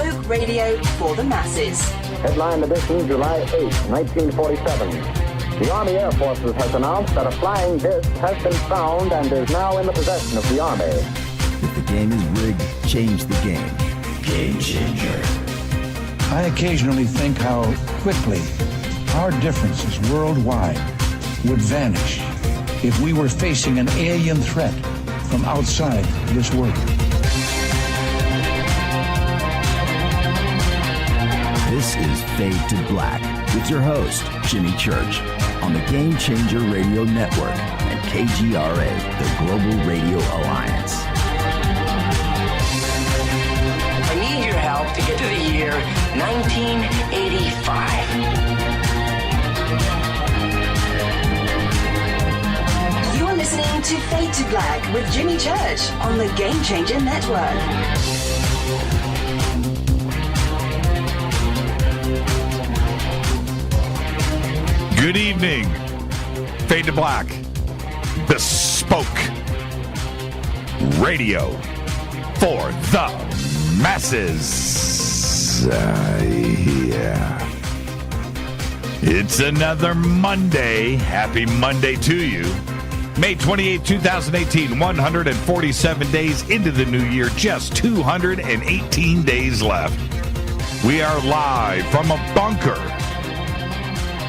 Bespoke radio for the masses. Headline edition, July 8, 1947. The Army Air Forces has announced that a flying disc has been found and is now in the possession of the Army. If the game is rigged, change the game. Game changer. I occasionally think how quickly our differences worldwide would vanish if we were facing an alien threat from outside this world. This is Fade to Black with your host, Jimmy Church, on the Game Changer Radio Network and KGRA, the Global Radio Alliance. I need your help to get to the year 1985. You're listening to Fade to Black with Jimmy Church on the Game Changer Network. Good evening. Fade to Black. Bespoke radio for the masses. Yeah. It's another Monday. Happy Monday to you. May 28, 2018, 147 days into the new year, just 218 days left. We are live from a bunker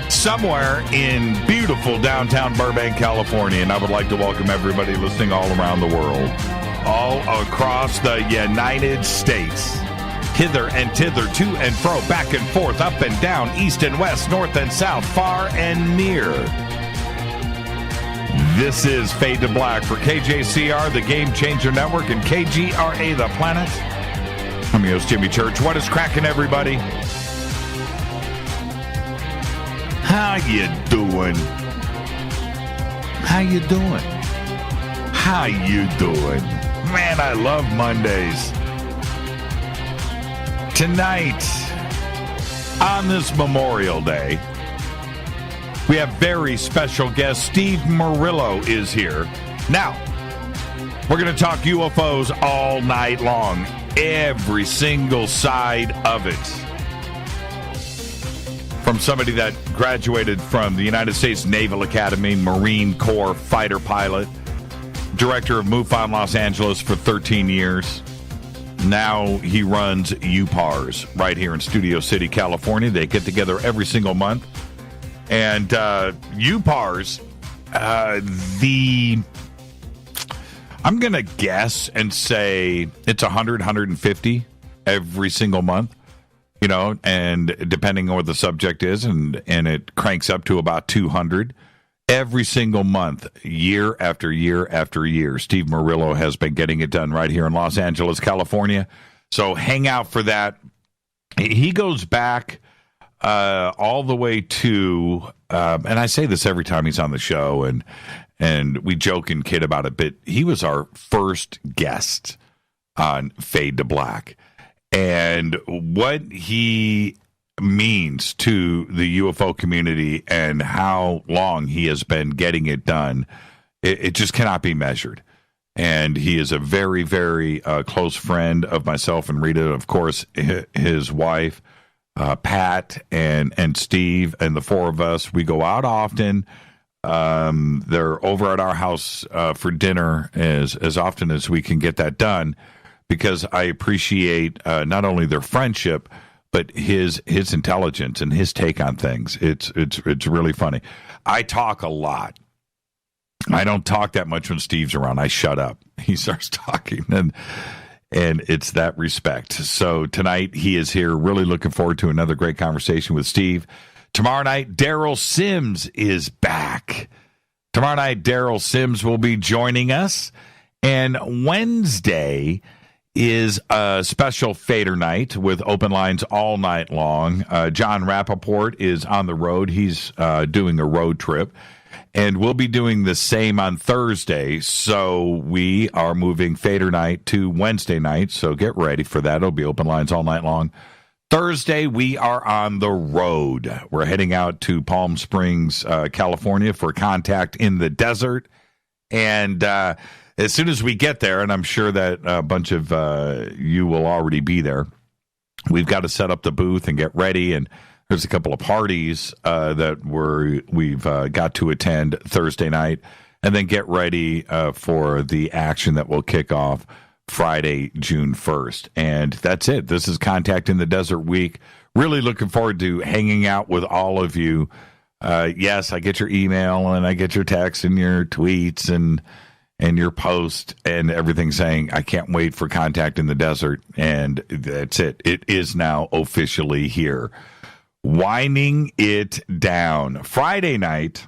somewhere in beautiful downtown Burbank, California, and I would like to welcome everybody listening all around the world, all across the United States, hither and thither, to and fro, back and forth, up and down, east and west, north and south, far and near. This is Fade to Black for KJCR, the Game Changer Network, and KGRA, the Planet. I'm your host, Jimmy Church. What is cracking, everybody? How you doing? How you doing? How you doing? Man, I love Mondays. Tonight, on this Memorial Day, we have very special guest. Steve Murillo is here. Now, we're going to talk UFOs all night long. Every single side of it. From somebody that graduated from the United States Naval Academy, Marine Corps fighter pilot, director of MUFON Los Angeles for 13 years. Now he runs UPARS right here in Studio City, California. They get together every single month. And UPARS, I'm going to guess and say it's 100, 150 every single month. You know, and depending on what the subject is, and it cranks up to about 200 every single month, year after year after year. Steve Murillo has been getting it done right here in Los Angeles, California. So hang out for that. He goes back all the way to, and I say this every time he's on the show, and we joke and kid about it, but he was our first guest on Fade to Black. And what he means to the UFO community and how long he has been getting it done, it just cannot be measured. And he is a very, very close friend of myself and Rita. Of course, his wife, Pat, and Steve, and the four of us, we go out often. They're over at our house for dinner as often as we can get that done. Because I appreciate not only their friendship, but his intelligence and his take on things. It's really funny. I talk a lot. I don't talk that much when Steve's around. I shut up. He starts talking, and it's that respect. So tonight he is here. Really looking forward to another great conversation with Steve. Tomorrow night, Daryl Sims is back. Tomorrow night, Daryl Sims will be joining us, and Wednesday is a special Fader night with open lines all night long. John Rappaport is on the road. He's doing a road trip. And we'll be doing the same on Thursday. So we are moving Fader night to Wednesday night. So get ready for that. It'll be open lines all night long. Thursday, we are on the road. We're heading out to Palm Springs, California for Contact in the Desert. And as soon as we get there, and I'm sure that a bunch of you will already be there, we've got to set up the booth and get ready. And there's a couple of parties that we've got to attend Thursday night, and then get ready for the action that will kick off Friday, June 1st. And that's it. This is Contact in the Desert Week. Really looking forward to hanging out with all of you. Yes, I get your email and I get your texts and your tweets and your post and everything saying, I can't wait for Contact in the Desert. And that's it. It is now officially here. Winding it down. Friday night,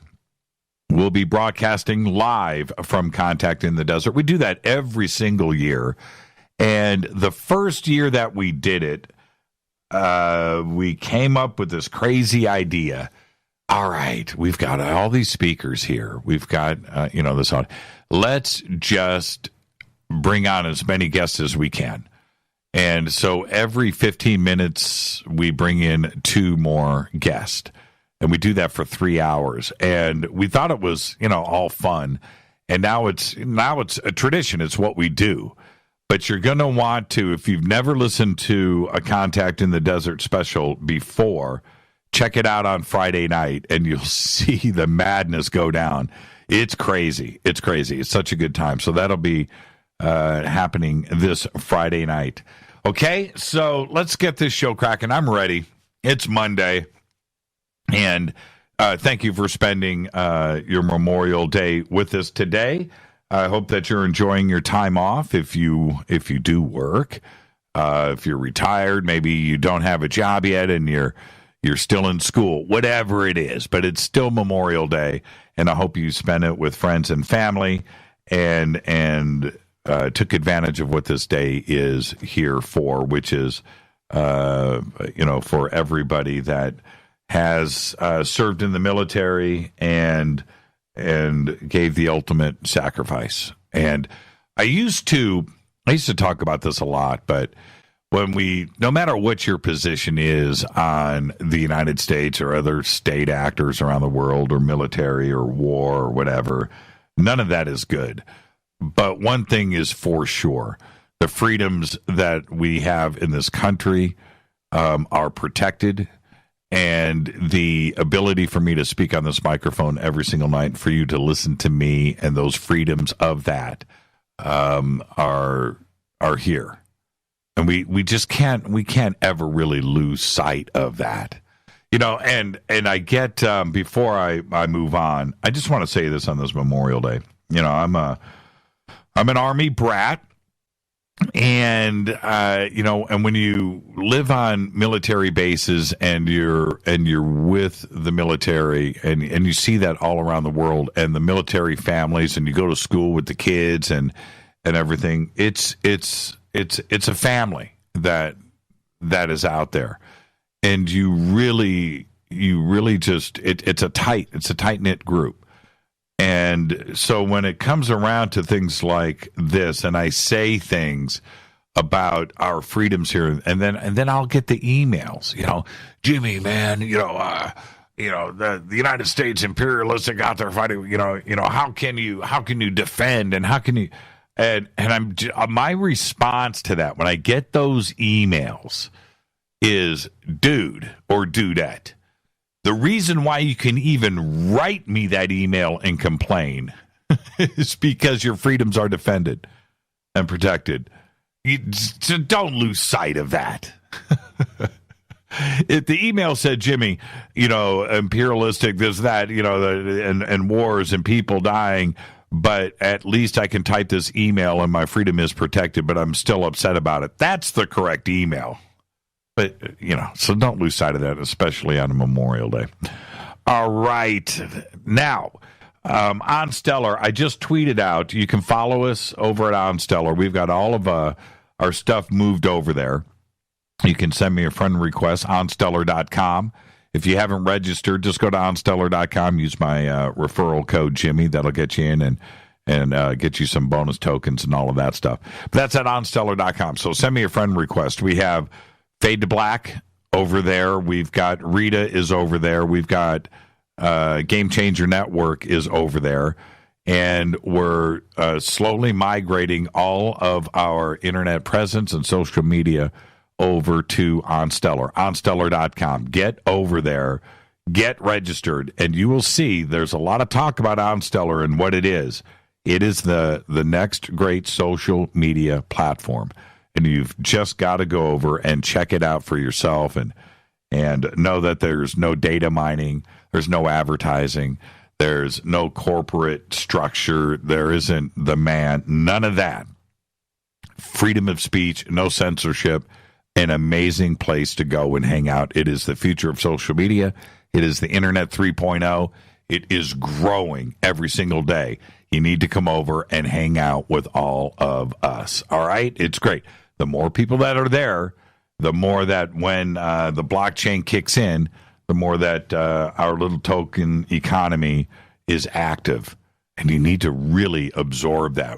we'll be broadcasting live from Contact in the Desert. We do that every single year. And the first year that we did it, we came up with this crazy idea. All right, we've got all these speakers here. We've got, this on. Let's just bring on as many guests as we can. And so every 15 minutes, we bring in 2 more guests. And we do that for 3 hours. And we thought it was, all fun. And now it's a tradition. It's what we do. But you're going to want to, if you've never listened to a Contact in the Desert special before, check it out on Friday night, and you'll see the madness go down. It's crazy. It's crazy. It's such a good time. So that'll be happening this Friday night. Okay, so let's get this show cracking. I'm ready. It's Monday. And thank you for spending your Memorial Day with us today. I hope that you're enjoying your time off if you do work. If you're retired, maybe you don't have a job yet and you're still in school, whatever it is, but it's still Memorial Day, and I hope you spend it with friends and family and took advantage of what this day is here for, which is, for everybody that has served in the military and gave the ultimate sacrifice. And I used to talk about this a lot, but no matter what your position is on the United States or other state actors around the world or military or war or whatever, none of that is good. But one thing is for sure, the freedoms that we have in this country are protected, and the ability for me to speak on this microphone every single night, for you to listen to me, and those freedoms of that are here. And we just can't ever really lose sight of that. And I get, before I move on, I just want to say this on this Memorial Day. I'm an Army brat. And and when you live on military bases and you're with the military and you see that all around the world, and the military families, and you go to school with the kids and everything, it's a family that is out there, and you really just it's a tight-knit group. And so when it comes around to things like this, and I say things about our freedoms here, and then I'll get the emails, Jimmy, man, the United States imperialistic out there fighting, how can you defend, and how can you, and my response to that when I get those emails is, dude or dudette, the reason why you can even write me that email and complain is because your freedoms are defended and protected. So don't lose sight of that. If the email said, Jimmy, imperialistic, this, that, and wars and people dying, but at least I can type this email and my freedom is protected, but I'm still upset about it. That's the correct email. But, so don't lose sight of that, especially on a Memorial Day. All right. Now, On Stellar, I just tweeted out, you can follow us over at On Stellar. We've got all of our stuff moved over there. You can send me a friend request, onstellar.com. If you haven't registered, just go to onstellar.com. Use my referral code, Jimmy. That'll get you in and get you some bonus tokens and all of that stuff. But that's at onstellar.com. So send me a friend request. We have Fade to Black over there. We've got Rita is over there. We've got Game Changer Network is over there. And we're slowly migrating all of our internet presence and social media over to OnStellar, onstellar.com. Get over there, get registered, and you will see there's a lot of talk about OnStellar and what it is. It is the next great social media platform, and you've just got to go over and check it out for yourself and know that there's no data mining, there's no advertising, there's no corporate structure, there isn't the man, none of that. Freedom of speech, no censorship, an amazing place to go and hang out. It is the future of social media. It is the Internet 3.0. It is growing every single day. You need to come over and hang out with all of us. All right? It's great. The more people that are there, the more that when the blockchain kicks in, the more that our little token economy is active. And you need to really absorb that.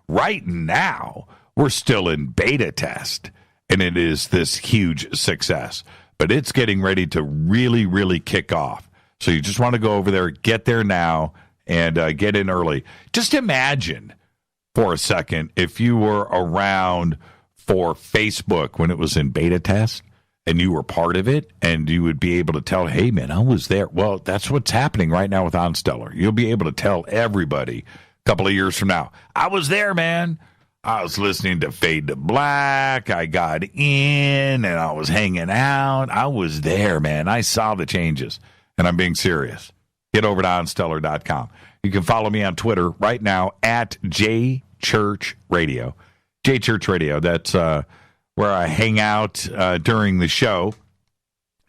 Right now, we're still in beta test, and it is this huge success. But it's getting ready to really, really kick off. So you just want to go over there, get there now, and get in early. Just imagine for a second if you were around for Facebook when it was in beta test and you were part of it, and you would be able to tell, hey, man, I was there. Well, that's what's happening right now with OnStellar. You'll be able to tell everybody a couple of years from now, I was there, man. I was listening to Fade to Black. I got in, and I was hanging out. I was there, man. I saw the changes, and I'm being serious. Get over to onstellar.com. You can follow me on Twitter right now at JChurchRadio. JChurchRadio. That's where I hang out during the show.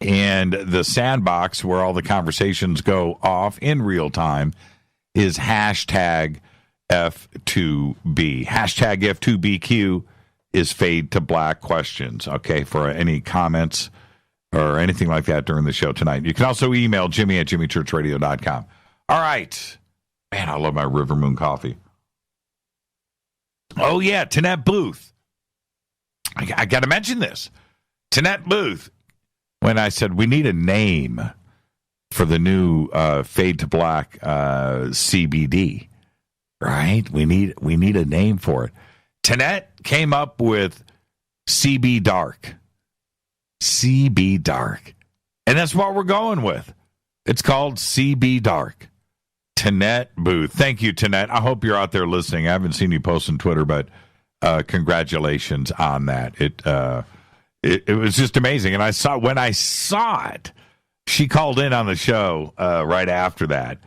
And the sandbox where all the conversations go off in real time is hashtag F2B. Hashtag F2BQ is Fade to Black questions, okay, for any comments or anything like that during the show tonight. You can also email Jimmy at jimmychurchradio.com. All right. Man, I love my River Moon coffee. Oh, yeah, Tanette Booth. I got to mention this. Tanette Booth, when I said we need a name for the new Fade to Black CBD, right? We need a name for it. Tanette came up with CB Dark. CB Dark. And that's what we're going with. It's called CB Dark. Tanette Booth. Thank you, Tanette. I hope you're out there listening. I haven't seen you post on Twitter, but congratulations on that. It was just amazing. And when I saw it, she called in on the show right after that.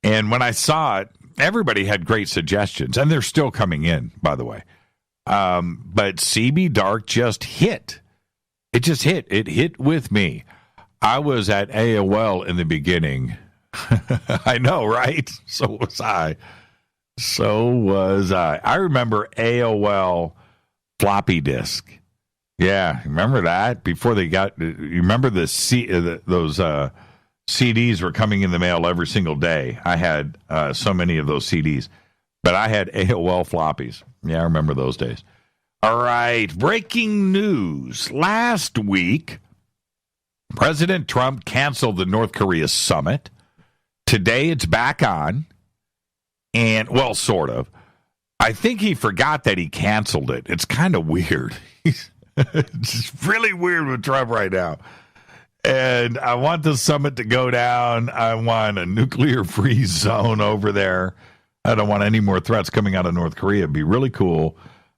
And when I saw it, everybody had great suggestions, and they're still coming in, by the way. But CB Dark just hit. It just hit. It hit with me. I was at AOL in the beginning. I know, right? So was I. I remember AOL floppy disk. Yeah, remember that? Before they got, you remember those CDs were coming in the mail every single day. I had so many of those CDs, but I had AOL floppies. Yeah, I remember those days. All right, breaking news. Last week, President Trump canceled the North Korea summit. Today, it's back on. And, well, sort of. I think he forgot that he canceled it. It's kind of weird. It's really weird with Trump right now. And I want the summit to go down. I want a nuclear-free zone over there. I don't want any more threats coming out of North Korea. It'd be really cool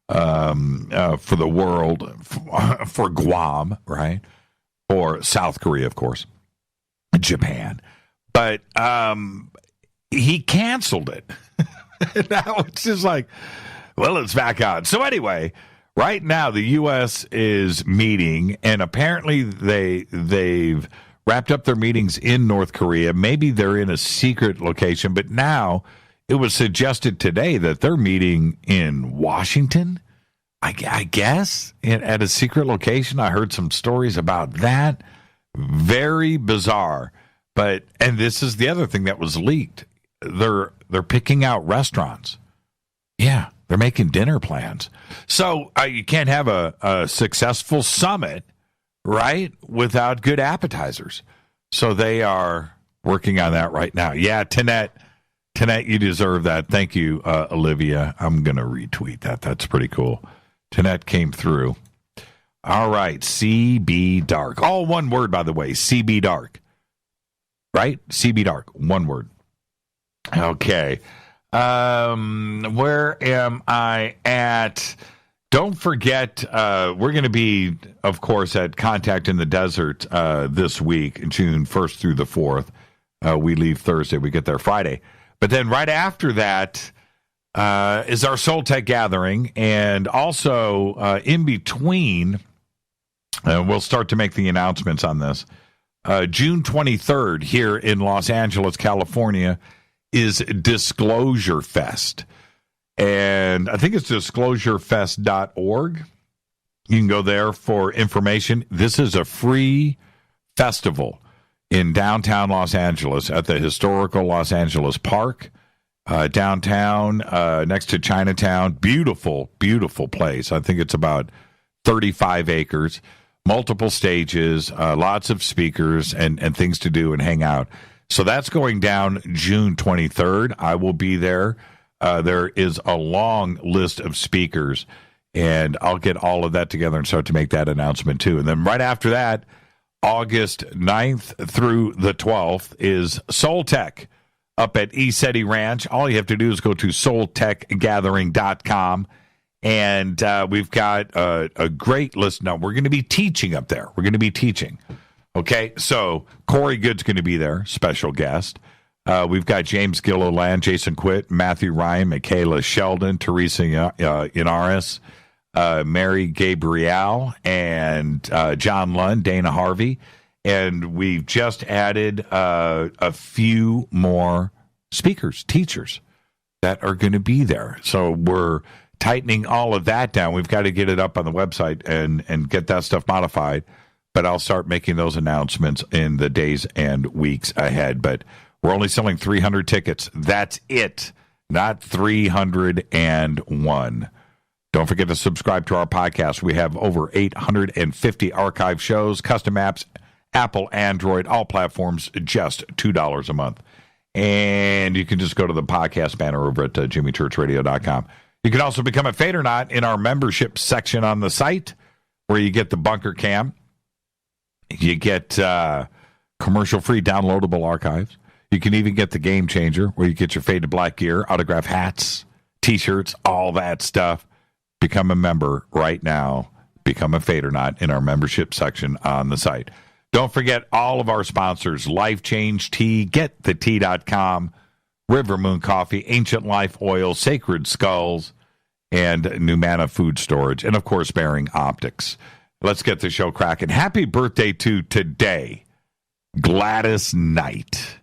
for the world, for Guam, right? Or South Korea, of course. Japan. But he canceled it. Now it's just like, well, it's back on. So anyway, right now the U.S. is meeting, and apparently they've wrapped up their meetings in North Korea. Maybe they're in a secret location, but now it was suggested today that they're meeting in Washington, I guess, at a secret location. I heard some stories about that. Very bizarre. And this is the other thing that was leaked. They're picking out restaurants. Yeah, they're making dinner plans. So you can't have a successful summit, right, without good appetizers. So they are working on that right now. Yeah, Tanette, you deserve that. Thank you, Olivia. I'm going to retweet that. That's pretty cool. Tanette came through. All right, CB Dark. All one word, by the way, CB Dark. Right? CB Dark, one word. Okay. Where am I at? Don't forget, we're going to be, of course, at Contact in the Desert this week, June 1st through the 4th. We leave Thursday. We get there Friday. But then right after that is our Soul Tech Gathering. And also in between, we'll start to make the announcements on this. June 23rd here in Los Angeles, California, is Disclosure Fest. And I think it's disclosurefest.org. You can go there for information. This is a free festival in downtown Los Angeles at the historical Los Angeles Park, downtown, next to Chinatown. Beautiful, beautiful place. I think it's about 35 acres, multiple stages, lots of speakers and things to do and hang out. So that's going down June 23rd. I will be there. There is a long list of speakers, and I'll get all of that together and start to make that announcement too. And then right after that, August 9th through the 12th is Soul Tech up at ECETI Ranch. All you have to do is go to soultechgathering.com, and we've got a great list. Now, we're going to be teaching up there. We're going to be teaching. Okay, so Corey Good's going to be there, special guest. We've got James Gilliland, Jason Quitt, Matthew Ryan, Michaela Sheldon, Teresa Inaris, Mary Gabrielle, and John Lund, Dana Harvey. And we've just added a few more speakers, teachers that are going to be there. So we're tightening all of that down. We've got to get it up on the website and get that stuff modified. But I'll start making those announcements in the days and weeks ahead. But we're only selling 300 tickets. That's it, not 301. Don't forget to subscribe to our podcast. We have over 850 archive shows, custom apps, Apple, Android, all platforms, just $2 a month. And you can just go to the podcast banner over at jimmychurchradio.com. You can also become a Fade or Not in our membership section on the site, where you get the bunker cam. You get commercial-free downloadable archives. You can even get the Game Changer, where you get your Fade to Black gear, autograph hats, T-shirts, all that stuff. Become a member right now. Become a Fade or Not in our membership section on the site. Don't forget all of our sponsors: Life Change Tea, GetTheTea.com, River Moon Coffee, Ancient Life Oil, Sacred Skulls, and Numana Food Storage, and, of course, Bearing Optics. Let's get the show cracking. Happy birthday to today, Gladys Knight.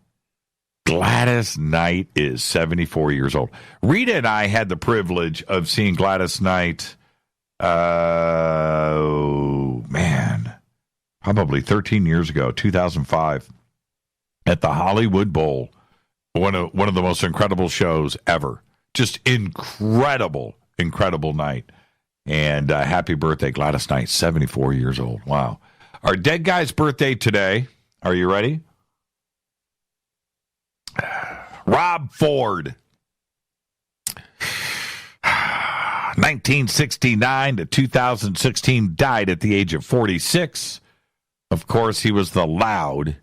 Gladys Knight is 74 years old. Rita and I had the privilege of seeing Gladys Knight, probably 13 years ago, 2005, at the Hollywood Bowl. One of the most incredible shows ever. Just incredible night. And happy birthday, Gladys Knight, 74 years old. Wow. Our dead guy's birthday today. Are you ready? Rob Ford. 1969 to 2016, died at the age of 46. Of course, he was the loud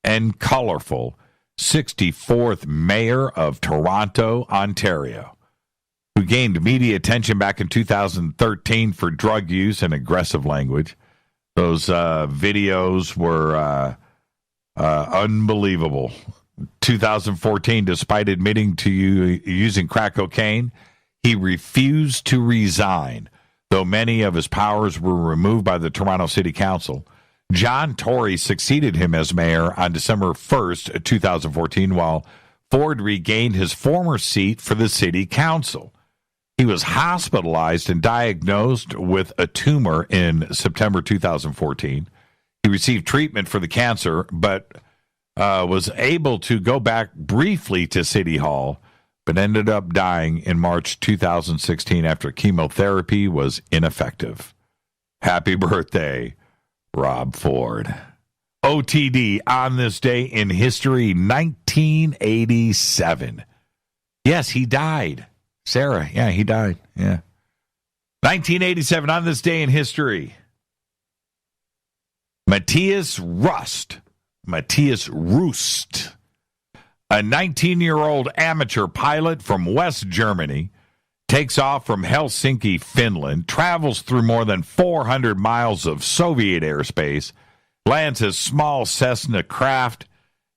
and colorful 64th mayor of Toronto, Ontario, who gained media attention back in 2013 for drug use and aggressive language. Those videos were unbelievable. 2014, despite admitting to using crack cocaine, he refused to resign, though many of his powers were removed by the Toronto City Council. John Tory succeeded him as mayor on December 1st, 2014, while Ford regained his former seat for the city council. He was hospitalized and diagnosed with a tumor in September 2014. He received treatment for the cancer, but was able to go back briefly to City Hall, but ended up dying in March 2016 after chemotherapy was ineffective. Happy birthday, Rob Ford. OTD on this day in history, 1987. Yes, he died. Sarah, yeah, he died. Yeah. 1987 on this day in history. Matthias Rust, a 19-year-old amateur pilot from West Germany, takes off from Helsinki, Finland, travels through more than 400 miles of Soviet airspace, lands his small Cessna craft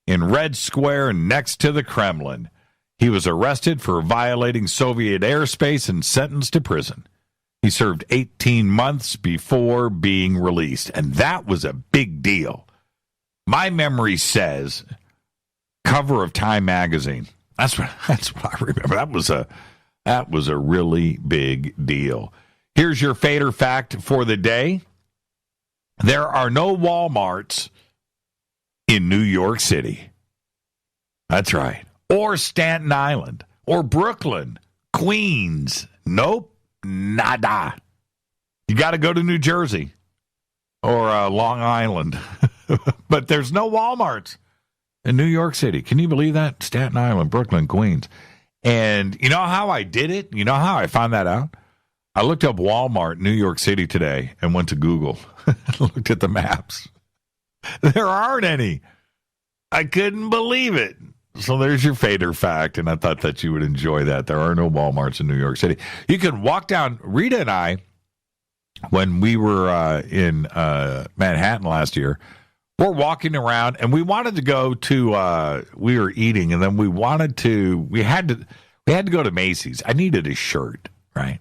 in Red Square next to the Kremlin. He was arrested for violating Soviet airspace and sentenced to prison. He served 18 months before being released, and that was a big deal. My memory says cover of Time magazine. That's what I remember. That was a really big deal. Here's your Fader fact for the day. There are no Walmarts in New York City. That's right. Or Staten Island. Or Brooklyn. Queens. Nope. Nada. You got to go to New Jersey. Or Long Island. But there's no Walmarts in New York City. Can you believe that? Staten Island, Brooklyn, Queens. And you know how I did it? You know how I found that out? I looked up Walmart, New York City today, and went to Google. Looked at the maps. There aren't any. I couldn't believe it. So there's your Fader fact, and I thought that you would enjoy that. There are no Walmarts in New York City. You can walk down. Rita and I, when we were in Manhattan last year, we're walking around, and we wanted to go to, we were eating, and then we had to go to Macy's. I needed a shirt, right?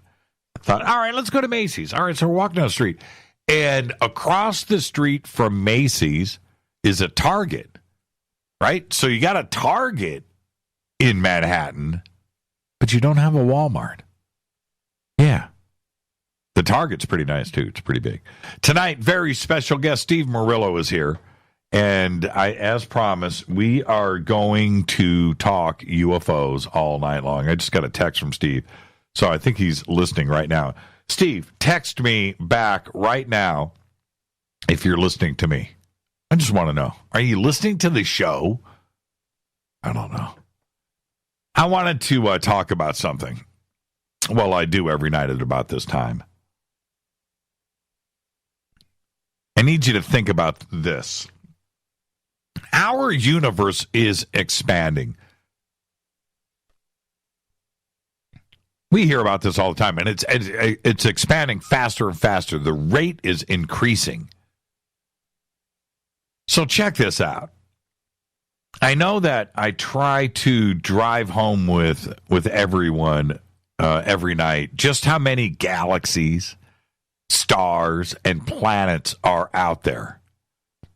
I thought, all right, let's go to Macy's. All right, so we're walking down the street, and across the street from Macy's is a Target, right? So you got a Target in Manhattan, but you don't have a Walmart. Yeah. The Target's pretty nice, too. It's pretty big. Tonight, very special guest, Steve Murillo, is here. And as promised, we are going to talk UFOs all night long. I just got a text from Steve, so I think he's listening right now. Steve, text me back right now if you're listening to me. I just want to know. Are you listening to the show? I don't know. I wanted to talk about something. Well, I do every night at about this time. I need you to think about this. Our universe is expanding. We hear about this all the time, and it's expanding faster and faster. The rate is increasing. So check this out. I know that I try to drive home with everyone every night just how many galaxies, stars, and planets are out there.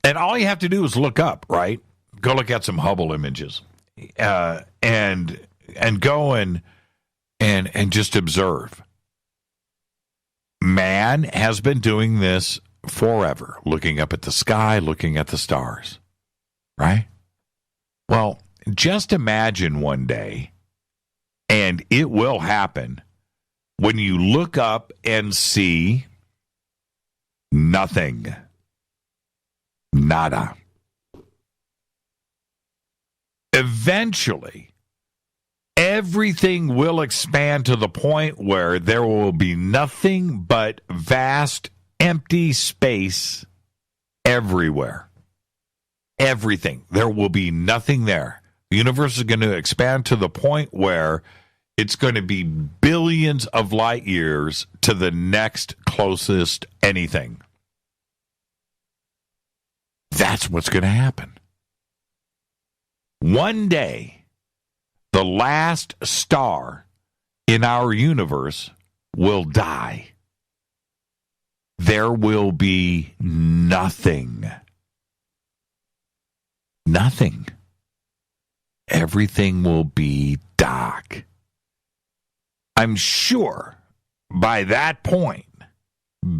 And all you have to do is look up, right? Go look at some Hubble images, and go and just observe. Man has been doing this forever, looking up at the sky, looking at the stars, right? Well, just imagine one day, and it will happen, when you look up and see nothing. Nada. Eventually, everything will expand to the point where there will be nothing but vast, empty space everywhere. Everything. There will be nothing there. The universe is going to expand to the point where it's going to be billions of light years to the next closest anything. That's what's going to happen. One day, the last star in our universe will die. There will be nothing. Nothing. Everything will be dark. I'm sure by that point,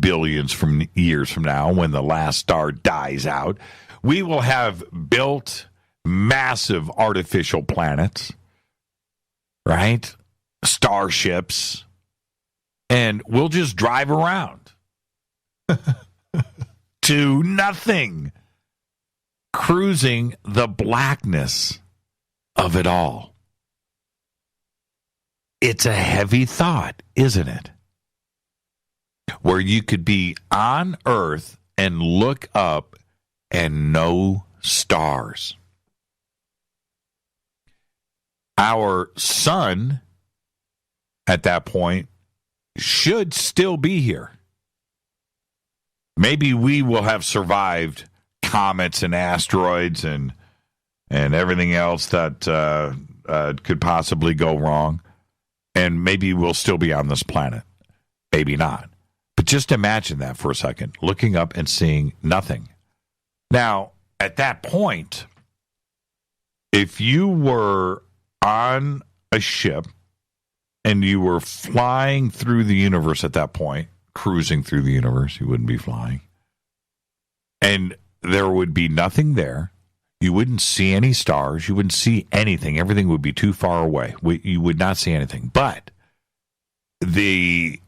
billions from years from now, when the last star dies out, we will have built massive artificial planets, right? Starships, and we'll just drive around to nothing, cruising the blackness of it all. It's a heavy thought, isn't it? Where you could be on Earth and look up and no stars. Our sun, at that point, should still be here. Maybe we will have survived comets and asteroids and everything else that could possibly go wrong. And maybe we'll still be on this planet. Maybe not. But just imagine that for a second, looking up and seeing nothing. Now, at that point, if you were on a ship and you were flying through the universe at that point, cruising through the universe, you wouldn't be flying, and there would be nothing there. You wouldn't see any stars. You wouldn't see anything. Everything would be too far away. You would not see anything. But the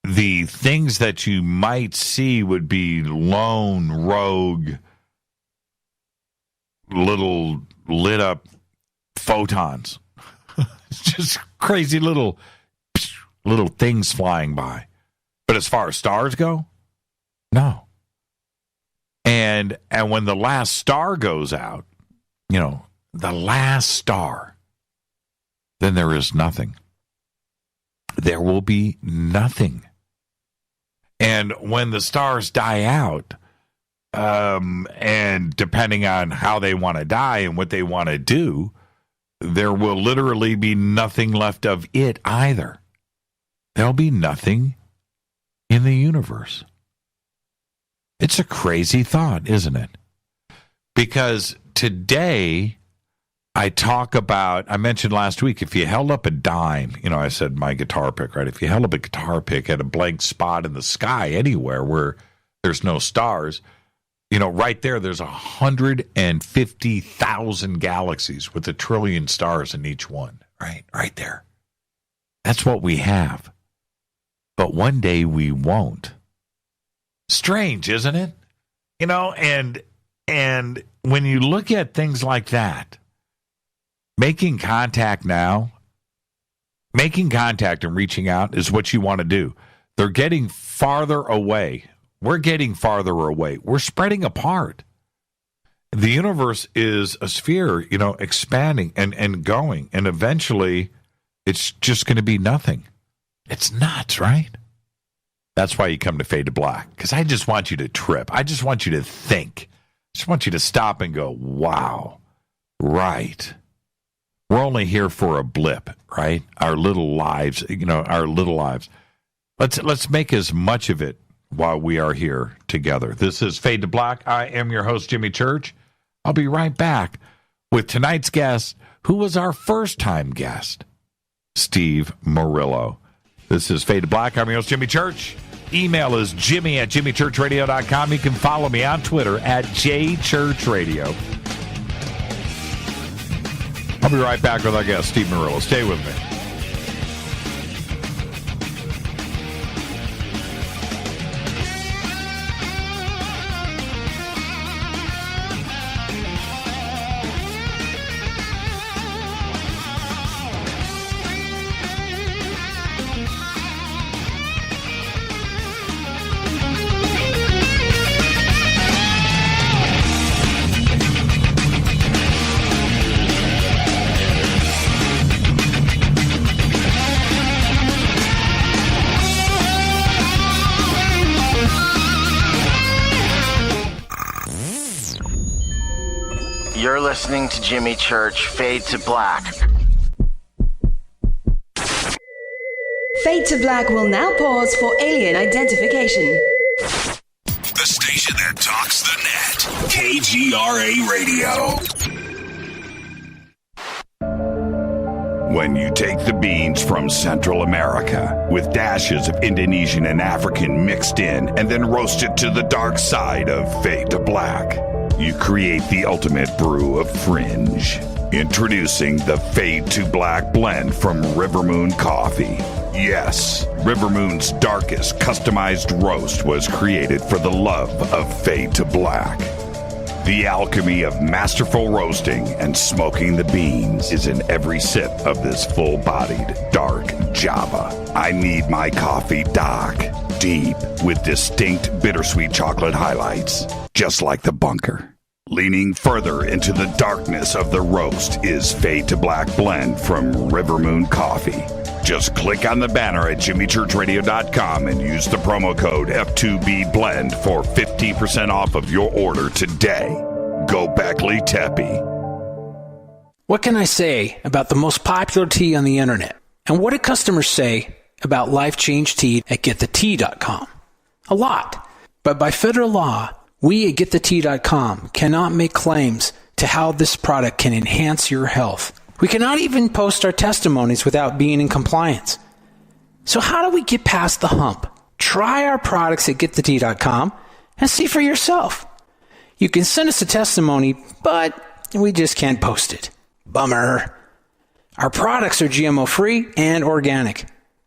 things that you might see would be lone, rogue, little lit up photons. Just crazy little things flying by. But as far as stars go, no. And when the last star goes out, the last star, then there is nothing. There will be nothing. And when the stars die out, and depending on how they want to die and what they want to do, there will literally be nothing left of it either. There'll be nothing in the universe. It's a crazy thought, isn't it? Because today, I mentioned last week, if you held up a dime, I said my guitar pick, right? If you held up a guitar pick at a blank spot in the sky anywhere where there's no stars, right there's 150,000 galaxies with 1 trillion stars in each one, right? Right there. That's what we have. But one day we won't. Strange, isn't it? And when you look at things like that, making contact and reaching out is what you want to do. They're getting farther away. We're getting farther away. We're spreading apart. The universe is a sphere, expanding and going. And eventually, it's just going to be nothing. It's nuts, right? That's why you come to Fade to Black, because I just want you to trip. I just want you to think. I just want you to stop and go, wow, right. We're only here for a blip, right? Our little lives, our little lives. Let's make as much of it while we are here together. This is Fade to Black. I am your host, Jimmy Church. I'll be right back with tonight's guest, who was our first-time guest, Steve Murillo. This is Fade to Black. I'm your host, Jimmy Church. Email is jimmy@jimmychurchradio.com. You can follow me on Twitter @jchurchradio. I'll be right back with our guest, Steve Murillo. Stay with me. You're listening to Jimmy Church, Fade to Black. Fade to Black will now pause for alien identification. The station that talks the net. KGRA Radio. When you take the beans from Central America with dashes of Indonesian and African mixed in and then roast it to the dark side of Fade to Black, you create the ultimate brew of fringe. Introducing the Fade to Black blend from Rivermoon Coffee. Yes, Rivermoon's darkest customized roast was created for the love of Fade to Black. The alchemy of masterful roasting and smoking the beans is in every sip of this full-bodied, dark Java. I need my coffee dark, deep, with distinct bittersweet chocolate highlights, just like the bunker. Leaning further into the darkness of the roast is Fade to Black Blend from River Moon Coffee. Just click on the banner at jimmychurchradio.com and use the promo code F2BBLEND for 15% off of your order today. Go Beckley Teppy. What can I say about the most popular tea on the internet? And what do customers say about Life Change Tea at GetTheTea.com? A lot. But by federal law, we at GetTheTea.com cannot make claims to how this product can enhance your health. We cannot even post our testimonies without being in compliance. So how do we get past the hump? Try our products at GetTheTea.com and see for yourself. You can send us a testimony, but we just can't post it. Bummer. Our products are GMO-free and organic.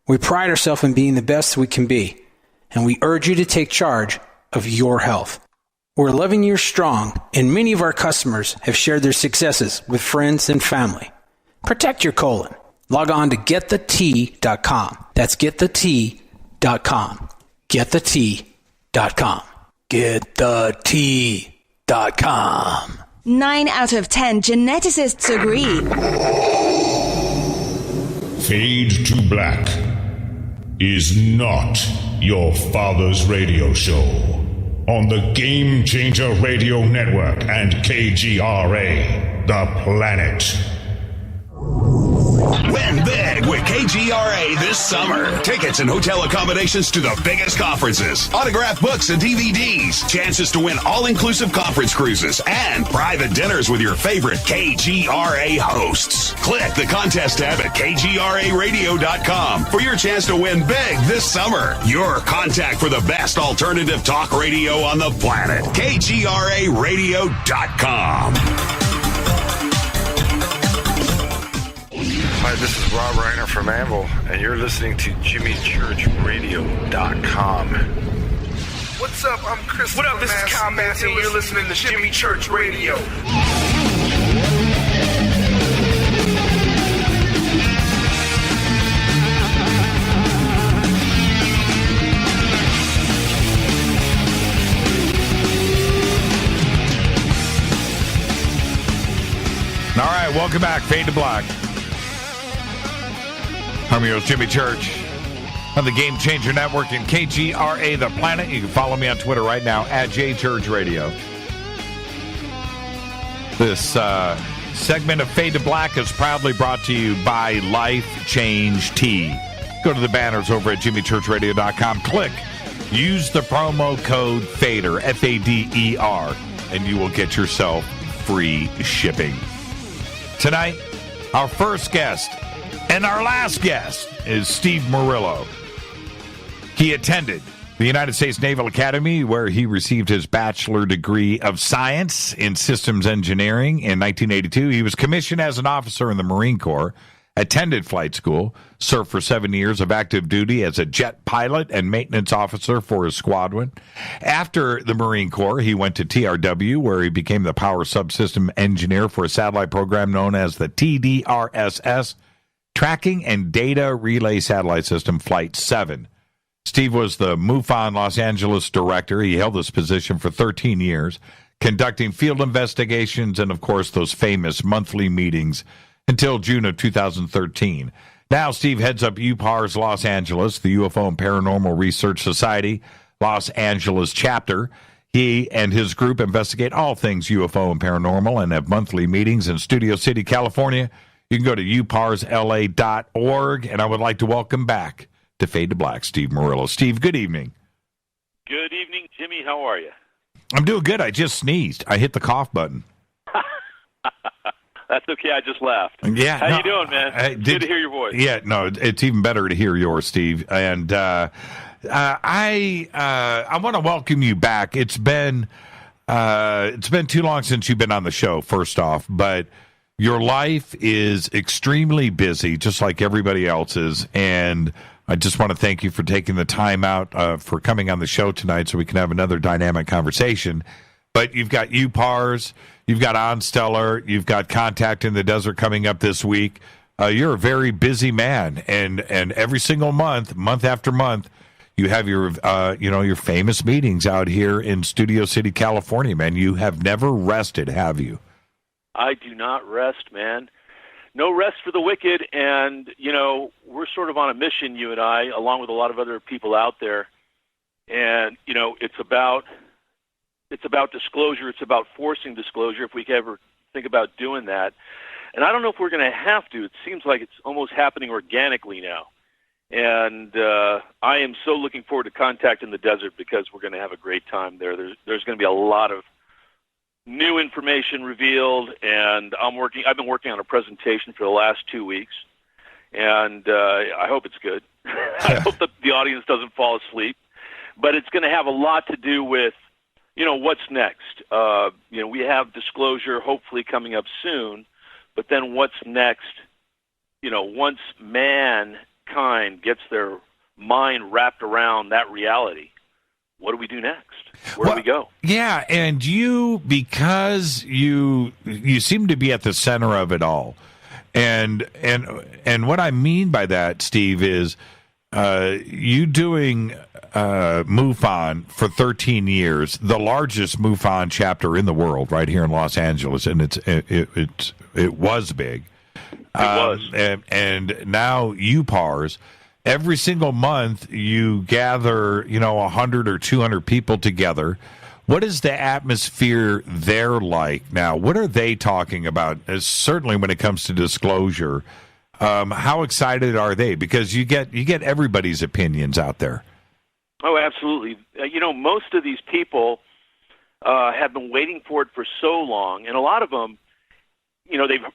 We pride ourselves in being the best we can be, and we urge you to take charge of your health. We're 11 years strong, and many of our customers have shared their successes with friends and family. Protect your colon. Log on to GetTheTea.com. That's GetTheTea.com. GetTheTea.com. GetTheTea.com. 9 out of 10 geneticists agree. Fade to Black is not your father's radio show on the Game Changer Radio Network and KGRA, The Planet. Win big with KGRA this summer. Tickets and hotel accommodations to the biggest conferences, autographed books and DVDs, chances to win all-inclusive conference cruises, and private dinners with your favorite KGRA hosts. Click the contest tab at KGRAradio.com for your chance to win big this summer. Your contact for the best alternative talk radio on the planet. KGRAradio.com. Hi, this is Rob Reiner from Anvil, and you're listening to JimmyChurchRadio.com. What's up? I'm Chris. What up? This is Kyle Massey, and you're listening to Jimmy Church Radio. All right, welcome back. Fade to Black. I'm your host, Jimmy Church, on the Game Changer Network and KGRA, The Planet. You can follow me on Twitter right now, at JChurchRadio. This segment of Fade to Black is proudly brought to you by Life Change Tea. Go to the banners over at JimmyChurchRadio.com. Click, use the promo code FADER, F-A-D-E-R, and you will get yourself free shipping. Tonight, our first guest and our last guest is Steve Murillo. He attended the United States Naval Academy, where he received his Bachelor degree of Science in Systems Engineering in 1982. He was commissioned as an officer in the Marine Corps, attended flight school, served for 7 years of active duty as a jet pilot and maintenance officer for his squadron. After the Marine Corps, he went to TRW, where he became the power subsystem engineer for a satellite program known as the TDRSS, Tracking and Data Relay Satellite System Flight 7. Steve was the MUFON Los Angeles director. He held this position for 13 years, conducting field investigations and, of course, those famous monthly meetings until June of 2013. Now Steve heads up UPARS Los Angeles, the UFO and Paranormal Research Society Los Angeles chapter. He and his group investigate all things UFO and paranormal and have monthly meetings in Studio City, California. You can go to uparsla.org, and I would like to welcome back to Fade to Black, Steve Murillo. Steve, good evening. Good evening, Jimmy. How are you? I'm doing good. I just sneezed. I hit the cough button. That's okay. I just laughed. Yeah. How you doing, man? Good to hear your voice. Yeah, no, it's even better to hear yours, Steve. And I want to welcome you back. It's been too long since you've been on the show, first off, but your life is extremely busy, just like everybody else's, and I just want to thank you for taking the time out for coming on the show tonight so we can have another dynamic conversation. But you've got UPARS, you've got OnStellar, you've got Contact in the Desert coming up this week. You're a very busy man, and every single month after month, you have your famous meetings out here in Studio City, California, man. You have never rested, have you? I do not rest, man. No rest for the wicked, and, we're sort of on a mission, you and I, along with a lot of other people out there, and, it's about disclosure. It's about forcing disclosure if we could ever think about doing that. And I don't know if we're going to have to. It seems like it's almost happening organically now. And I am so looking forward to Contact in the Desert because we're going to have a great time there. There's going to be a lot of new information revealed, and I've been working on a presentation for the last 2 weeks, and I hope it's good. I hope that the audience doesn't fall asleep. But it's going to have a lot to do with, what's next. We have disclosure hopefully coming up soon, but then what's next? Once mankind gets their mind wrapped around that reality, what do we do next? Where do we go? Yeah, and because you seem to be at the center of it all, and what I mean by that, Steve, is you doing MUFON for 13 years, the largest MUFON chapter in the world, right here in Los Angeles, and it was big. It was, and now UPARS. Every single month, you gather, 100 or 200 people together. What is the atmosphere there like now? What are they talking about? Certainly, when it comes to disclosure, how excited are they? Because you get everybody's opinions out there. Oh, absolutely. Most of these people have been waiting for it for so long, and a lot of them,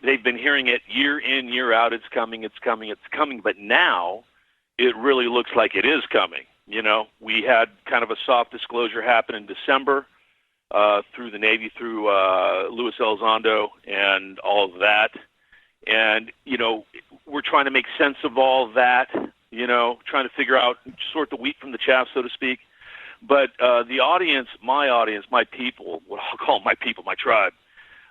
they've been hearing it year in, year out. It's coming, it's coming, it's coming. But now it really looks like it is coming. We had kind of a soft disclosure happen in December through the Navy, through Luis Elizondo and all of that. And, we're trying to make sense of all that, trying to figure out, sort the wheat from the chaff, so to speak. But the audience, my people, what I'll call my people, my tribe,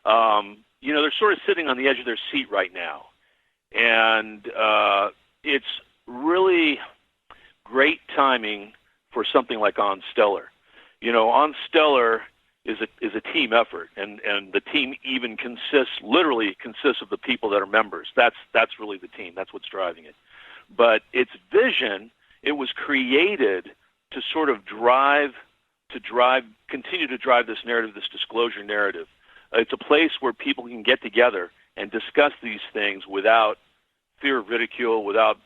they're sort of sitting on the edge of their seat right now. And it's really great timing for something like OnStellar. OnStellar is a team effort, and the team even literally consists of the people that are members. That's really the team. That's what's driving it. But its vision, it was created to sort of continue to drive this narrative, this disclosure narrative. It's a place where people can get together and discuss these things without fear of ridicule, without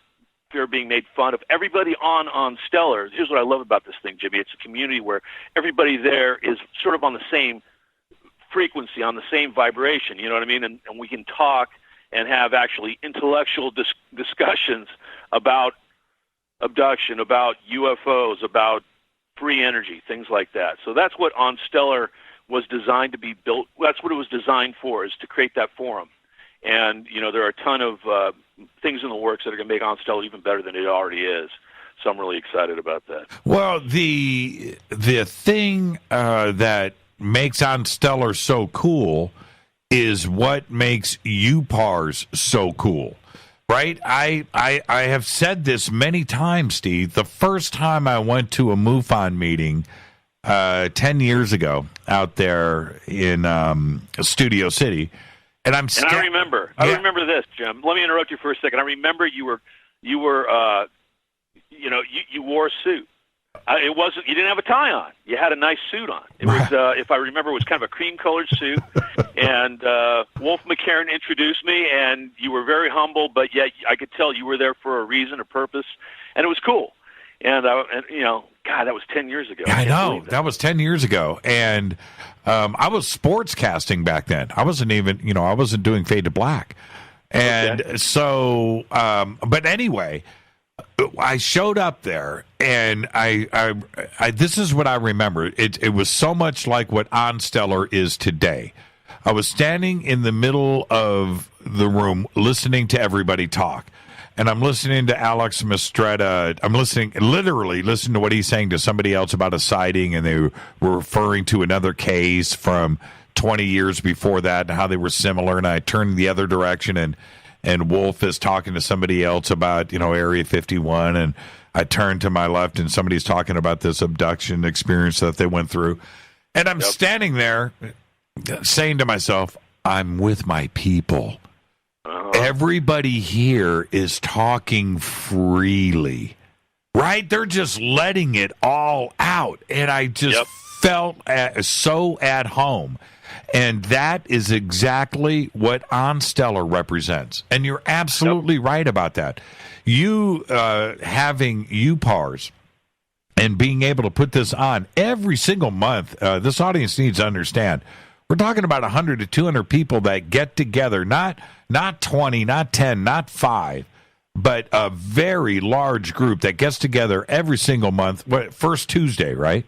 fear of being made fun of. Everybody on Stellar, here's what I love about this thing, Jimmy. It's a community where everybody there is sort of on the same frequency, on the same vibration, you know what I mean? And we can talk and have actually intellectual discussions about abduction, about UFOs, about free energy, things like that. So that's what OnStellar was designed to be built. That's what it was designed for, is to create that forum. And, there are a ton of things in the works that are going to make OnStellar even better than it already is. So I'm really excited about that. Well, the thing that makes OnStellar so cool is what makes UPARS so cool, right? I have said this many times, Steve. The first time I went to a MUFON meeting 10 years ago out there in Studio City, and I remember. I remember this, Jim. Let me interrupt you for a second. I remember you wore a suit. It wasn't. You didn't have a tie on. You had a nice suit on. It was, if I remember, it was kind of a cream-colored suit. And Wolf McCarran introduced me, and you were very humble, but yet I could tell you were there for a reason, a purpose, and it was cool. And God, that was 10 years ago. I know. That was 10 years ago. And I was sportscasting back then. I wasn't even, I wasn't doing Fade to Black. And so, but anyway, I showed up there, and I this is what I remember. It was so much like what OnStellar is today. I was standing in the middle of the room listening to everybody talk. and I'm listening to Alex Mastretta. I'm literally listening to what he's saying to somebody else about a sighting, and they were referring to another case from 20 years before that and how they were similar. And I turned the other direction, and Wolf is talking to somebody else about, Area 51, and I turned to my left, and somebody's talking about this abduction experience that they went through. And I'm standing there saying to myself, I'm with my people. Everybody here is talking freely, right? They're just letting it all out. And I just felt so at home. And that is exactly what OnStellar represents. And you're absolutely right about that. You having UPARS and being able to put this on every single month, this audience needs to understand. We're talking about 100 to 200 people that get together, not 20, not 10, not 5, but a very large group that gets together every single month. First Tuesday, right?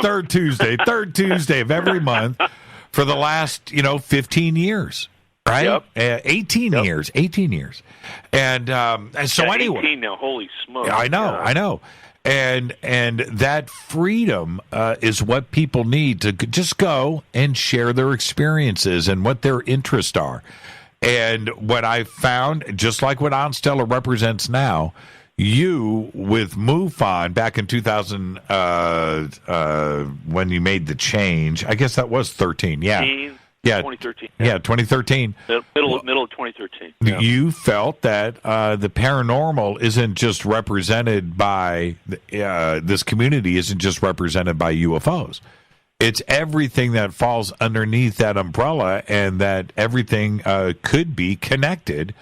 Third Tuesday of every month for the last 15 years, right? 18 years. And so anyway, 18 now. Holy smokes! I know. And that freedom is what people need to just go and share their experiences and what their interests are. And what I found, just like what OnStellar represents now, you with MUFON back in 2000, when you made the change, I guess that was 13, yeah. 2013. Yeah, 2013. Middle of 2013. Yeah. You felt that the paranormal isn't just represented by this community isn't just represented by UFOs. It's everything that falls underneath that umbrella, and that everything could be connected.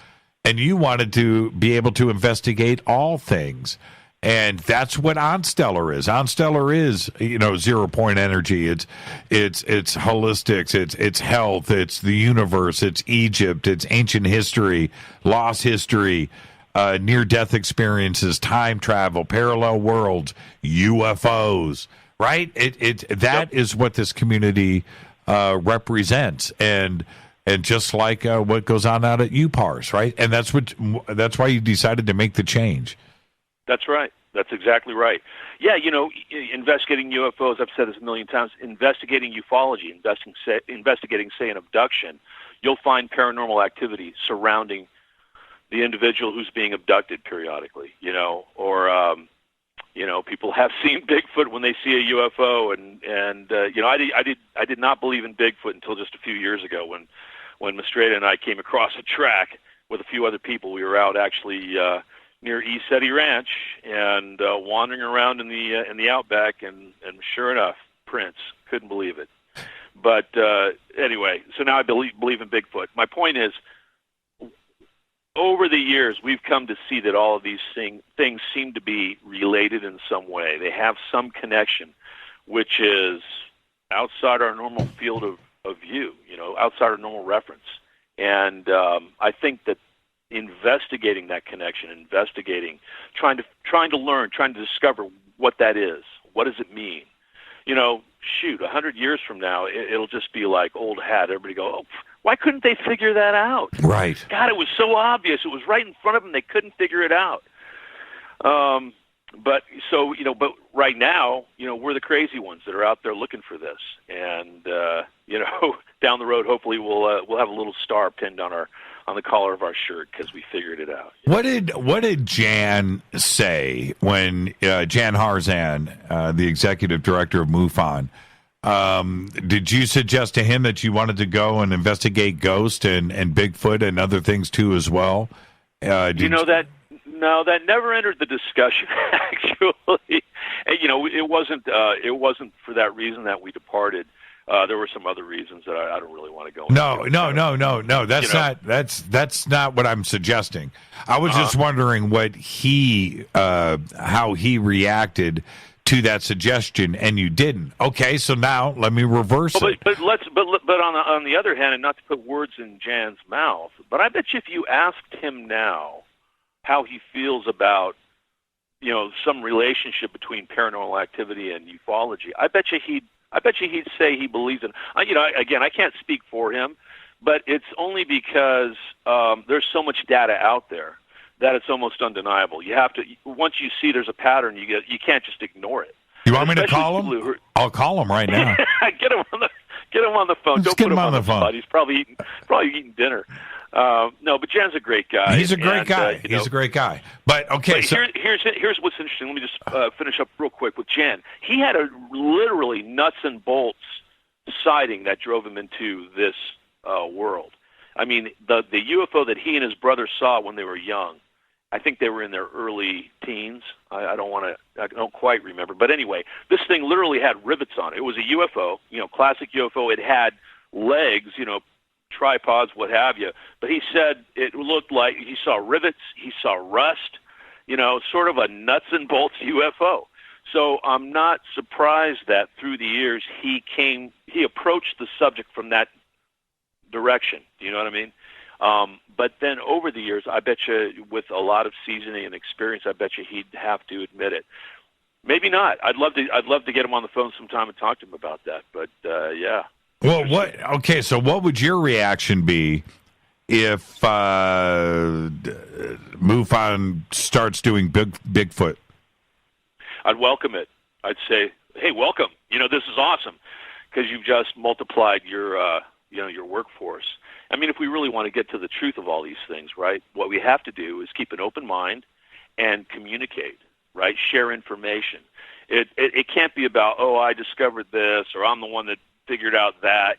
And you wanted to be able to investigate all things. And that's what OnStellar is. OnStellar is, 0 point energy. It's holistics. It's health. It's the universe. It's Egypt. It's ancient history, lost history, near-death experiences, time travel, parallel worlds, UFOs. Right? That is what this community represents, and just like what goes on out at UPARS, right? And that's why you decided to make the change. That's right. That's exactly right. Yeah, investigating UFOs, I've said this a million times, investigating ufology, investigating, say, an abduction, you'll find paranormal activity surrounding the individual who's being abducted periodically, or, people have seen Bigfoot when they see a UFO, and I did not believe in Bigfoot until just a few years ago when Mastretta and I came across a track with a few other people. We were out actually near East Eddy Ranch and wandering around in the outback, and sure enough, prints. Couldn't believe it. But anyway, so now I believe in Bigfoot. My point is, over the years, we've come to see that all of these things seem to be related in some way. They have some connection, which is outside our normal field of view, outside our normal reference. And I think that investigating that connection, trying to learn, trying to discover what that is, what does it mean? 100 years from now, it'll just be like old hat. Everybody go, oh, why couldn't they figure that out? Right. God, it was so obvious. It was right in front of them. They couldn't figure it out. But right now, we're the crazy ones that are out there looking for this. And, down the road, hopefully we'll have a little star pinned on the collar of our shirt because we figured it out. What did Jan say when Jan Harzan, the executive director of MUFON, did you suggest to him that you wanted to go and investigate ghost and Bigfoot and other things too as well? That never entered the discussion. Actually, it wasn't for that reason that we departed. There were some other reasons that I don't really want to go into. No. That's not what I'm suggesting. I was just wondering what how he reacted to that suggestion, and you didn't. Okay, so now let me reverse it. But on the other hand, and not to put words in Jan's mouth, but I bet you if you asked him now how he feels about some relationship between paranormal activity and ufology, I bet you he'd say he believes in. Again, I can't speak for him, but it's only because there's so much data out there that it's almost undeniable. You have to, once you see there's a pattern, you can't just ignore it. You want me to call him? I'll call him right now. Get him on the phone. Just Don't get put him on the phone. Spot. He's probably eating dinner. No, but Jan's a great guy. He's a great guy. He's a great guy. But okay, but so here's what's interesting. Let me just finish up real quick with Jan. He had a literally nuts and bolts sighting that drove him into this world. I mean, the UFO that he and his brother saw when they were young. I think they were in their early teens. I don't quite remember. But anyway, this thing literally had rivets on it. It was a UFO, classic UFO. It had legs, tripods, what have you. But he said it looked like he saw rivets, he saw rust, sort of a nuts and bolts UFO. So I'm not surprised that through the years he approached the subject from that direction. Do you know what I mean? But then over the years, I bet you with a lot of seasoning and experience, I bet you he'd have to admit it. Maybe not. I'd love to get him on the phone sometime and talk to him about that. But yeah. Well, so what would your reaction be if MUFON starts doing Bigfoot? I'd welcome it. I'd say, hey, welcome. This is awesome because you've just multiplied your workforce. I mean, if we really want to get to the truth of all these things, right, what we have to do is keep an open mind and communicate, right, share information. It can't be about, oh, I discovered this or I'm the one that figured out that.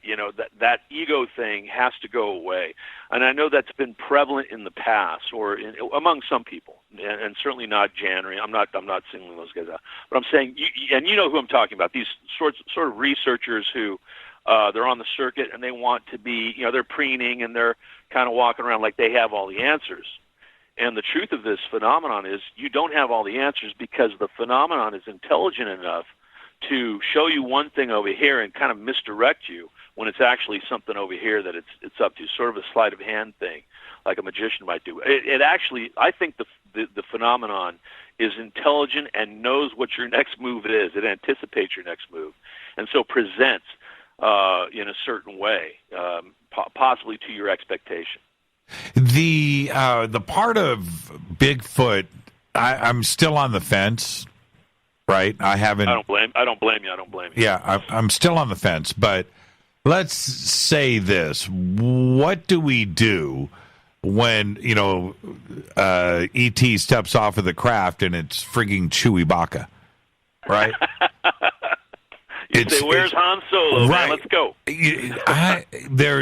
That ego thing has to go away. And I know that's been prevalent in the past or among some people, and certainly not Jan. I'm not singling those guys out. But I'm saying, and you know who I'm talking about, these sort of researchers who they're on the circuit and they want to be, they're preening and they're kind of walking around like they have all the answers. And the truth of this phenomenon is you don't have all the answers because the phenomenon is intelligent enough to show you one thing over here and kind of misdirect you when it's actually something over here that it's up to, sort of a sleight of hand thing, like a magician might do. It actually, I think the phenomenon is intelligent and knows what your next move is. It anticipates your next move, and so presents in a certain way, possibly to your expectation. The part of Bigfoot, I'm still on the fence. Right, I haven't. I don't blame you. Yeah, I'm still on the fence. But let's say this: what do we do when ET steps off of the craft and it's frigging Chewbacca? Right. Where's Han Solo? Right. Man, let's go. There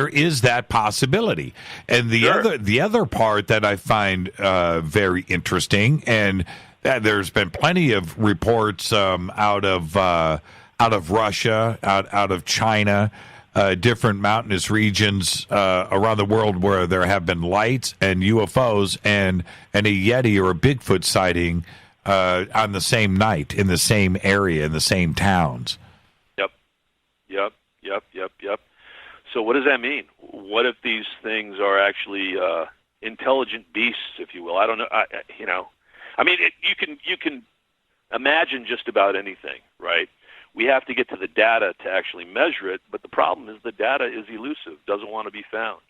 is that possibility, and the other part that I find very interesting, and there's been plenty of reports out of Russia, out of China, different mountainous regions around the world where there have been lights and UFOs and a Yeti or a Bigfoot sighting on the same night, in the same area, in the same towns. Yep. So what does that mean? What if these things are actually intelligent beasts, if you will? I don't know. I mean, you can imagine just about anything, right? We have to get to the data to actually measure it, but the problem is the data is elusive, doesn't want to be found.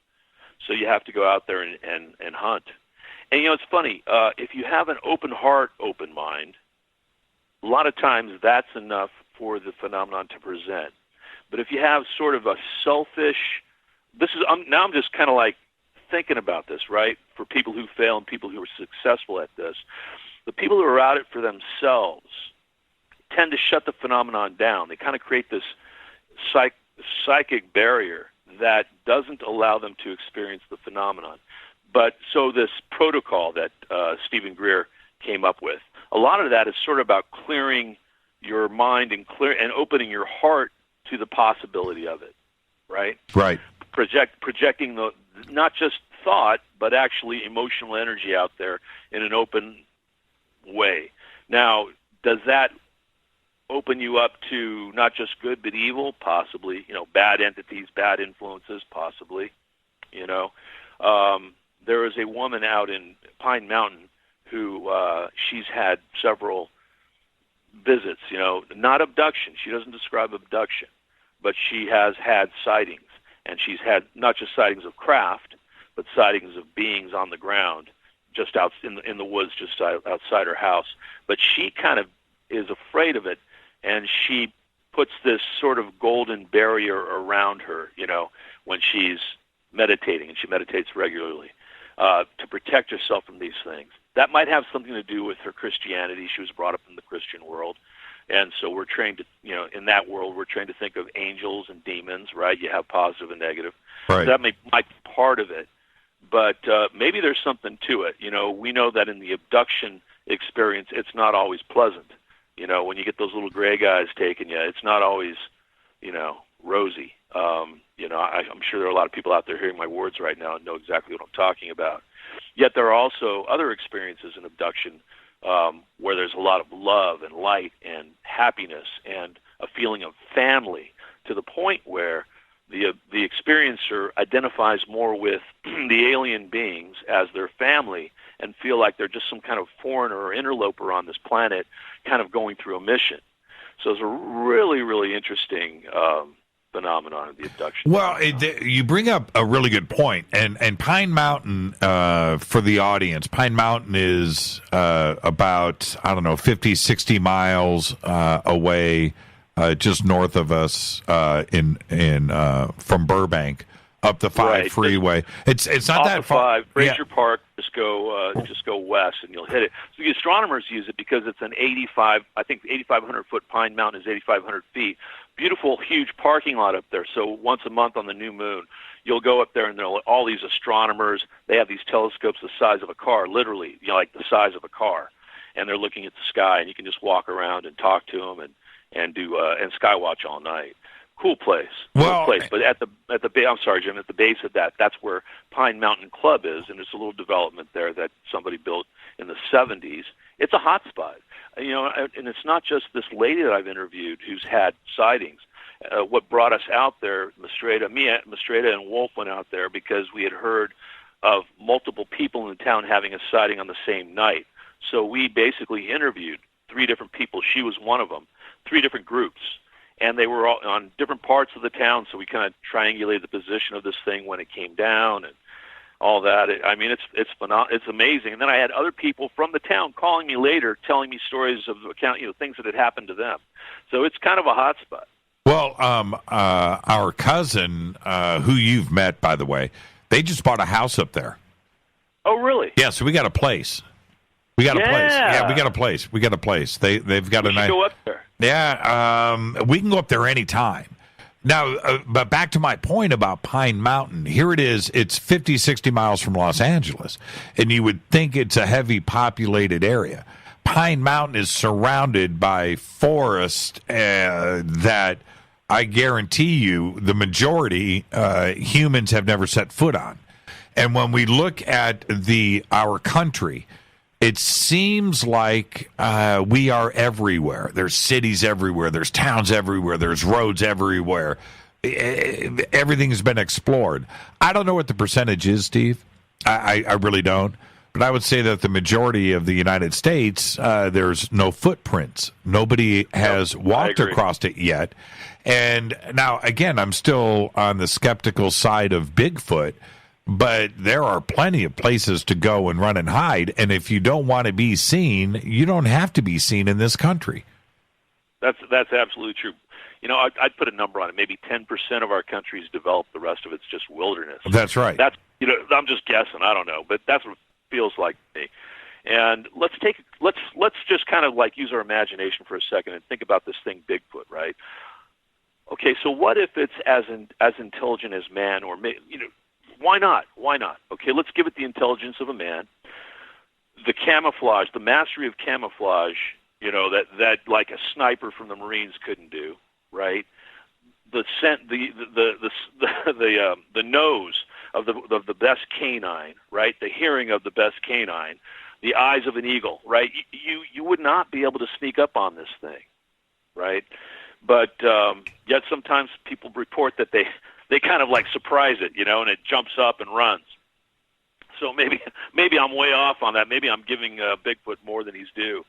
So you have to go out there and hunt. And, it's funny, if you have an open heart, open mind, a lot of times that's enough for the phenomenon to present. But if you have sort of a selfish, I'm just kind of like thinking about this, right, for people who fail and people who are successful at this. The people who are out it for themselves tend to shut the phenomenon down. They kind of create this psychic barrier that doesn't allow them to experience the phenomenon. But so this protocol that Stephen Greer came up with, a lot of that is sort of about clearing your mind and opening your heart to the possibility of it, right? Right. Projecting not just thought, but actually emotional energy out there in an open way. Now, does that open you up to not just good but evil? Possibly. Bad entities, bad influences, possibly. There is a woman out in Pine Mountain who she's had several visits, not abduction. She doesn't describe abduction, but she has had sightings. and she's had not just sightings of craft, but sightings of beings on the ground, just out in the woods, just outside her house. But she kind of is afraid of it, and she puts this sort of golden barrier around her, when she's meditating, and she meditates regularly, to protect herself from these things. That might have something to do with her Christianity. She was brought up in the Christian world. And so we're trained to, in that world, we're trained to think of angels and demons, right? You have positive and negative. Right. So that might be part of it. But maybe there's something to it. We know that in the abduction experience, it's not always pleasant. When you get those little gray guys taking you, it's not always, rosy. I'm sure there are a lot of people out there hearing my words right now and know exactly what I'm talking about. Yet there are also other experiences in abduction where there's a lot of love and light and happiness and a feeling of family, to the point where the experiencer identifies more with the alien beings as their family and feel like they're just some kind of foreigner or interloper on this planet kind of going through a mission. So it's a really, really interesting phenomenon of the abduction. Well, you bring up a really good point, and Pine Mountain, for the audience, Pine Mountain is about, 50, 60 miles away, just north of us from Burbank, up the 5 freeway. It's not that far. 5, Fraser Park, just go west and you'll hit it. So the astronomers use it because it's an 8,500 foot Pine Mountain is 8,500 feet. Beautiful, huge parking lot up there. So once a month on the new moon, you'll go up there and there are all these astronomers. They have these telescopes the size of a car, literally, like the size of a car, and they're looking at the sky. And you can just walk around and talk to them and do and sky watch all night. Cool place. But at the base, I'm sorry, Jim. At the base of that's where Pine Mountain Club is, and it's a little development there that somebody built in the 70s. It's a hot spot, and it's not just this lady that I've interviewed who's had sightings. What brought us out there, Mistretta and Wolf went out there because we had heard of multiple people in the town having a sighting on the same night. So we basically interviewed 3 different people. She was one of them. 3 different groups. And they were all on different parts of the town, so we kind of triangulated the position of this thing when it came down and all that. It's amazing. And then I had other people from the town calling me later, telling me stories of things that had happened to them. So it's kind of a hot spot. Well, our cousin, who you've met, by the way, they just bought a house up there. Oh, really? Yeah, so we got a place. We got a place. Yeah, we got a place. They've got a nice. Go up there. Yeah, we can go up there anytime. Now, but back to my point about Pine Mountain. Here it is. It's 50, 60 miles from Los Angeles, and you would think it's a heavy populated area. Pine Mountain is surrounded by forest that I guarantee you the majority humans have never set foot on. And when we look at our country, it seems like we are everywhere. There's cities everywhere. There's towns everywhere. There's roads everywhere. Everything has been explored. I don't know what the percentage is, Steve. I really don't. But I would say that the majority of the United States, there's no footprints. Nobody has walked across it yet. And now, again, I'm still on the skeptical side of Bigfoot. But there are plenty of places to go and run and hide. And if you don't want to be seen, you don't have to be seen in this country. That's absolutely true. I'd put a number on it. Maybe 10% of our country's developed. The rest of it's just wilderness. That's right. I'm just guessing. I don't know, but that's what it feels like to me. And let's just kind of like use our imagination for a second and think about this thing, Bigfoot, right? Okay, so what if it's as intelligent as man, or why not? Why not? Okay, let's give it the intelligence of a man. The camouflage, the mastery of camouflage, that like a sniper from the Marines couldn't do, right? The scent, the nose of the best canine, right? The hearing of the best canine, the eyes of an eagle, right? You would not be able to sneak up on this thing, right? But yet sometimes people report that they kind of like surprise it, and it jumps up and runs. So maybe I'm way off on that. Maybe I'm giving Bigfoot more than he's due.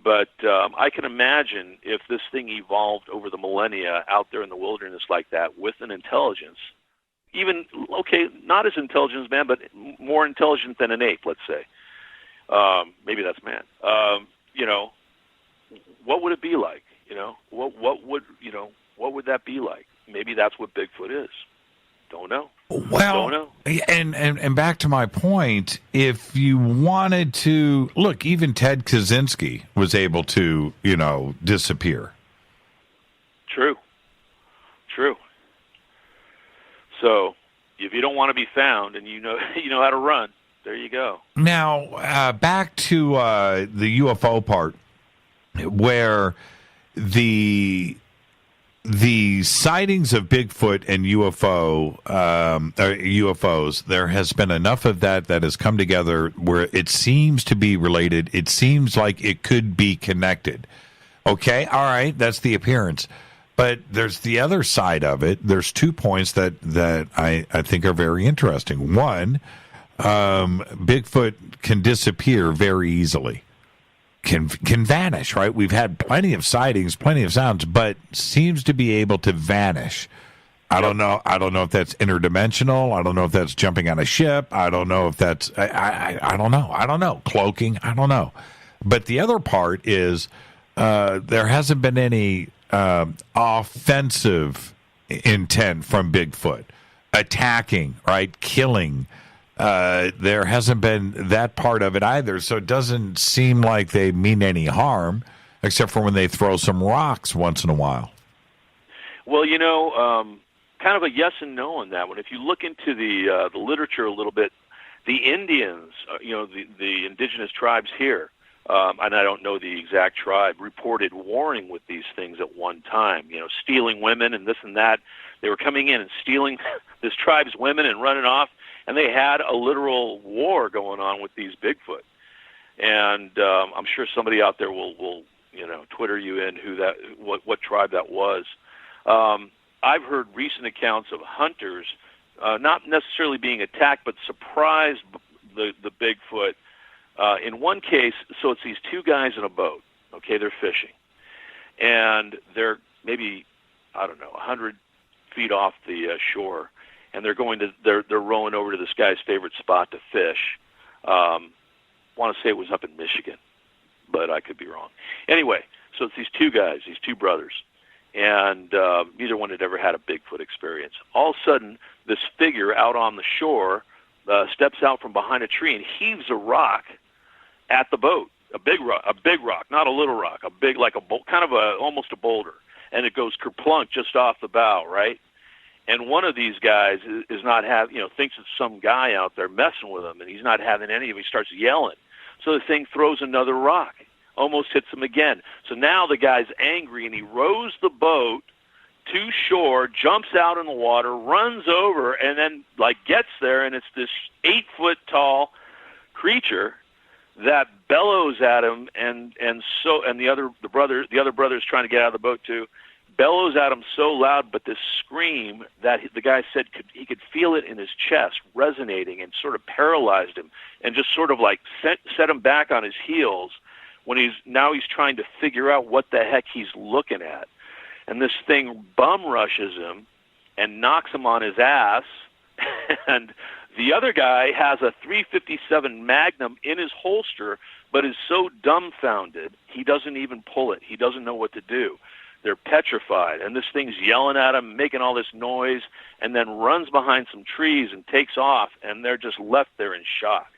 But I can imagine if this thing evolved over the millennia out there in the wilderness like that with an intelligence, even, okay, not as intelligent as man, but more intelligent than an ape, let's say. Maybe that's man. What would it be like? What would that be like? Maybe that's what Bigfoot is. Don't know. Well, don't know. And back to my point, if you wanted to look, even Ted Kaczynski was able to, disappear. True. So, if you don't want to be found and you know how to run, there you go. Now, back to the UFO part, where the sightings of Bigfoot and UFOs, there has been enough of that has come together where it seems to be related. It seems like it could be connected. Okay, all right, that's the appearance. But there's the other side of it. There's 2 points that I think are very interesting. One, Bigfoot can disappear very easily. Can vanish, right? We've had plenty of sightings, plenty of sounds, but seems to be able to vanish. I don't know if that's interdimensional. I don't know if that's jumping on a ship. I don't know if that's I don't know. Cloaking. I don't know. But the other part is there hasn't been any offensive intent from Bigfoot, attacking, right, killing. There hasn't been that part of it either, so it doesn't seem like they mean any harm, except for when they throw some rocks once in a while. Well, kind of a yes and no on that one. If you look into the literature a little bit, the Indians, the indigenous tribes here, and I don't know the exact tribe, reported warring with these things at one time, stealing women and this and that. They were coming in and stealing this tribe's women and running off. And they had a literal war going on with these Bigfoot, and I'm sure somebody out there will Twitter you in what tribe that was. I've heard recent accounts of hunters not necessarily being attacked, but surprised the Bigfoot. In one case, so it's these 2 guys in a boat. Okay, they're fishing, and they're maybe 100 feet off the shore. And they're rowing over to this guy's favorite spot to fish. Want to say it was up in Michigan, but I could be wrong. Anyway, so it's these 2 guys, these 2 brothers, and neither one had ever had a Bigfoot experience. All of a sudden, this figure out on the shore steps out from behind a tree and heaves a rock at the boat. A big rock, not a little rock, a big, like almost a boulder, and it goes kerplunk just off the bow, right? And one of these guys is not thinks it's some guy out there messing with him, and he's not having any of it. He starts yelling. So the thing throws another rock, almost hits him again. So now the guy's angry, and he rows the boat to shore, jumps out in the water, runs over, and then gets there, and it's this 8-foot tall creature that bellows at him, and the other brother is trying to get out of the boat too. Bellows at him so loud, but this scream that the guy said he could feel it in his chest, resonating, and sort of paralyzed him, and just sort of set him back on his heels when he's trying to figure out what the heck he's looking at. And this thing bum rushes him and knocks him on his ass, and the other guy has a .357 Magnum in his holster, but is so dumbfounded he doesn't even pull it. He doesn't know what to do. They're petrified, and this thing's yelling at them, making all this noise, and then runs behind some trees and takes off, and they're just left there in shock.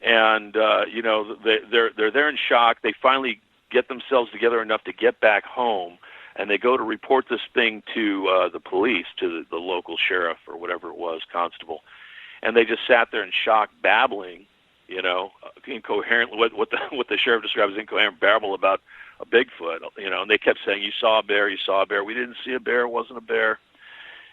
And they're there in shock. They finally get themselves together enough to get back home, and they go to report this thing to the police, to the local sheriff or whatever it was, constable, and they just sat there in shock, babbling, incoherent. What the sheriff describes as incoherent babble about a Bigfoot, and they kept saying, you saw a bear. We didn't see a bear. It wasn't a bear.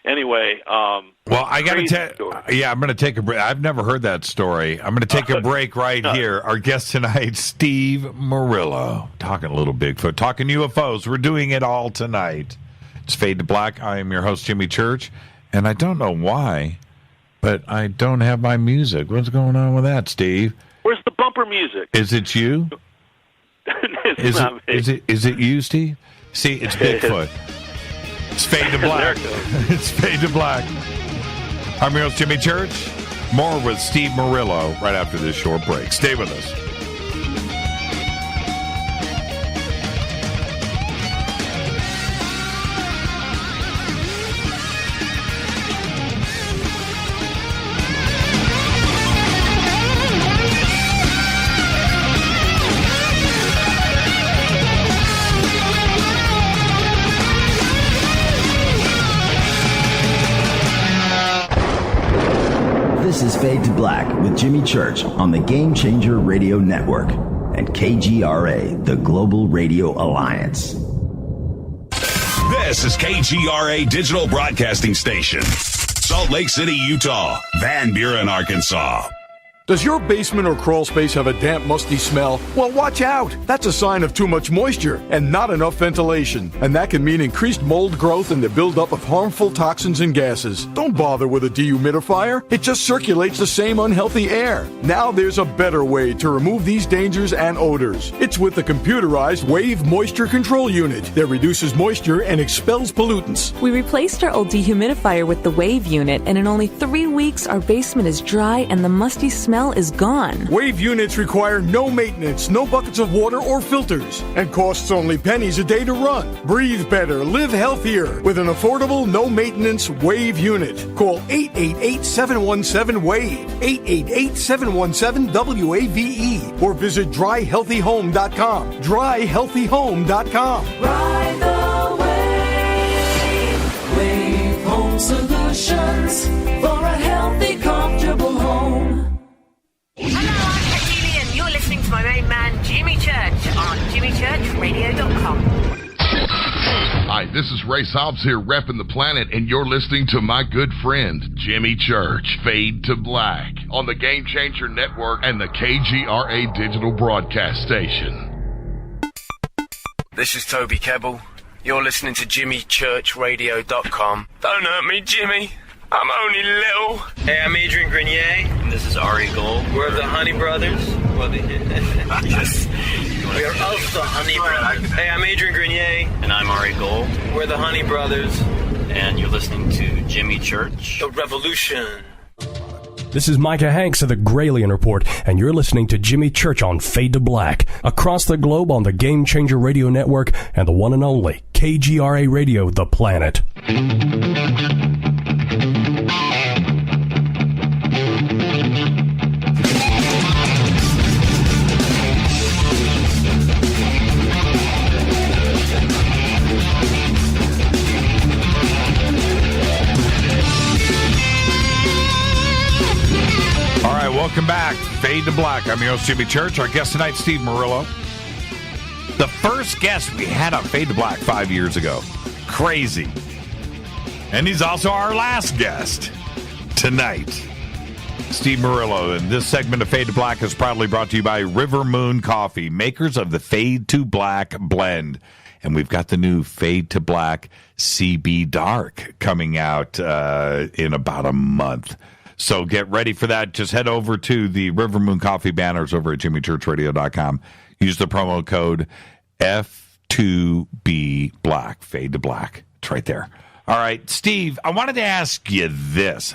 Anyway, well, I got to tell. Yeah, I'm going to take a break. I've never heard that story. I'm going to take a break right here. Our guest tonight, Steve Murillo, talking a little Bigfoot, talking UFOs. We're doing it all tonight. It's Fade to Black. I am your host, Jimmy Church, and I don't know why, but I don't have my music. What's going on with that, Steve? Where's the bumper music? Is it you? Is it you, Steve? See, it's Bigfoot. It's Fade to Black. It's Fade to Black. I'm your host, Jimmy Church. More with Steve Murillo right after this short break. Stay with us. This is Fade to Black with Jimmy Church on the Game Changer Radio Network and KGRA, the Global Radio Alliance. This is KGRA Digital Broadcasting Station, Salt Lake City, Utah, Van Buren, Arkansas. Does your basement or crawl space have a damp, musty smell? Well, watch out. That's a sign of too much moisture and not enough ventilation. And that can mean increased mold growth and the buildup of harmful toxins and gases. Don't bother with a dehumidifier. It just circulates the same unhealthy air. Now there's a better way to remove these dangers and odors. It's with the computerized Wave Moisture Control Unit that reduces moisture and expels pollutants. We replaced our old dehumidifier with the Wave unit, and in only 3 weeks, our basement is dry and the musty smell is gone. Wave units require no maintenance, no buckets of water or filters, and costs only pennies a day to run. Breathe better, live healthier with an affordable, no-maintenance Wave unit. Call 888-717-WAVE, 888-717-WAVE, or visit dryhealthyhome.com. Dryhealthyhome.com. Ride the wave. Wave Home Solutions for a healthy, comfortable home. Hello, I'm Katie, and you're listening to my main man, Jimmy Church, on jimmychurchradio.com. Hi, this is Ray Hobbs here, repping the planet, and you're listening to my good friend, Jimmy Church, Fade to Black, on the Game Changer Network and the KGRA Digital Broadcast Station. This is Toby Kebbell. You're listening to jimmychurchradio.com. Don't hurt me, Jimmy. I'm only little. Hey, I'm Adrian Grenier. And this is Ari Gold. We're the Honey Brothers. Yes. We are of the Honey Brothers. Hey, I'm Adrian Grenier. And I'm Ari Gold. We're the Honey Brothers. And you're listening to Jimmy Church. The Revolution. This is Micah Hanks of the Gralien Report, and you're listening to Jimmy Church on Fade to Black, across the globe on the Game Changer Radio Network and the one and only KGRA Radio, The Planet. Welcome back. Fade to Black. I'm your host, Jimmy Church. Our guest tonight, Steve Murillo. The first guest we had on Fade to Black 5 years ago. Crazy. And he's also our last guest tonight. Steve Murillo. And this segment of Fade to Black is proudly brought to you by River Moon Coffee, makers of the Fade to Black blend. And we've got the new Fade to Black CB Dark coming out in about a month. So get ready for that. Just head over to the River Moon Coffee banners over at jimmychurchradio.com. Use the promo code F2B Black, Fade to Black. It's right there. All right, Steve, I wanted to ask you this.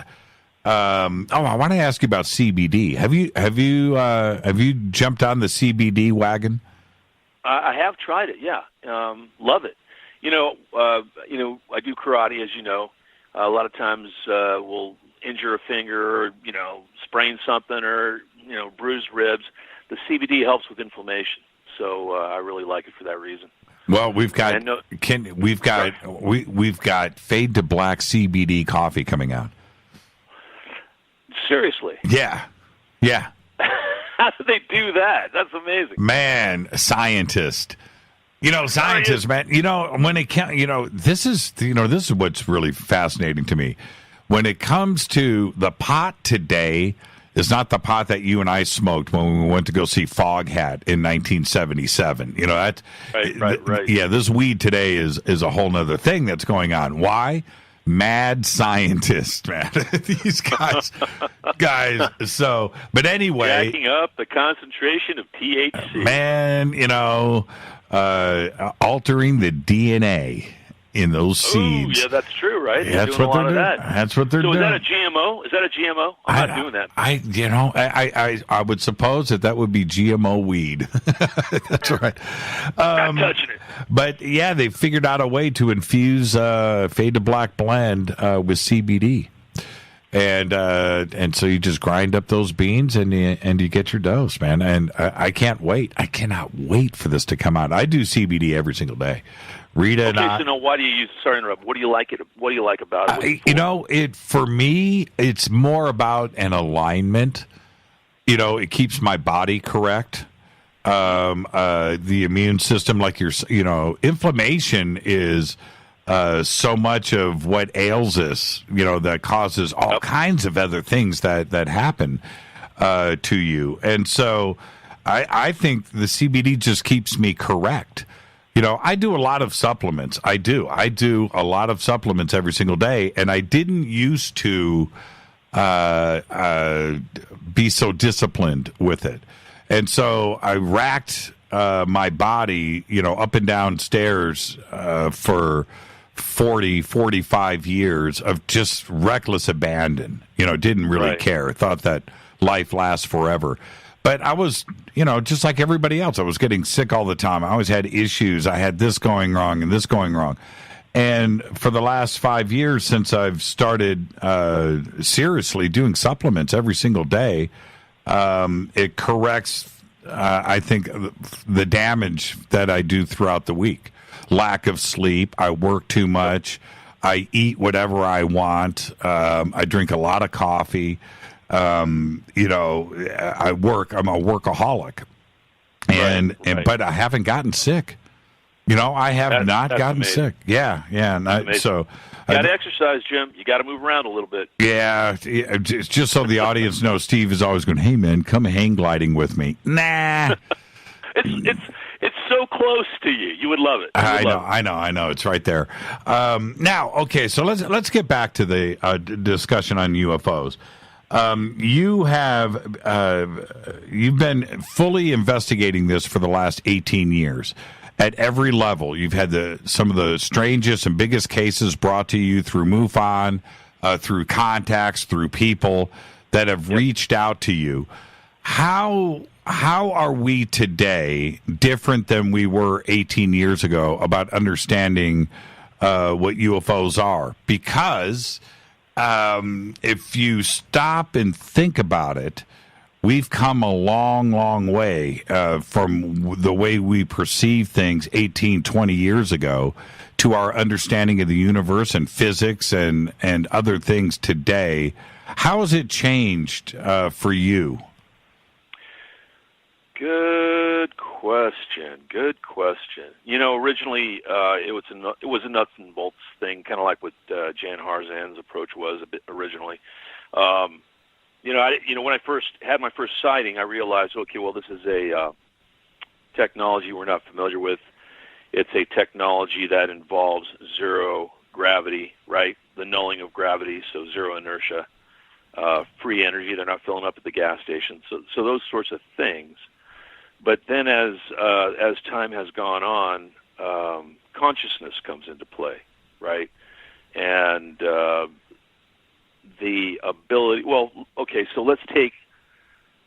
I want to ask you about CBD. Have you jumped on the CBD wagon? I have tried it. Yeah, love it. I do karate, as you know. A lot of times we'll injure a finger or, sprain something or, bruised ribs. The CBD helps with inflammation. So I really like it for that reason. Well, we've got Fade to Black CBD coffee coming out. Seriously? Yeah. How do they do that? That's amazing. Man, scientist. Scientists, man. When it can, this is what's really fascinating to me. When it comes to the pot today, is not the pot that you and I smoked when we went to go see Foghat in 1977. Right. Yeah, this weed today is a whole nother thing that's going on. Why? Mad scientists, man. These guys. So, but anyway, jacking up the concentration of THC. Man, altering the DNA. in those seeds. Oh, yeah, that's true, right? Yeah, that's what they're doing. That's what they're doing. So is that a GMO? Is that a GMO? I'm not doing that. I would suppose that would be GMO weed. That's right. Not touching it. But yeah, they figured out a way to infuse Fade to Black blend with CBD. And so you just grind up those beans and you get your dose, man. And I can't wait. I cannot wait for this to come out. I do CBD every single day. Rita and I. So now, why do you use? Sorry to interrupt. What do you like it? What do you like about it? For me, it's more about an alignment. It keeps my body correct. The immune system, like inflammation is. So much of what ails us, that causes all kinds of other things that happen to you. And so I think the CBD just keeps me correct. I do a lot of supplements. I do a lot of supplements every single day, and I didn't used to be so disciplined with it. And so I racked my body, up and down stairs for 45 years of just reckless abandon. Didn't really care. Thought that life lasts forever. But I was, just like everybody else, I was getting sick all the time. I always had issues. I had this going wrong and this going wrong. And for the last 5 years, since I've started seriously doing supplements every single day, it corrects, I think, the damage that I do throughout the week. Lack of sleep. I work too much. I eat whatever I want. I drink a lot of coffee. I work. I'm a workaholic, but I haven't gotten sick. I have not gotten sick. Yeah. So you got to exercise, Jim. You got to move around a little bit. Yeah, just so the audience knows, Steve is always going, "Hey man, come hang gliding with me." Nah. It's so close to you. You would love it. I know. It's right there. Now, okay, so let's get back to the discussion on UFOs. You've been fully investigating this for the last 18 years. At every level, you've had some of the strangest and biggest cases brought to you through MUFON, through contacts, through people that have reached out to you. How are we today different than we were 18 years ago about understanding what UFOs are? Because if you stop and think about it, we've come a long, long way from the way we perceive things 18, 20 years ago to our understanding of the universe and physics and other things today. How has it changed for you? Good question. Originally it was a nuts and bolts thing, kind of like what Jan Harzan's approach was a bit originally. When I first had my first sighting, I realized, okay, well, this is a technology we're not familiar with. It's a technology that involves zero gravity, right? The nulling of gravity, so zero inertia, free energy. They're not filling up at the gas station. So those sorts of things. But then as time has gone on, consciousness comes into play, right? And the ability, so let's take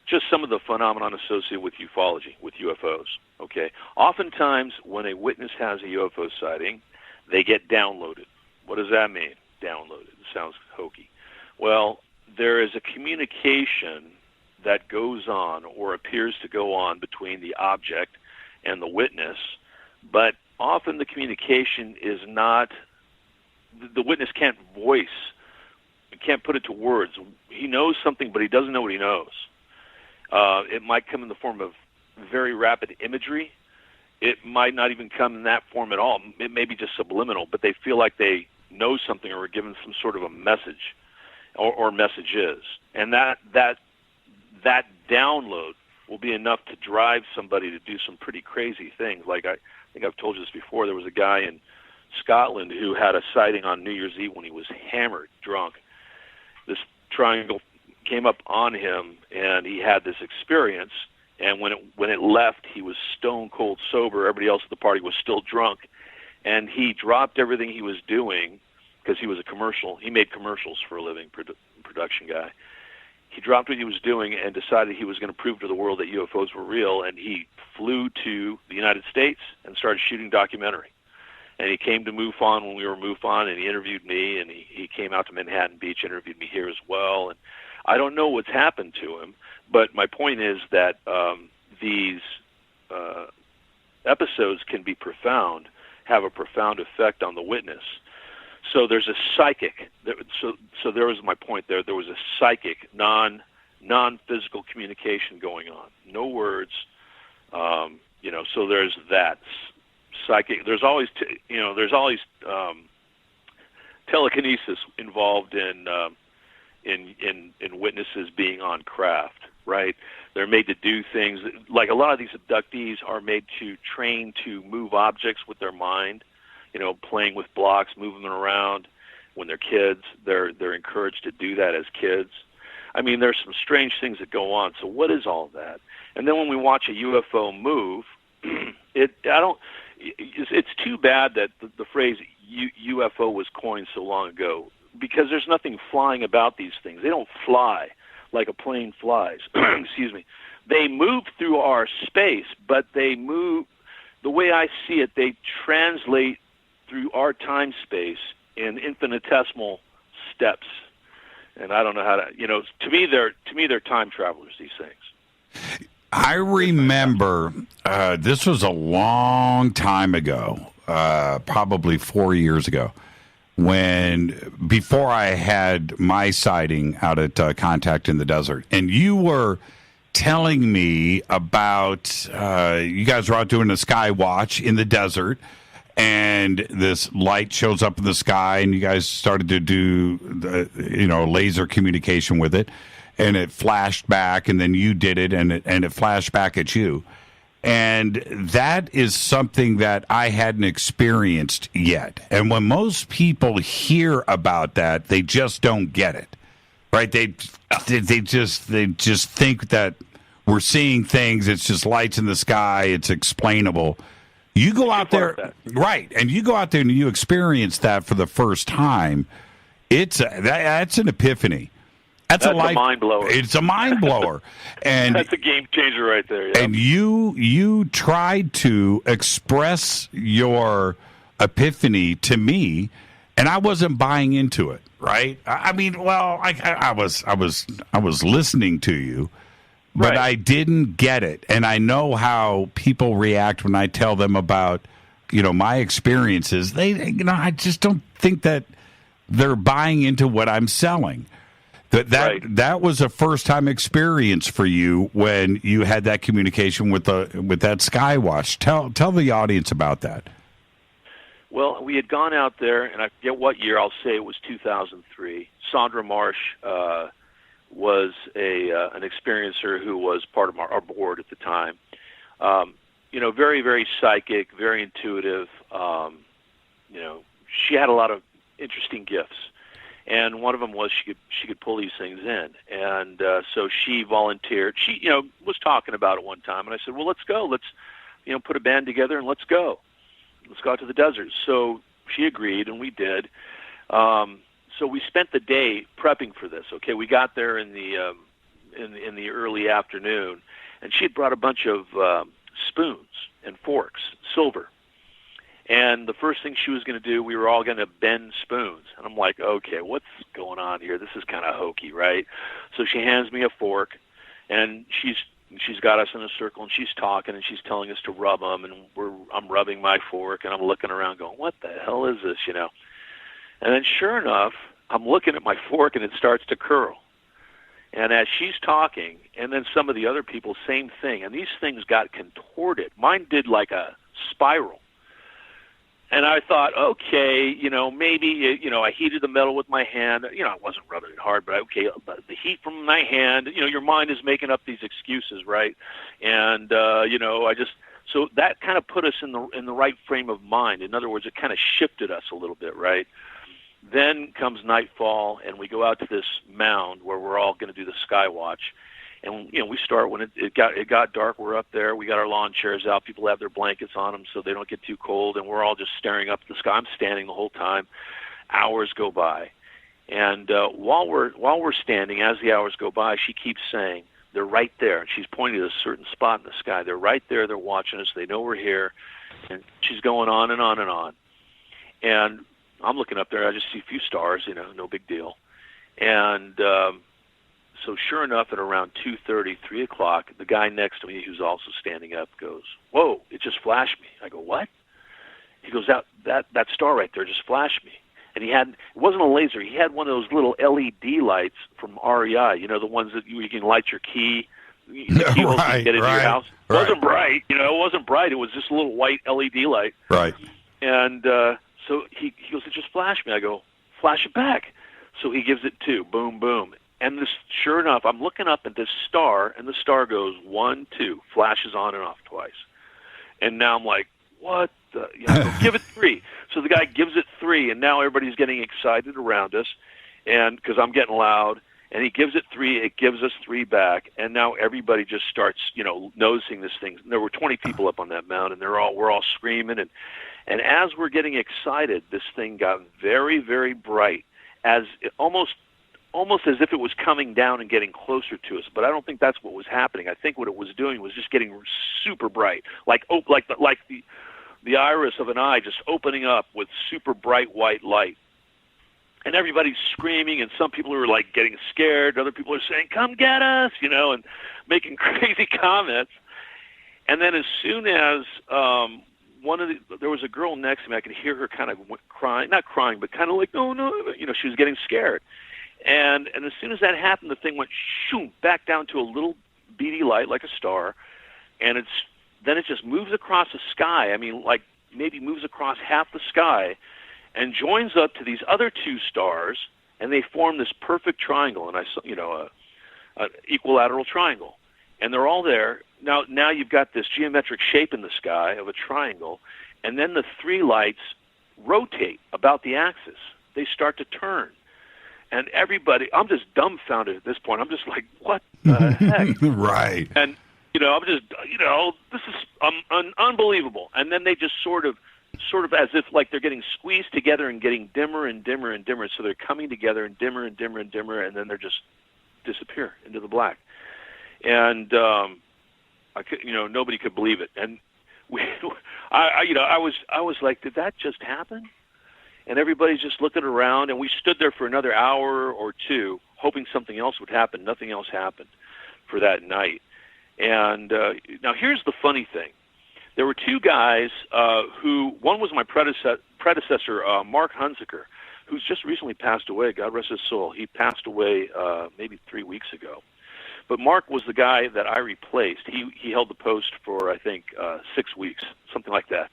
just some of the phenomenon associated with ufology, with UFOs, okay? Oftentimes, when a witness has a UFO sighting, they get downloaded. What does that mean, downloaded? It sounds hokey. Well, there is a communication that goes on or appears to go on between the object and the witness, but often the communication is not, the witness can't voice, can't put it to words. He knows something, but he doesn't know what he knows. It might come in the form of very rapid imagery. It might not even come in that form at all. It may be just subliminal, but they feel like they know something or are given some sort of a message or messages. And that download will be enough to drive somebody to do some pretty crazy things. Like I think I've told you this before, there was a guy in Scotland who had a sighting on New Year's Eve when he was hammered, drunk. This triangle came up on him, and he had this experience, and when it left, he was stone cold sober. Everybody else at the party was still drunk, and he dropped everything he was doing because he was he made commercials for a living, production guy. He dropped what he was doing and decided he was going to prove to the world that UFOs were real, and he flew to the United States and started shooting documentary. And he came to MUFON when we were MUFON, and he interviewed me, and he came out to Manhattan Beach, interviewed me here as well. And I don't know what's happened to him, but my point is that these episodes can be profound, have a profound effect on the witness. So there's a psychic. So there was my point there. There was a psychic, non-physical communication going on. No words. So there's that psychic. There's always telekinesis involved in witnesses being on craft. Right? They're made to do things like a lot of these abductees are made to train to move objects with their mind. Playing with blocks, moving them around. When they're kids, they're encouraged to do that as kids. I mean, there's some strange things that go on. So what is all that? And then when we watch a UFO move, it's too bad that the phrase UFO was coined so long ago, because there's nothing flying about these things. They don't fly like a plane flies. Excuse me. They move through our space, but they move, the way I see it, they translate through our time space in infinitesimal steps, and I don't know how to. To me, they're time travelers. These things. I remember this was a long time ago, probably 4 years ago, before I had my sighting out at Contact in the Desert, and you were telling me about you guys were out doing a sky watch in the desert. And this light shows up in the sky, and you guys started to do laser communication with it, and it flashed back, and then you did it, and it flashed back at you. And that is something that I hadn't experienced yet. And when most people hear about that, they just don't get it, right? They just think that we're seeing things. It's just lights in the sky. It's explainable. You go out there, right, and you go out there and you experience that for the first time. That's an epiphany. That's a mind blower. It's a mind blower, and that's a game changer right there. Yep. And you tried to express your epiphany to me, and I wasn't buying into it. Right? I mean, well, I was listening to you. But I didn't get it, and I know how people react when I tell them about, my experiences. I just don't think that they're buying into what I'm selling. That was a first-time experience for you when you had that communication with that Skywatch. Tell the audience about that. Well, we had gone out there, and I forget what year. I'll say it was 2003. Sandra Marsh was an experiencer who was part of our board at the time. Very, very psychic, very intuitive. She had a lot of interesting gifts, and one of them was she could pull these things in. And so she volunteered. She was talking about it one time, and I said, well, let's go. Let's put a band together and let's go. Let's go out to the desert. So she agreed, and we did. So we spent the day prepping for this. Okay, we got there in the early afternoon, and she had brought a bunch of spoons and forks, silver. And the first thing she was going to do, we were all going to bend spoons. And I'm like, okay, what's going on here? This is kind of hokey, right? So she hands me a fork, and she's got us in a circle, and she's talking, and she's telling us to rub them, and I'm rubbing my fork, and I'm looking around going, what the hell is this, And then sure enough, I'm looking at my fork, and it starts to curl. And as she's talking, and then some of the other people, same thing. And these things got contorted. Mine did like a spiral. And I thought, okay, maybe, I heated the metal with my hand. I wasn't rubbing it hard, but okay, the heat from my hand, your mind is making up these excuses, right? And, so that kind of put us in the right frame of mind. In other words, it kind of shifted us a little bit, right? Then comes nightfall, and we go out to this mound where we're all going to do the sky watch. And we start when it got dark. We're up there. We got our lawn chairs out. People have their blankets on them so they don't get too cold. And we're all just staring up at the sky. I'm standing the whole time. Hours go by, and while we're standing, as the hours go by, she keeps saying, "They're right there." And she's pointing at a certain spot in the sky. They're right there. They're watching us. They know we're here. And she's going on and on and on. And I'm looking up there. I just see a few stars. No big deal. And so sure enough, at around 2:30, 3 o'clock, the guy next to me, who's also standing up, goes, "Whoa, it just flashed me." I go, "What?" He goes, that star right there just flashed me. And it wasn't a laser. He had one of those little LED lights from REI, the ones that you can light your key, the key holes to get into your house. It wasn't bright, it wasn't bright. It was just a little white LED light. Right. And so he goes, "It just flashed me." I go, "Flash it back." So he gives it 2, boom, boom. And sure enough, I'm looking up at this star, and the star goes 1, 2, flashes on and off twice. And now I'm like, what the? I go, "Give it 3. So the guy gives it 3, and now everybody's getting excited around us, and because I'm getting loud, and he gives it 3, it gives us 3 back, and now everybody just starts, noticing this thing. There were 20 people up on that mountain, and we're all screaming, and as we're getting excited, this thing got very, very bright, almost as if it was coming down and getting closer to us. But I don't think that's what was happening. I think what it was doing was just getting super bright, like the iris of an eye just opening up with super bright white light. And everybody's screaming, and some people are like getting scared. Other people are saying, "Come get us," and making crazy comments. And then as soon as there was a girl next to me, I could hear her kind of crying, not crying, but kind of like, "No, no," she was getting scared. And as soon as that happened, the thing went shoom back down to a little beady light like a star, and then it just moves across the sky. I mean, like maybe moves across half the sky, and joins up to these other 2 stars, and they form this perfect triangle. And I saw, an equilateral triangle, and they're all there. Now you've got this geometric shape in the sky of a triangle, and then the 3 lights rotate about the axis. They start to turn. And everybody, I'm just dumbfounded at this point. I'm just like, what the heck? Right. And, I'm just, this is unbelievable. And then they just sort of as if like they're getting squeezed together and getting dimmer and dimmer and dimmer. So they're coming together and dimmer and dimmer and dimmer, and then they're just disappear into the black. And nobody could believe it. And I was like, did that just happen? And everybody's just looking around, and we stood there for another hour or 2, hoping something else would happen. Nothing else happened for that night. And now here's the funny thing. There were 2 guys one was my predecessor, Mark Hunziker, who's just recently passed away. God rest his soul. He passed away maybe 3 weeks ago. But Mark was the guy that I replaced. He held the post for, I think, 6 weeks, something like that.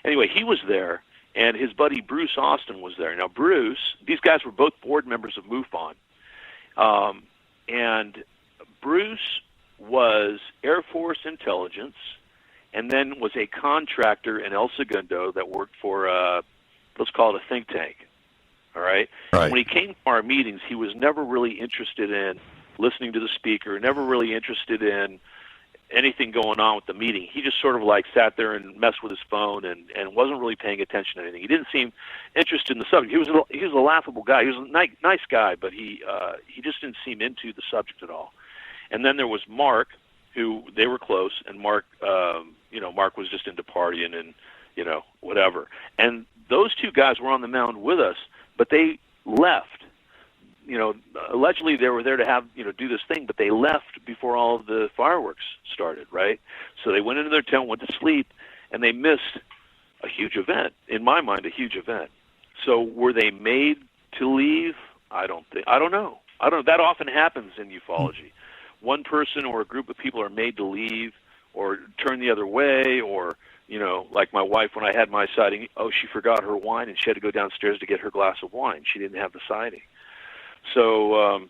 Anyway, he was there. And his buddy Bruce Austin was there. Now, these guys were both board members of MUFON. And Bruce was Air Force intelligence, and then was a contractor in El Segundo that worked for, let's call it a think tank. All right? When he came to our meetings, he was never really interested in listening to the speaker, never really interested in anything going on with the meeting. He just sort of like sat there and messed with his phone and wasn't really paying attention to anything. He didn't seem interested in the subject. He was a laughable guy. He was a nice guy, but he just didn't seem into the subject at all. And then there was Mark, who they were close, and Mark was just into partying and whatever. And those 2 guys were on the mound with us, but they left. Allegedly they were there to have, do this thing, but they left before all of the fireworks started, right? So they went into their tent, went to sleep, and they missed a huge event. In my mind, a huge event. So were they made to leave? I don't know. That often happens in ufology. One person or a group of people are made to leave or turn the other way, or, like my wife, when I had my sighting, she forgot her wine and she had to go downstairs to get her glass of wine. She didn't have the sighting. So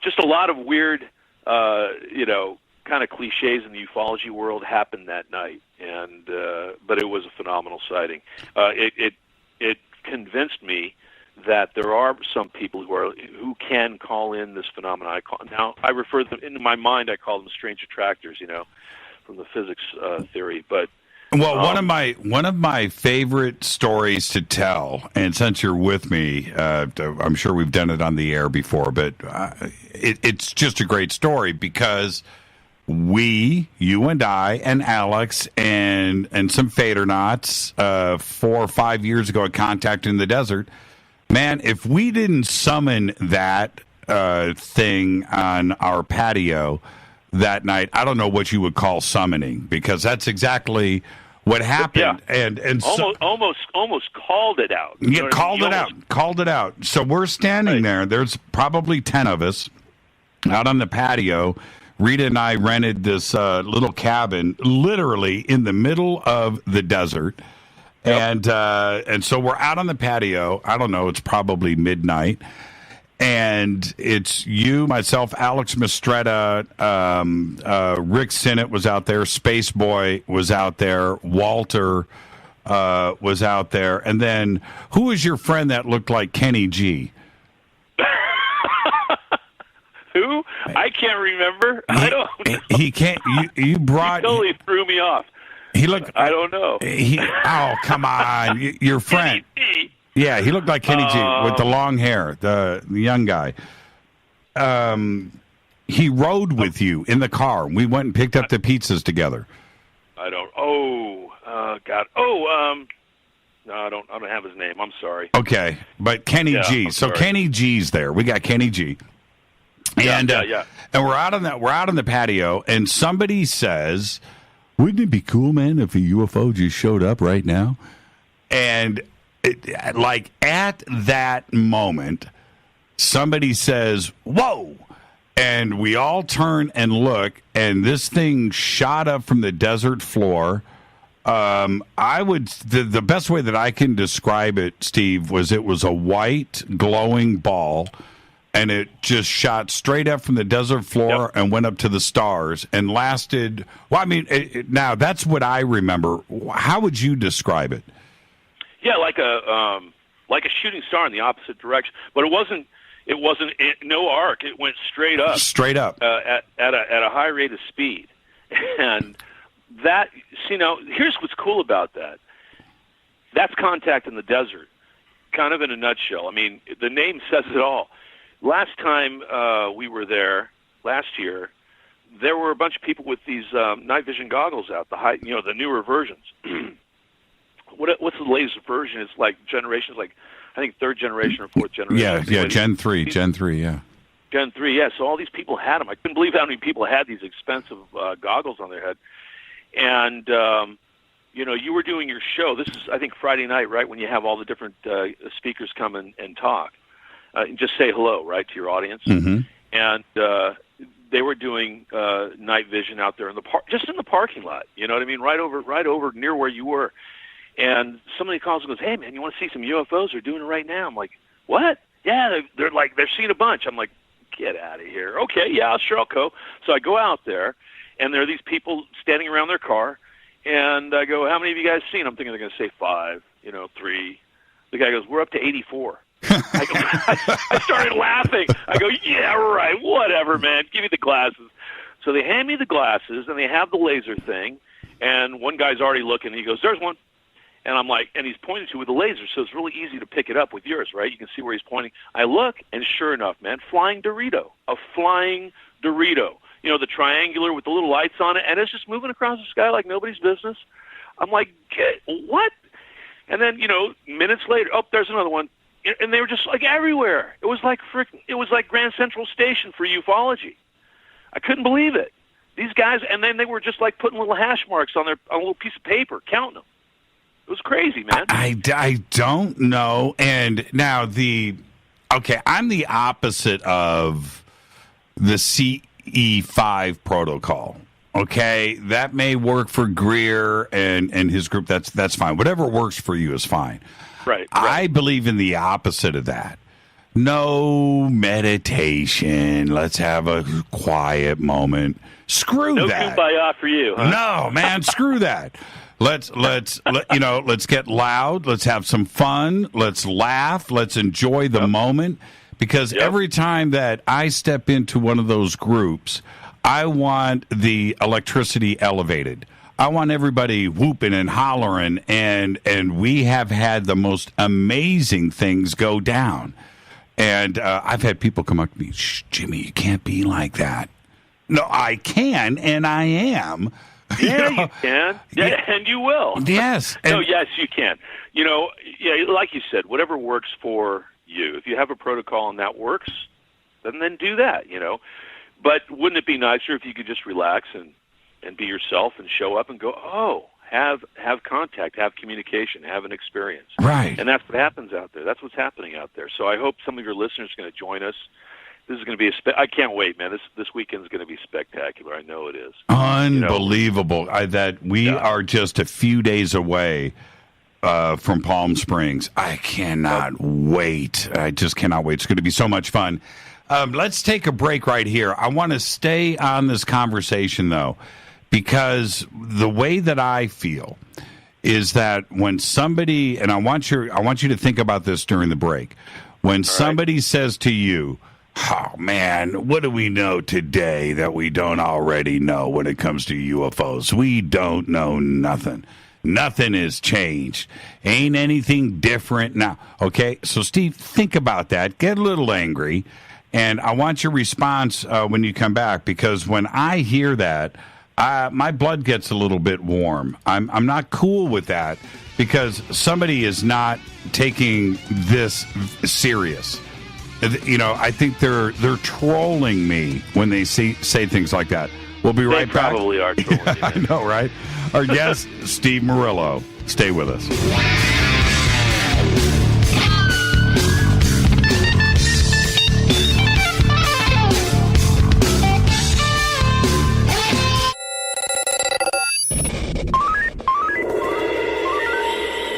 just a lot of weird, kind of cliches in the ufology world happened that night, but it was a phenomenal sighting. It convinced me that there are some people who can call in this phenomenon. Now I refer them in my mind. I call them strange attractors, from the physics theory. But one of my favorite stories to tell, and since you're with me, I'm sure we've done it on the air before, but it's just a great story because you and I and Alex and some Fadernauts 4 or 5 years ago at Contact in the Desert, man, if we didn't summon that thing on our patio that night, I don't know what you would call summoning, because that's exactly what happened. Yeah. And so, almost called it out. Yeah, called it out. So we're standing there. There's probably 10 of us out on the patio. Rita and I rented this little cabin literally in the middle of the desert. Yep. And so we're out on the patio. I don't know, it's probably midnight. And it's you, myself, Alex Mistretta, Rick Sinnott was out there, Space Boy was out there, Walter was out there, and then who was your friend that looked like Kenny G? Who? I can't remember. I don't. He can't. You brought. He totally threw me off. He looked. I don't know. Oh, come on, your friend. Yeah, he looked like Kenny G with the long hair, the young guy. He rode with you in the car. We went and picked up the pizzas together. I don't. Oh, God. Oh, no, I don't have his name. I'm sorry. Okay, but Kenny G. I'm so sorry. Kenny G's there. We got Kenny G. And and we're out on the patio, and somebody says, "Wouldn't it be cool, man, if a UFO just showed up right now?" And at that moment, somebody says, "Whoa!" And we all turn and look, and this thing shot up from the desert floor. The best way that I can describe it, Steve, was it was a white glowing ball, and it just shot straight up from the desert floor and went up to the stars and lasted. Well, I mean, now that's what I remember. How would you describe it? Yeah, like a shooting star in the opposite direction, but it wasn't no arc. It went straight up. Straight up. At a high rate of speed. And that, here's what's cool about that. That's Contact in the Desert, kind of in a nutshell. I mean, the name says it all. Last time we were there, last year, there were a bunch of people with these night vision goggles out, the newer versions. What's the latest version? It's like generations, like I think third generation or fourth generation. Yeah, Gen 3, yeah. Gen 3, yeah. So all these people had them. I couldn't believe how many people had these expensive goggles on their head. And, you were doing your show. This is, I think, Friday night, right, when you have all the different speakers come and talk. And just say hello, right, to your audience. Mm-hmm. And they were doing night vision out there in the just in the parking lot. You know what I mean? Right over near where you were. And somebody calls and goes, "Hey, man, you want to see some UFOs? They're doing it right now." I'm like, "What?" "Yeah, they're seeing a bunch." I'm like, "Get out of here." "Okay, yeah, sure, I'll go." So I go out there, and there are these people standing around their car, and I go, "How many of you guys seen?" I'm thinking they're going to say 5, 3. The guy goes, "We're up to 84." I started laughing. I go, "Yeah, right, whatever, man. Give me the glasses." So they hand me the glasses, and they have the laser thing, and one guy's already looking, and he goes, "There's one." And I'm like, and he's pointing to with a laser, so it's really easy to pick it up with yours, right? You can see where he's pointing. I look, and sure enough, man, a flying Dorito. The triangular with the little lights on it, and it's just moving across the sky like nobody's business. I'm like, what? And then, minutes later, there's another one. And they were just like everywhere. It was like Grand Central Station for ufology. I couldn't believe it. These guys, and then they were just like putting little hash marks on a little piece of paper, counting them. It was crazy, man. I don't know. And now I'm the opposite of the CE5 protocol. Okay, that may work for Greer and his group. That's fine. Whatever works for you is fine. Right. I believe in the opposite of that. No meditation. Let's have a quiet moment. Screw that. No kumbaya for you, huh? No, man, screw that. Let's get loud. Let's have some fun. Let's laugh. Let's enjoy the moment. Because every time that I step into one of those groups, I want the electricity elevated. I want everybody whooping and hollering, and we have had the most amazing things go down. And I've had people come up to me, "Shh, Jimmy, you can't be like that." No, I can, and I am. Yeah, you can. Yeah, and you will. Yes. No, yes, you can. Like you said, whatever works for you. If you have a protocol and that works, then do that, But wouldn't it be nicer if you could just relax and be yourself and show up and go, have contact, have communication, have an experience. Right. And that's what happens out there. That's what's happening out there. So I hope some of your listeners are going to join us. This is going to be I can't wait, man. This weekend is going to be spectacular. I know it is. Unbelievable. That we are just a few days away from Palm Springs. I cannot wait. I just cannot wait. It's going to be so much fun. Let's take a break right here. I want to stay on this conversation, though, because the way that I feel is that when somebody, and I want you to think about this during the break, when somebody says to you, "Oh, man, what do we know today that we don't already know when it comes to UFOs? We don't know nothing. Nothing has changed. Ain't anything different now." Okay, so Steve, think about that. Get a little angry. And I want your response when you come back, because when I hear that, my blood gets a little bit warm. I'm not cool with that, because somebody is not taking this serious. I think they're trolling me when they say things like that. We'll be right back. They probably are trolling you. I know, right? Our guest, Steve Murillo. Stay with us.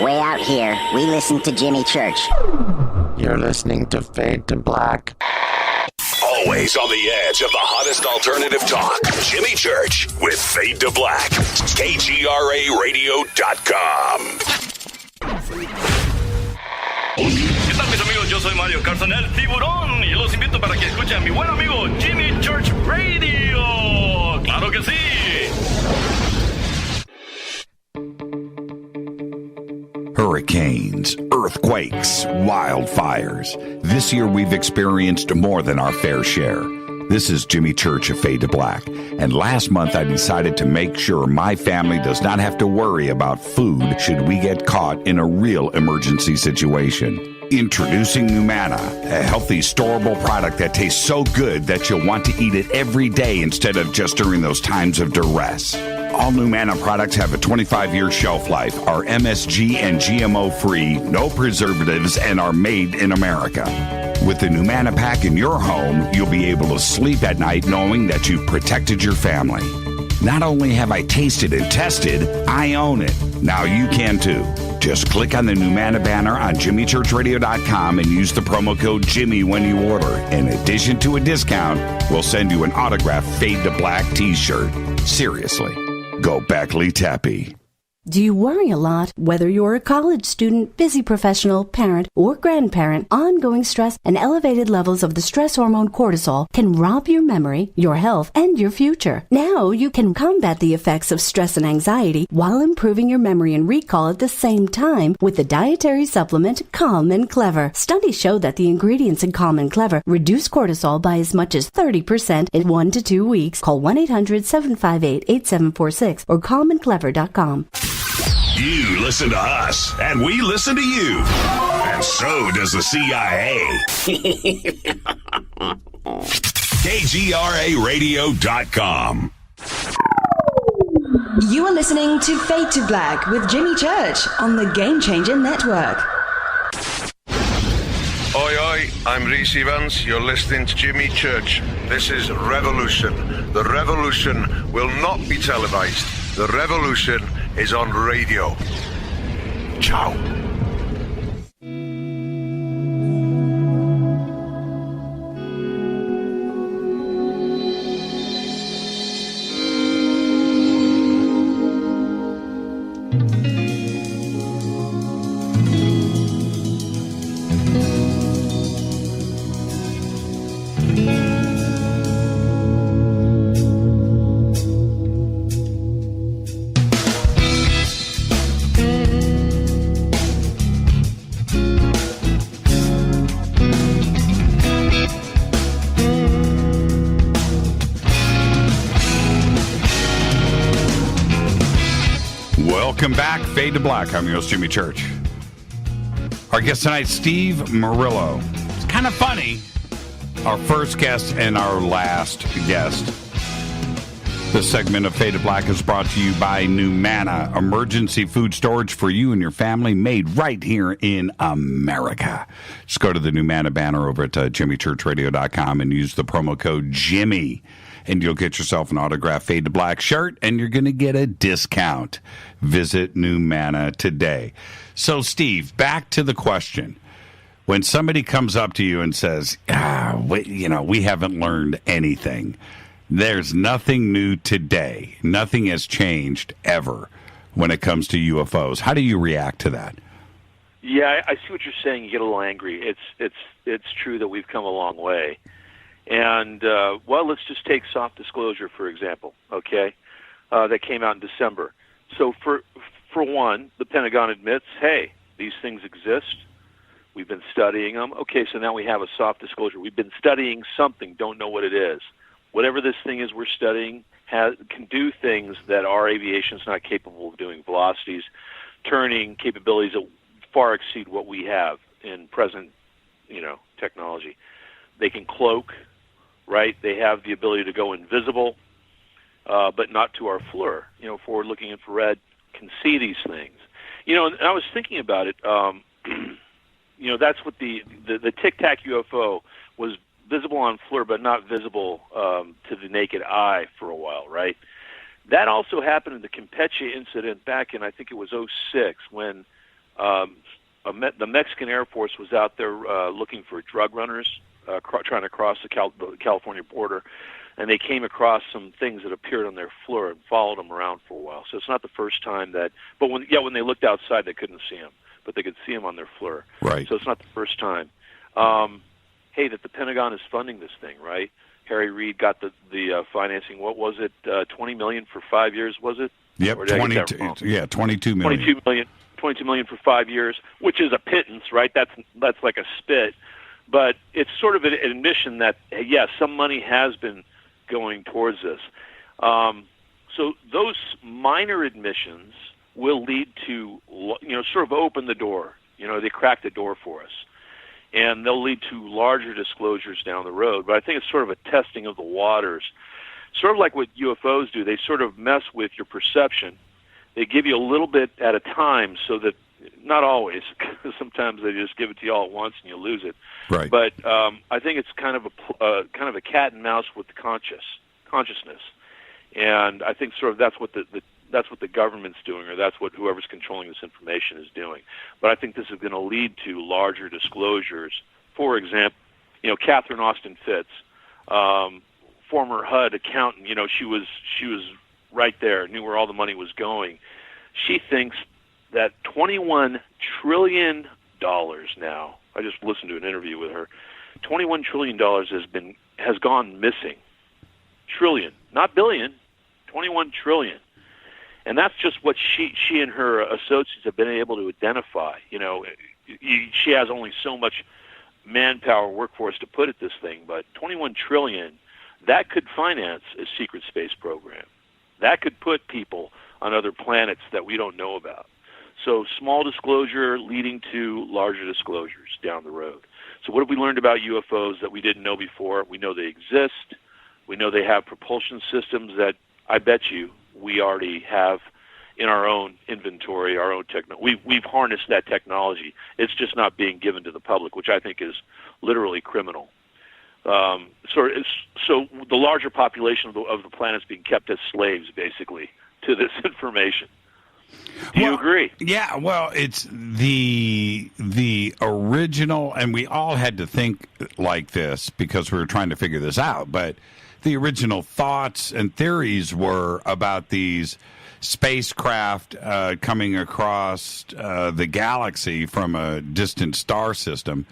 Way out here, we listen to Jimmy Church. You're listening to Fade to Black. Always on the edge of the hottest alternative talk. Jimmy Church with Fade to Black. KGRARadio.com. ¿Qué tal, mis amigos? Yo soy Mario Carson, el tiburón, y los invito para que escuchen a mi buen amigo Jimmy Church Radio. ¡Claro que sí! Hurricanes, earthquakes, wildfires. This year we've experienced more than our fair share. This is Jimmy Church of Fade to Black, and last month I decided to make sure my family does not have to worry about food should we get caught in a real emergency situation. Introducing Numana, a healthy, storable product that tastes so good that you'll want to eat it every day instead of just during those times of duress. All Numana products have a 25-year shelf life, are MSG and GMO-free, no preservatives, and are made in America. With the Numana pack in your home, you'll be able to sleep at night knowing that you've protected your family. Not only have I tasted and tested, I own it. Now you can too. Just click on the Numana banner on JimmyChurchRadio.com and use the promo code Jimmy when you order. In addition to a discount, we'll send you an autographed Fade to Black t-shirt. Seriously. Go Beckley Tappy. Do you worry a lot? Whether you're a college student, busy professional, parent, or grandparent, ongoing stress and elevated levels of the stress hormone cortisol can rob your memory, your health, and your future. Now you can combat the effects of stress and anxiety while improving your memory and recall at the same time with the dietary supplement Calm and Clever. Studies show that the ingredients in Calm and Clever reduce cortisol by as much as 30% in 1 to 2 weeks. Call 1-800-758-8746 or calmandclever.com. You listen to us, and we listen to you. And so does the CIA. KGRARadio.com. You are listening to Fade to Black with Jimmy Church on the Game Changer Network. Oi, oi, I'm Reese Evans. You're listening to Jimmy Church. This is Revolution. The revolution will not be televised. The revolution is on radio. Ciao. Welcome back, Fade to Black. I'm your host, Jimmy Church. Our guest tonight, Steve Murillo. It's kind of funny. Our first guest and our last guest. This segment of Fade to Black is brought to you by Numana, emergency food storage for you and your family, made right here in America. Just go to the Numana banner over at jimmychurchradio.com and use the promo code Jimmy, and you'll get yourself an autographed Fade to Black shirt, and you're going to get a discount. Visit Numana today. So, Steve, back to the question. When somebody comes up to you and says, we haven't learned anything, there's nothing new today, nothing has changed ever when it comes to UFOs, how do you react to that? Yeah, I see what you're saying. You get a little angry. It's true that we've come a long way. And, let's just take soft disclosure, for example, okay? That came out in December. So, for one, the Pentagon admits, hey, these things exist. We've been studying them. Okay, so now we have a soft disclosure. We've been studying something, don't know what it is. Whatever this thing is we're studying can do things that our aviation is not capable of doing. Velocities, turning capabilities that far exceed what we have in present, technology. They can cloak, right? They have the ability to go invisible, but not to our FLIR. Forward-looking infrared can see these things. And I was thinking about it. That's what the Tic Tac UFO was visible on FLIR, but not visible to the naked eye for a while, right? That also happened in the Campeche incident back in, I think it was 2006, when the Mexican Air Force was out there looking for drug runners trying to cross the California border, and they came across some things that appeared on their FLIR and followed them around for a while. So it's not the first time that, but when they looked outside, they couldn't see them, but they could see them on their FLIR. Right. So it's not the first time. Hey, that the Pentagon is funding this thing, right? Harry Reid got the financing. What was it? $20 million for 5 years, was it? Yep, 22 million. $22 million for 5 years, which is a pittance, right? That's like a spit. But it's sort of an admission that, yes, some money has been going towards this. So those minor admissions will lead to, sort of open the door. They crack the door for us. And they'll lead to larger disclosures down the road. But I think it's sort of a testing of the waters. Sort of like what UFOs do. They sort of mess with your perception. They give you a little bit at a time, so that, not always, because sometimes they just give it to you all at once and you lose it. Right. But I think it's kind of a cat and mouse with the consciousness. And I think sort of that's what the government's doing, or that's what whoever's controlling this information is doing. But I think this is going to lead to larger disclosures. For example, Catherine Austin Fitz, former HUD accountant, she was right there, knew where all the money was going. She thinks that $21 trillion now, I just listened to an interview with her, $21 trillion has gone missing. Trillion, not billion, 21 trillion. And that's just what she and her associates have been able to identify. She has only so much manpower workforce to put at this thing, but 21 trillion, that could finance a secret space program. That could put people on other planets that we don't know about. So small disclosure leading to larger disclosures down the road. So what have we learned about UFOs that we didn't know before? We know they exist. We know they have propulsion systems that I bet you we already have in our own inventory, our own technology. We've harnessed that technology. It's just not being given to the public, which I think is literally criminal. So the larger population of the planet is being kept as slaves, basically, to this information. Do you agree? Yeah, well, it's the original, and we all had to think like this because we were trying to figure this out, but the original thoughts and theories were about these spacecraft coming across the galaxy from a distant star system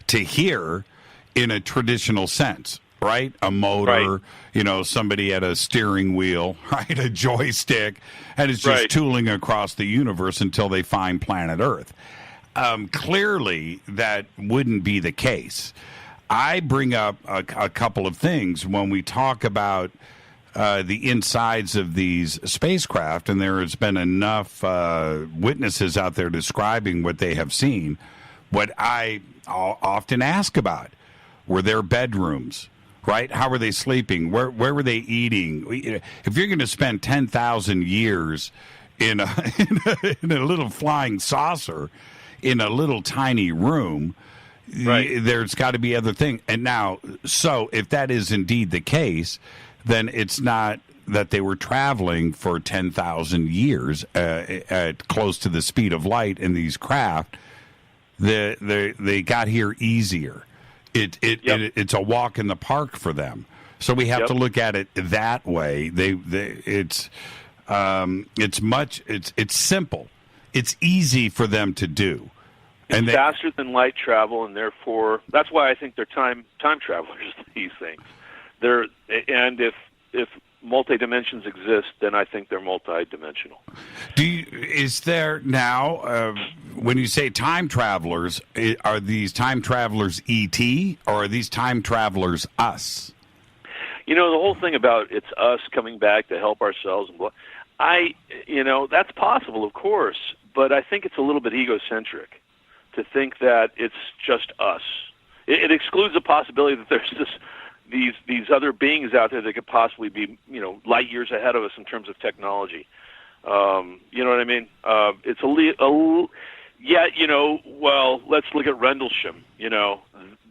to here in a traditional sense, right? A motor, right. Somebody at a steering wheel, right? A joystick, and it's just tooling across the universe until they find planet Earth. Clearly, that wouldn't be the case. I bring up a couple of things when we talk about the insides of these spacecraft, and there has been enough witnesses out there describing what they have seen. What I often ask about, were their bedrooms, right? How were they sleeping? Where were they eating? If you're going to spend 10,000 years in a little flying saucer in a little tiny room, there's got to be other things. And now, so if that is indeed the case, then it's not that they were traveling for 10,000 years at close to the speed of light in these craft. They got here easier. It's a walk in the park for them. So we have to look at it that way. It's simple. It's easy for them to do. It's faster than light travel, and therefore that's why I think they're time travelers. These things, and if multi-dimensions exist, then I think they're multi-dimensional. Is there now, when you say time travelers, are these time travelers ET, or are these time travelers us? The whole thing about it's us coming back to help ourselves, and that's possible, of course, but I think it's a little bit egocentric to think that it's just us. It excludes the possibility that there's these other beings out there that could possibly be, light years ahead of us in terms of technology. You know what I mean? It's well, let's look at Rendlesham.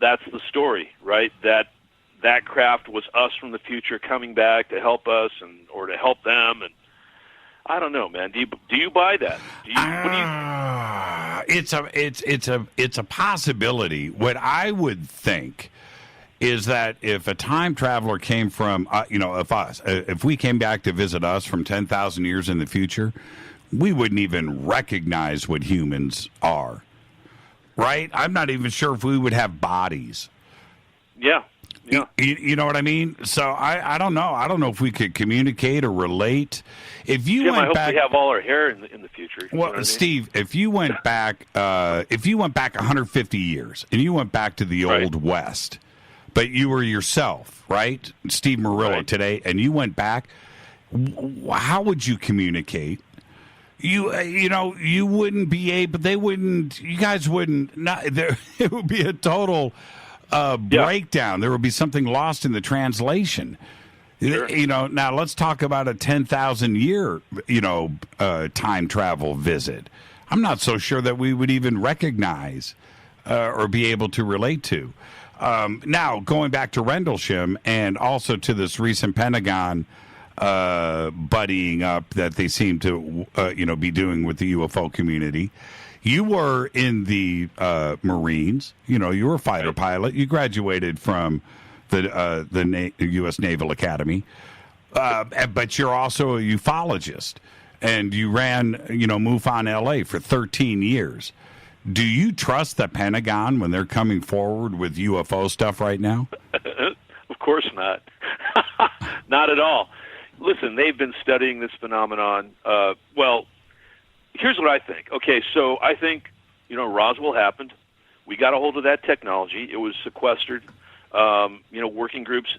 That's the story, right? That craft was us from the future coming back to help us or to help them. And I don't know, man. Do you buy that? It's a possibility. What I would think is that if a time traveler came from, if we came back to visit us from 10,000 years in the future, we wouldn't even recognize what humans are, right? I'm not even sure if we would have bodies. Yeah. You know what I mean? So I don't know. I don't know if we could communicate or relate. If you Jim, went I hope back, we have all our hair in the future. Well, Steve, if you went back 150 years and you went back to the old West, but you were yourself, right? Steve Murillo today, and you went back, how would you communicate? You wouldn't be able, you guys wouldn't, it would be a total breakdown. There would be something lost in the translation. Sure. Now let's talk about a 10,000 year, time travel visit. I'm not so sure that we would even recognize or be able to relate to. Now, going back to Rendlesham and also to this recent Pentagon buddying up that they seem to, be doing with the UFO community. You were in the Marines. You were a fighter pilot. You graduated from the U.S. Naval Academy, but you're also a ufologist, and you ran, MUFON LA for 13 years. Do you trust the Pentagon when they're coming forward with UFO stuff right now? Of course not. Not at all. Listen, they've been studying this phenomenon. Here's what I think. Okay, so I think, Roswell happened. We got a hold of that technology. It was sequestered. Working groups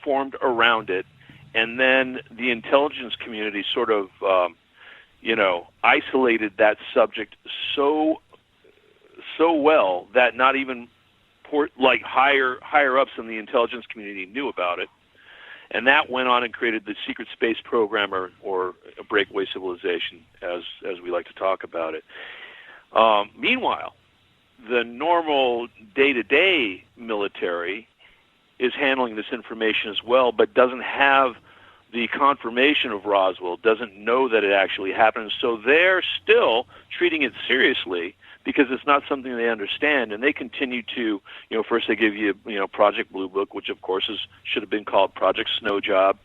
formed around it. And then the intelligence community sort of, isolated that subject so well that not even higher ups in the intelligence community knew about it. And that went on and created the secret space program or a breakaway civilization, as we like to talk about it. Meanwhile, the normal day-to-day military is handling this information as well, but doesn't have the confirmation of Roswell, doesn't know that it actually happened. So they're still treating it seriously because it's not something they understand, and they continue to, first they give you, Project Blue Book, which of course should have been called Project Snow Job,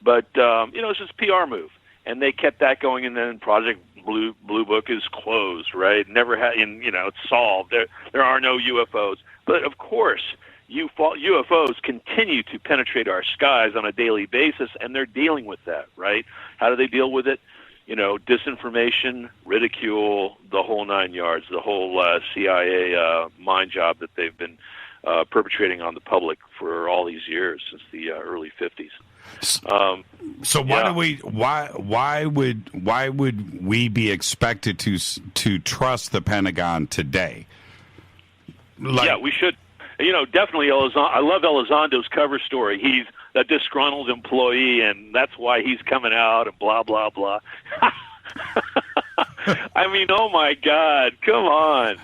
but it's just a PR move, and they kept that going, and then Project Blue Book is closed, right? Never had, it's solved. There are no UFOs, but of course, UFOs continue to penetrate our skies on a daily basis, and they're dealing with that, right? How do they deal with it? disinformation, ridicule, the whole 9 yards, the whole CIA mind job that they've been perpetrating on the public for all these years since the early 50s. So why would we be expected to trust the Pentagon today? Yeah, we should. Definitely Elizondo. I love Elizondo's cover story. He's a disgruntled employee, and that's why he's coming out and blah, blah, blah. I mean, oh, my God. Come on.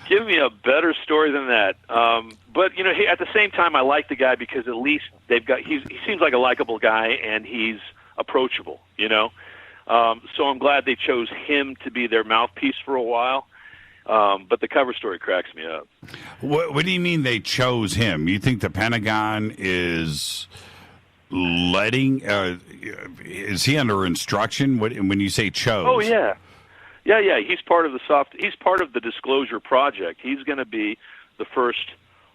Give me a better story than that. But, at the same time, I like the guy because at least he seems like a likable guy, and he's approachable, So I'm glad they chose him to be their mouthpiece for a while. But the cover story cracks me up. What do you mean they chose him? You think the Pentagon is letting? Is he under instruction? When you say chose? Oh yeah. He's part of He's part of the Disclosure Project. He's going to be the first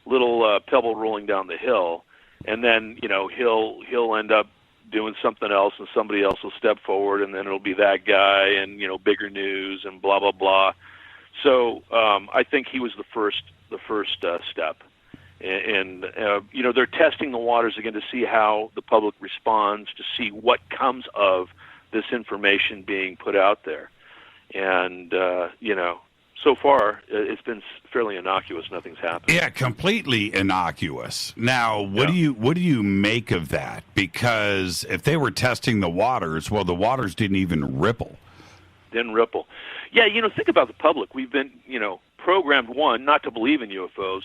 little pebble rolling down the hill, and then he'll end up doing something else, and somebody else will step forward, and then it'll be that guy, and bigger news, and blah blah blah. So I think he was the first step, and they're testing the waters again to see how the public responds, to see what comes of this information being put out there, and so far it's been fairly innocuous. Nothing's happened. Yeah, completely innocuous. Now, what do you make of that? Because if they were testing the waters, well, the waters didn't even ripple. Didn't ripple. Yeah, think about the public. We've been, programmed, one, not to believe in UFOs,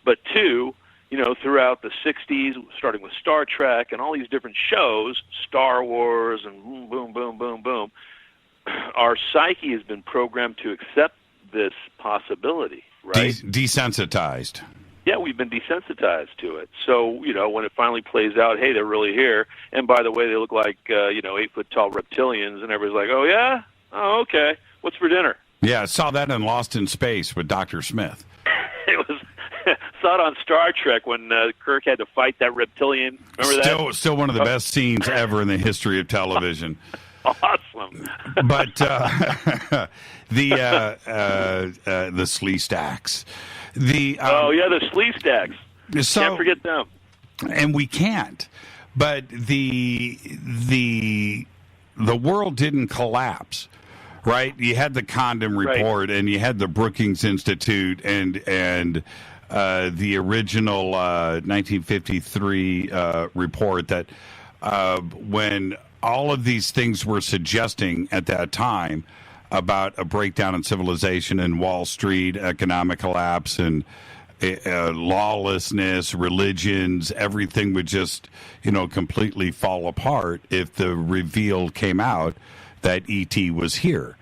but two, throughout the 60s, starting with Star Trek and all these different shows, Star Wars and boom, boom, boom, boom, boom, our psyche has been programmed to accept this possibility, right? Desensitized. Yeah, we've been desensitized to it. So, when it finally plays out, hey, they're really here, and by the way, they look like, 8-foot-tall reptilians, and everybody's like, oh, yeah? Oh, okay. What's for dinner? Yeah, I saw that in Lost in Space with Dr. Smith. It was saw it on Star Trek when Kirk had to fight that reptilian. Remember that? Still one of the best scenes ever in the history of television. Awesome. But the Slee Stacks. The Slee Stacks. Can't forget them. And we can't. But the world didn't collapse. Right, you had the Condom Report, and you had the Brookings Institute, and the original 1953 report that when all of these things were suggesting at that time about a breakdown in civilization and Wall Street, economic collapse, and lawlessness, religions, everything would just completely fall apart if the reveal came out that E.T. was here.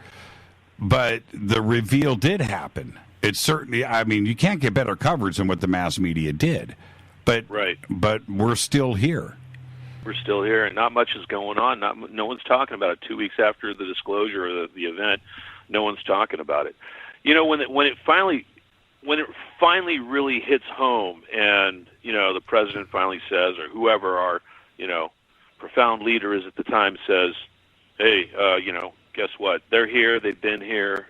But the reveal did happen. It's certainly, you can't get better coverage than what the mass media did. But we're still here. We're still here, and not much is going on. No one's talking about it. 2 weeks after the disclosure of the event, no one's talking about it. When it finally really hits home, and the president finally says, or whoever our profound leader is at the time says, hey, guess what? They're here. They've been here.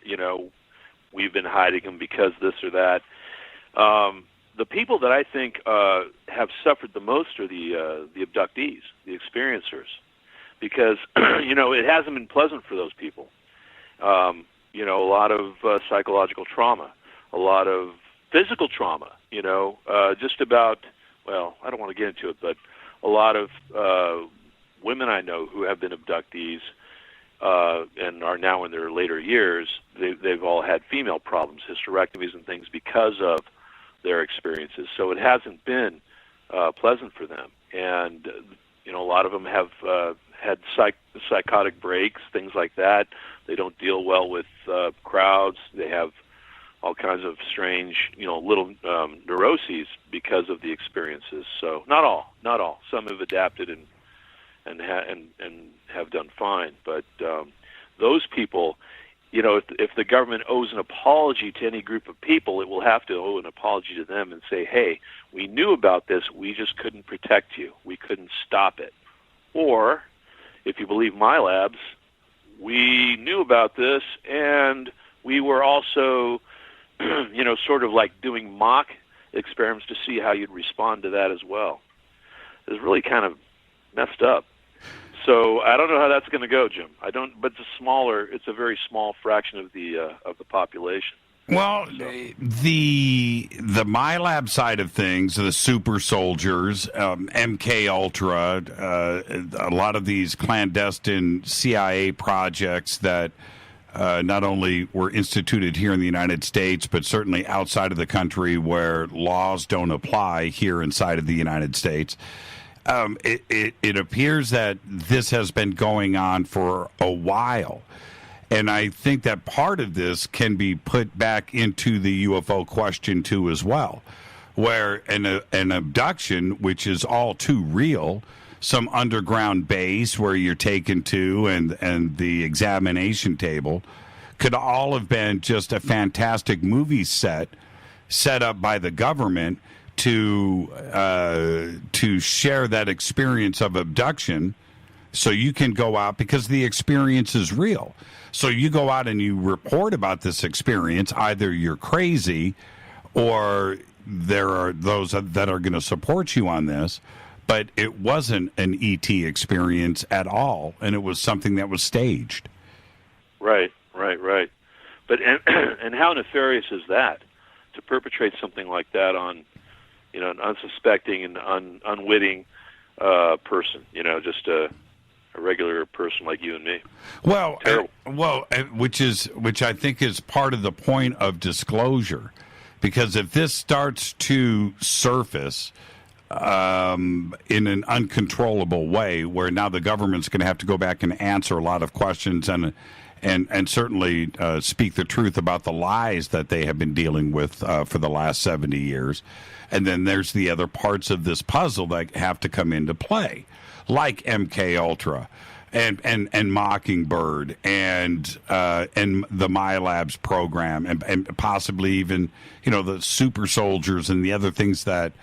We've been hiding them because this or that. The people that I think have suffered the most are the abductees, the experiencers, because it hasn't been pleasant for those people. A lot of psychological trauma, a lot of physical trauma. Just about. Well, I don't want to get into it, but a lot of women I know who have been abductees. And are now in their later years, they've all had female problems, hysterectomies and things because of their experiences. So it hasn't been pleasant for them. And, a lot of them have had psychotic breaks, things like that. They don't deal well with crowds. They have all kinds of strange, little neuroses because of the experiences. So not all. Some have adapted and have done fine. But those people, if the government owes an apology to any group of people, it will have to owe an apology to them and say, hey, we knew about this, we just couldn't protect you. We couldn't stop it. Or, if you believe my labs, we knew about this, and we were also, sort of like doing mock experiments to see how you'd respond to that as well. It was really kind of messed up. So I don't know how that's going to go, Jim. I don't, but it's a very small fraction of the population. Well, the MyLab side of things, the super soldiers, MK Ultra, a lot of these clandestine CIA projects that not only were instituted here in the United States, but certainly outside of the country where laws don't apply here inside of the United States. It appears that this has been going on for a while. And I think that part of this can be put back into the UFO question, too, as well, where an abduction, which is all too real, some underground base where you're taken to and the examination table, could all have been just a fantastic movie set up by the government to share that experience of abduction, so you can go out, because the experience is real. So you go out and you report about this experience. Either you're crazy or there are those that are going to support you on this, but it wasn't an ET experience at all, and it was something that was staged. Right. But and how nefarious is that, to perpetrate something like that on, an unsuspecting and unwitting person, just a regular person like you and me. Well, which I think is part of the point of disclosure, because if this starts to surface in an uncontrollable way, where now the government's going to have to go back and answer a lot of questions and certainly speak the truth about the lies that they have been dealing with for the last 70 years, and then there's the other parts of this puzzle that have to come into play, like MK Ultra and Mockingbird and the MyLabs program and possibly even the super soldiers and the other things that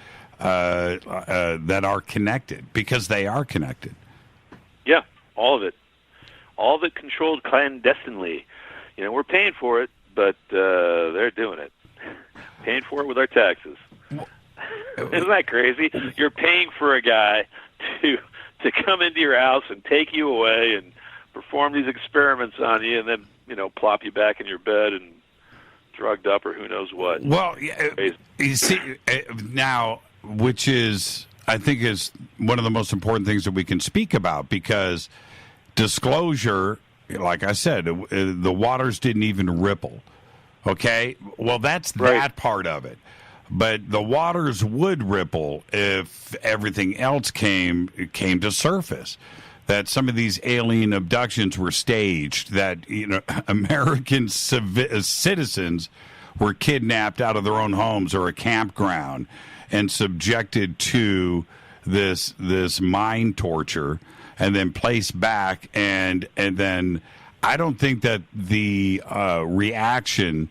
are connected, because they are connected. Yeah, all of it controlled clandestinely. We're paying for it, but they're doing it, paying for it with our taxes. Isn't that crazy? You're paying for a guy to come into your house and take you away and perform these experiments on you, and then plop you back in your bed and drugged up or who knows what. Well, you see now, which is, I think, is one of the most important things that we can speak about, because disclosure, like I said, the waters didn't even ripple. Okay, well, that's that part of it. But the waters would ripple if everything else came to surface. That some of these alien abductions were staged. That American citizens were kidnapped out of their own homes or a campground and subjected to this mind torture, and then placed back. And then I don't think that the reaction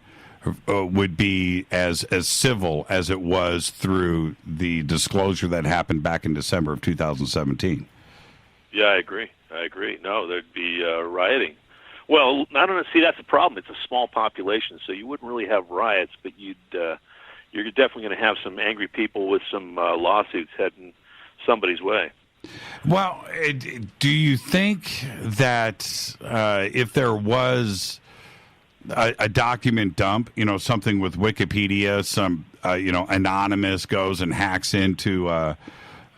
would be as civil as it was through the disclosure that happened back in December of 2017. Yeah, I agree. No, there'd be rioting. Well, I don't know. See, that's the problem. It's a small population, so you wouldn't really have riots, but you're definitely going to have some angry people with some lawsuits heading somebody's way. Well, do you think that if there was a document dump, something with Wikipedia, some, anonymous goes and hacks into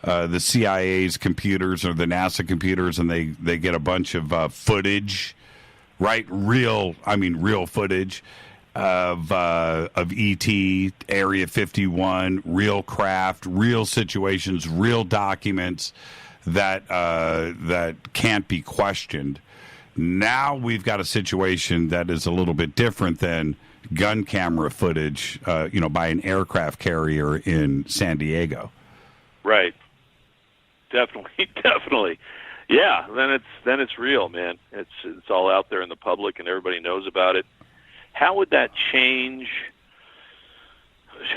the CIA's computers or the NASA computers, and they get a bunch of footage, right? Real footage of ET, Area 51, real craft, real situations, real documents that can't be questioned. Now we've got a situation that is a little bit different than gun camera footage, by an aircraft carrier in San Diego. Right. Definitely. Yeah. Then it's real, man. It's all out there in the public, and everybody knows about it. How would that change?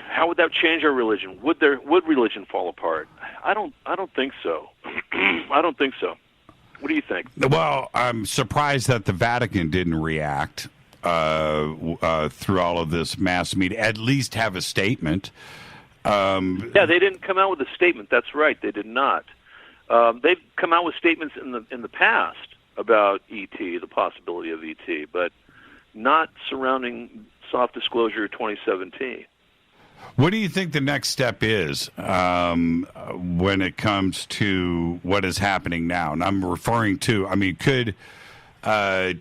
How would that change our religion? Would religion fall apart? I don't think so. I don't think so. What do you think? Well, I'm surprised that the Vatican didn't react through all of this mass media, at least have a statement. Yeah, they didn't come out with a statement. That's right, they did not. They've come out with statements in the past about ET, the possibility of ET, but not surrounding soft disclosure 2017. What do you think the next step is when it comes to what is happening now? And I'm referring to, could TTSA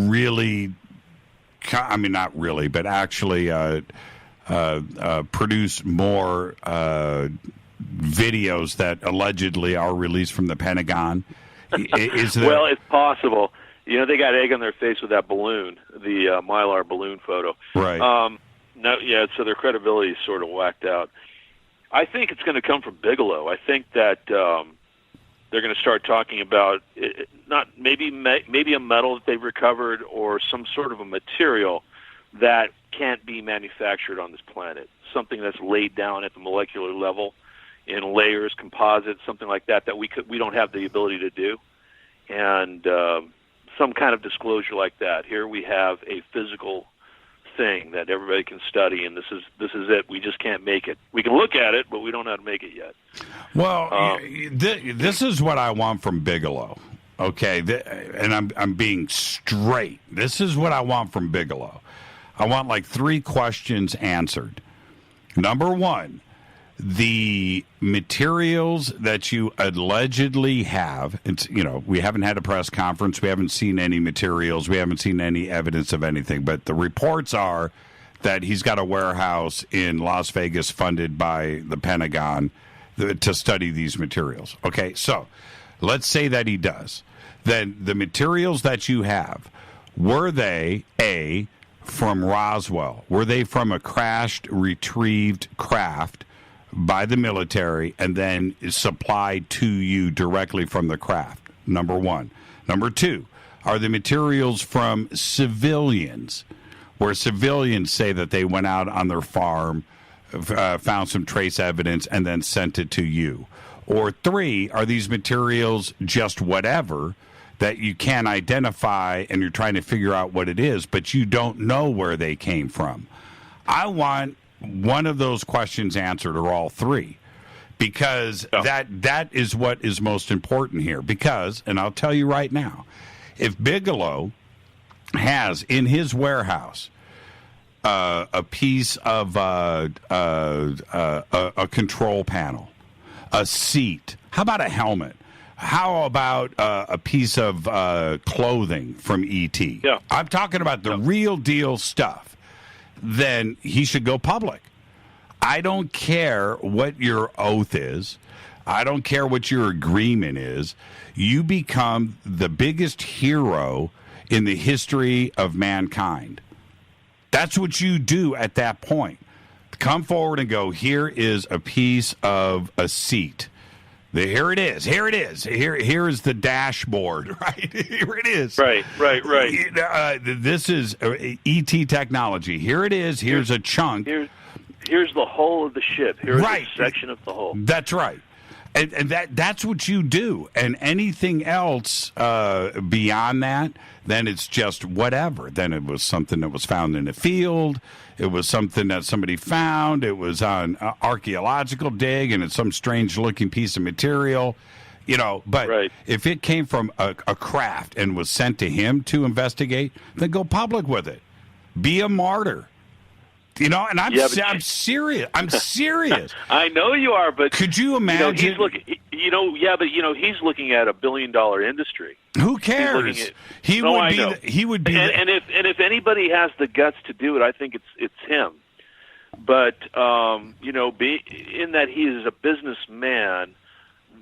really, not really, but actually produce more videos that allegedly are released from the Pentagon? Well, it's possible. They got egg on their face with that balloon, the Mylar balloon photo. Right. So their credibility is sort of whacked out. I think it's going to come from Bigelow. I think that they're going to start talking about maybe a metal that they've recovered or some sort of a material that can't be manufactured on this planet. Something that's laid down at the molecular level in layers, composites, something like that we don't have the ability to do. And some kind of disclosure like that. Here we have a physical thing that everybody can study, and this is it. We just can't make it. We can look at it, but we don't know how to make it yet. Well, this is what I want from Bigelow. Okay, and I'm being straight. This is what I want from Bigelow. I want like 3 questions answered. Number 1, the materials that you allegedly have, we haven't had a press conference, we haven't seen any materials, we haven't seen any evidence of anything, but the reports are that he's got a warehouse in Las Vegas funded by the Pentagon to study these materials. Okay, so let's say that he does. Then the materials that you have, were they, A, from Roswell? Were they from a crashed, retrieved craft by the military and then supplied to you directly from the craft? Number 1. Number 2, are the materials from civilians, where civilians say that they went out on their farm, found some trace evidence, and then sent it to you? Or 3, are these materials just whatever that you can't identify and you're trying to figure out what it is, but you don't know where they came from? I want one of those questions answered, or all 3, because that is what is most important here. Because, and I'll tell you right now, if Bigelow has in his warehouse a piece of a control panel, a seat, how about a helmet? How about a piece of clothing from ET? Yeah. I'm talking about the real deal stuff. Then he should go public. I don't care what your oath is. I don't care what your agreement is. You become the biggest hero in the history of mankind. That's what you do at that point. Come forward and go, here is a piece of a seat. Here it is. Here it is. Here is the dashboard. Right. Here it is. Right. This is ET technology. Here it is. Here's a chunk. Here's the whole of the ship. Here's a section of the whole. That's right. And that's what you do. And anything else beyond that, then it's just whatever. Then it was something that was found in a field. It was something that somebody found. It was on archaeological dig, and it's some strange-looking piece of material. But if it came from a craft and was sent to him to investigate, then go public with it. Be a martyr. And I'm serious. I'm serious. I know you are, but could you imagine? He's looking at $1 billion industry. Who cares? He would be. And if anybody has the guts to do it, I think it's him. But in that he is a businessman,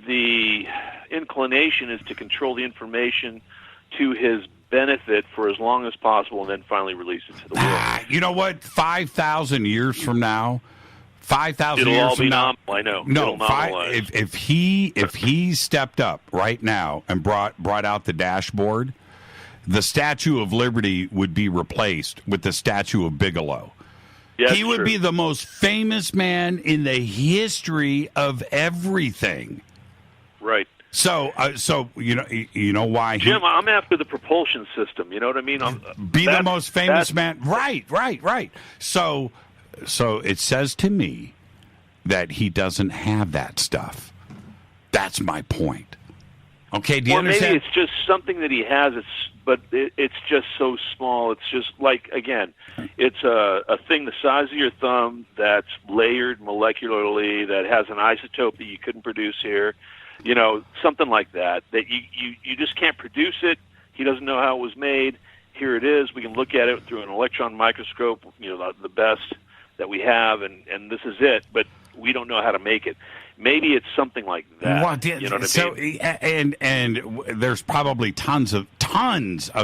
the inclination is to control the information to his benefit for as long as possible, and then finally release it to the world. You know what? 5,000 years from now, 5,000 years all from be now. Nominal, I know. No, if he stepped up right now and brought out the dashboard, the Statue of Liberty would be replaced with the Statue of Bigelow. Yeah, he would be the most famous man in the history of everything. Right. So you know why, Jim? I'm after the propulsion system. You know what I mean? Be the most famous man. Right. So it says to me that he doesn't have that stuff. That's my point. Okay, do you understand? Maybe it's just something that he has. But it's just so small. It's just like, again, it's a thing the size of your thumb that's layered molecularly, that has an isotope that you couldn't produce here. You know, something like that you just can't produce it. He doesn't know how it was made. Here it is. We can look at it through an electron microscope, the best that we have, and this is it. But we don't know how to make it. Maybe it's something like that. You know what I mean? And there's probably tons of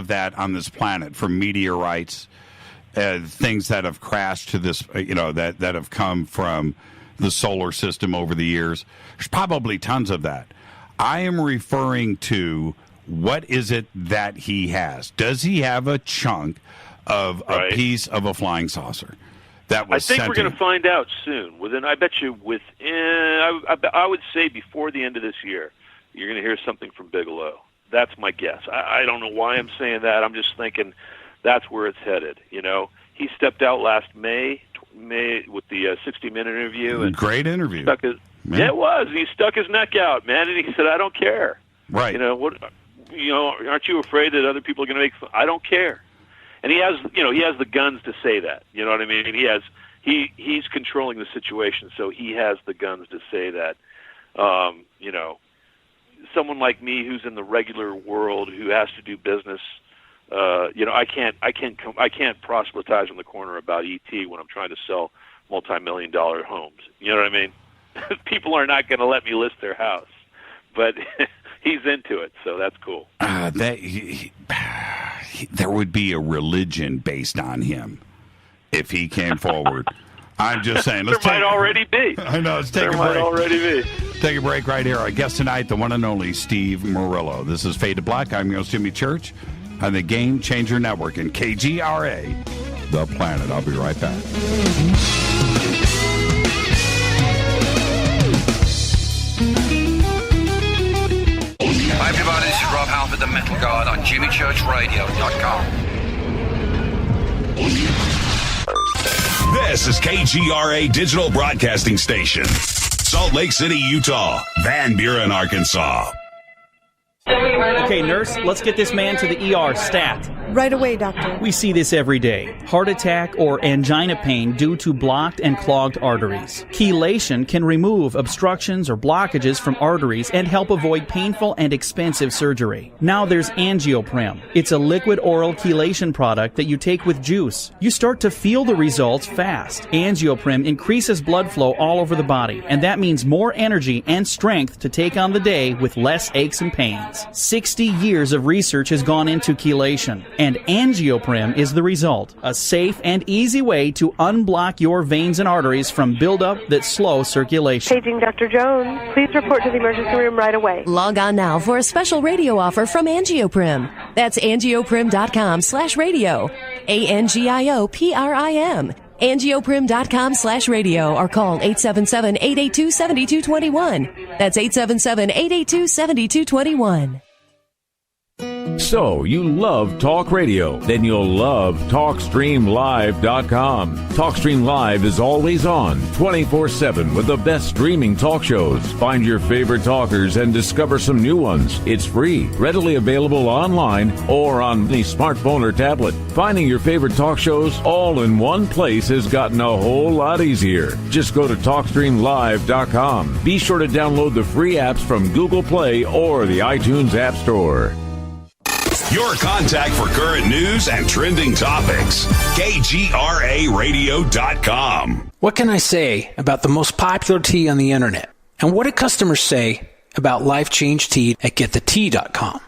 that on this planet, from meteorites, things that have crashed to this, that have come from the solar system over the years. There's probably tons of that. I am referring to, what is it that he has? Does he have a chunk of a piece of a flying saucer that was I think we're going to find out soon. I would say before the end of this year, you're going to hear something from Bigelow. That's my guess. I don't know why I'm saying that. I'm just thinking that's where it's headed. He stepped out last May with the 60-minute interview. And great interview. Yeah, it was. He stuck his neck out, man, and he said, "I don't care." Right. Aren't you afraid that other people are going to make fun? I don't care. And he has the guns to say that. You know what I mean? He's controlling the situation, so he has the guns to say that. Someone like me who's in the regular world, who has to do business, I can't proselytize on the corner about ET when I'm trying to sell multi-million-dollar homes. You know what I mean? People are not going to let me list their house, but he's into it, so that's cool. There would be a religion based on him if he came forward. I'm just saying. There might already be. I know. Let's take a break. There might already be. Take a break right here. Our guest tonight, the one and only Steve Murillo. This is Fade to Black. I'm your host, Jimmy Church, on the Game Changer Network and KGRA, The Planet. I'll be right back. Hi everybody, this is Rob Halford, the Metal Guard on JimmyChurchRadio.com. This is KGRA Digital Broadcasting Station, Salt Lake City, Utah, Van Buren, Arkansas. Okay, nurse, let's get this man to the ER stat. Right away, doctor. We see this every day. Heart attack or angina pain due to blocked and clogged arteries. Chelation can remove obstructions or blockages from arteries and help avoid painful and expensive surgery. Now there's Angioprim. It's a liquid oral chelation product that you take with juice. You start to feel the results fast. Angioprim increases blood flow all over the body, and that means more energy and strength to take on the day with less aches and pains. 60 years of research has gone into chelation, and Angioprim is the result. A safe and easy way to unblock your veins and arteries from buildup that slow circulation. Paging Dr. Jones. Please report to the emergency room right away. Log on now for a special radio offer from Angioprim. That's angioprim.com/radio. ANGIOPRIM. Angioprim.com/radio or call 877-882-7221. That's 877-882-7221. So, you love talk radio? Then you'll love TalkStreamLive.com. TalkStream Live is always on, 24/7 with the best streaming talk shows. Find your favorite talkers and discover some new ones. It's free, readily available online or on the smartphone or tablet. Finding your favorite talk shows all in one place has gotten a whole lot easier. Just go to TalkStreamLive.com. Be sure to download the free apps from Google Play or the iTunes App Store. Your contact for current news and trending topics. KGRARadio.com. What can I say about the most popular tea on the internet? And what do customers say about Life Change Tea at GetTheTea.com?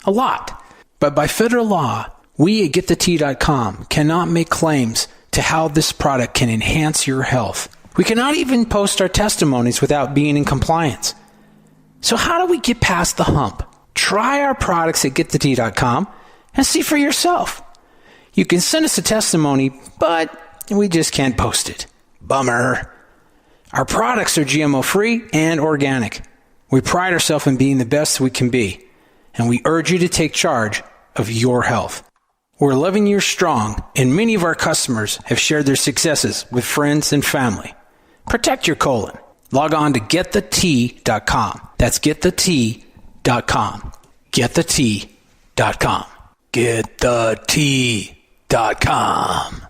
A lot. But by federal law, we at GetTheTea.com cannot make claims to how this product can enhance your health. We cannot even post our testimonies without being in compliance. So how do we get past the hump? Try our products at GetTheTea.com and see for yourself. You can send us a testimony, but we just can't post it. Bummer. Our products are GMO-free and organic. We pride ourselves in being the best we can be, and we urge you to take charge of your health. We're 11 years strong, and many of our customers have shared their successes with friends and family. Protect your colon. Log on to gettheT.com. That's gettheT.com. GettheT.com. GettheT.com.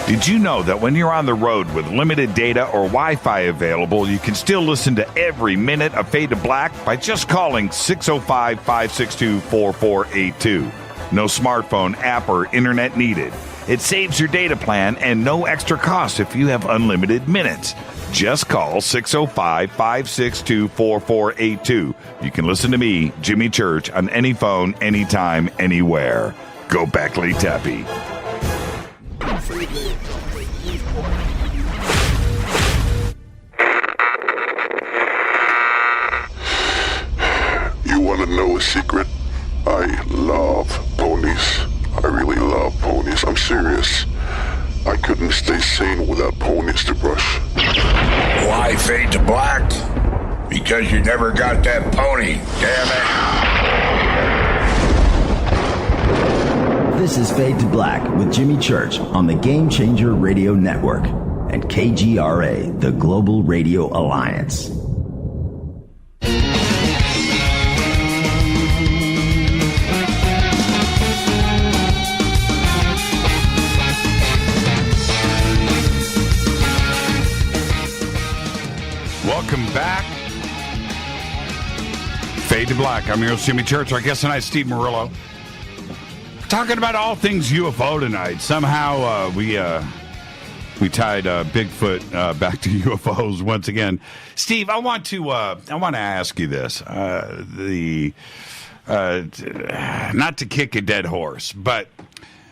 Did you know that when you're on the road with limited data or Wi-Fi available, you can still listen to every minute of Fade to Black by just calling 605-562-4482. No smartphone, app, or internet needed. It saves your data plan and no extra cost if you have unlimited minutes. Just call 605-562-4482. You can listen to me, Jimmy Church, on any phone, anytime, anywhere. Go Beckley Tappy. You want to know a secret? I love ponies. I really love ponies. I'm serious. I couldn't stay sane without ponies to brush. Why Fade to Black? Because you never got that pony, damn it. This is Fade to Black with Jimmy Church on the Game Changer Radio Network and KGRA, the Global Radio Alliance. Welcome back. Fade to Black. I'm your host, Jimmy Church. Our guest tonight, Steve Murillo. Talking about all things UFO tonight. Somehow we tied Bigfoot back to UFOs once again. Steve, I want to ask you this. Not to kick a dead horse, but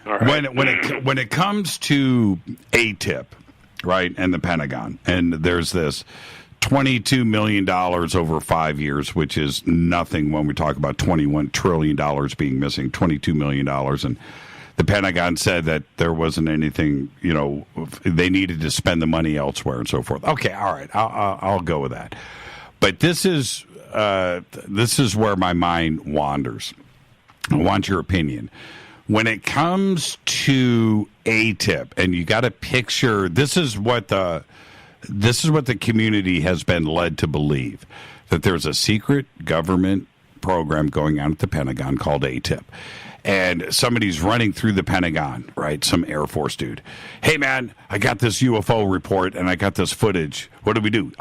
right. when it comes to ATIP, right, and the Pentagon, and there's this $22 million over 5 years, which is nothing when we talk about $21 trillion being missing, $22 million. And the Pentagon said that there wasn't anything, they needed to spend the money elsewhere and so forth. Okay, all right, I'll go with that. But this is where my mind wanders. I want your opinion. When it comes to ATIP, and you got to picture, this is what the community has been led to believe, that there's a secret government program going on at the Pentagon called ATIP. And somebody's running through the Pentagon, right? Some Air Force dude. Hey, man, I got this UFO report and I got this footage. What do we do?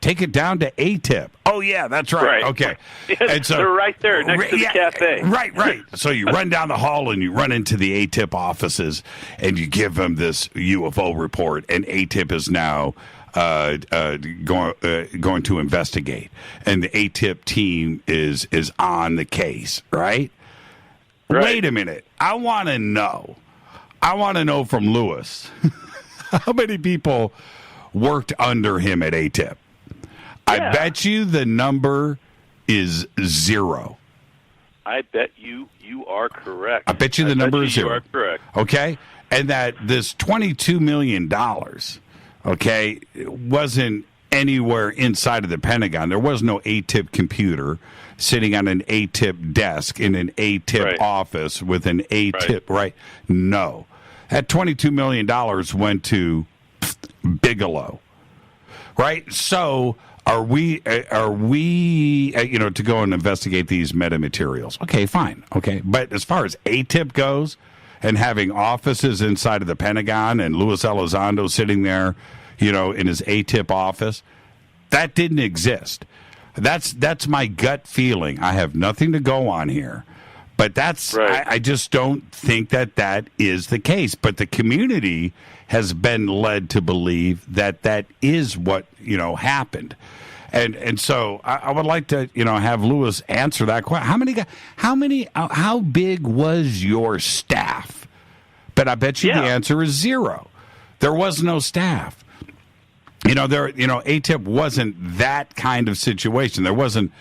Take it down to ATIP. Oh, yeah, that's right. Okay. And so, they're right there next to the cafe. Right. So you run down the hall and you run into the ATIP offices and you give them this UFO report, and ATIP is now going to investigate. And the ATIP team is on the case, right? Wait a minute. I want to know from Lewis how many people worked under him at ATIP. I bet you the number is 0. I bet you are correct. I bet you the number is 0. You are correct. Okay? And that this $22 million, okay, wasn't anywhere inside of the Pentagon. There was no ATIP computer sitting on an ATIP desk in an ATIP office with an ATIP, right? No. That $22 million went to Bigelow, right? So are we to go and investigate these metamaterials? Okay, fine. Okay. But as far as ATIP goes and having offices inside of the Pentagon and Luis Elizondo sitting there, in his ATIP office, that didn't exist. That's my gut feeling. I have nothing to go on here, but I just don't think that is the case. But the community has been led to believe that is what happened, and so I would like to have Lewis answer that question. How big was your staff? But I bet you the answer is 0. There was no staff. ATIP wasn't that kind of situation. There wasn't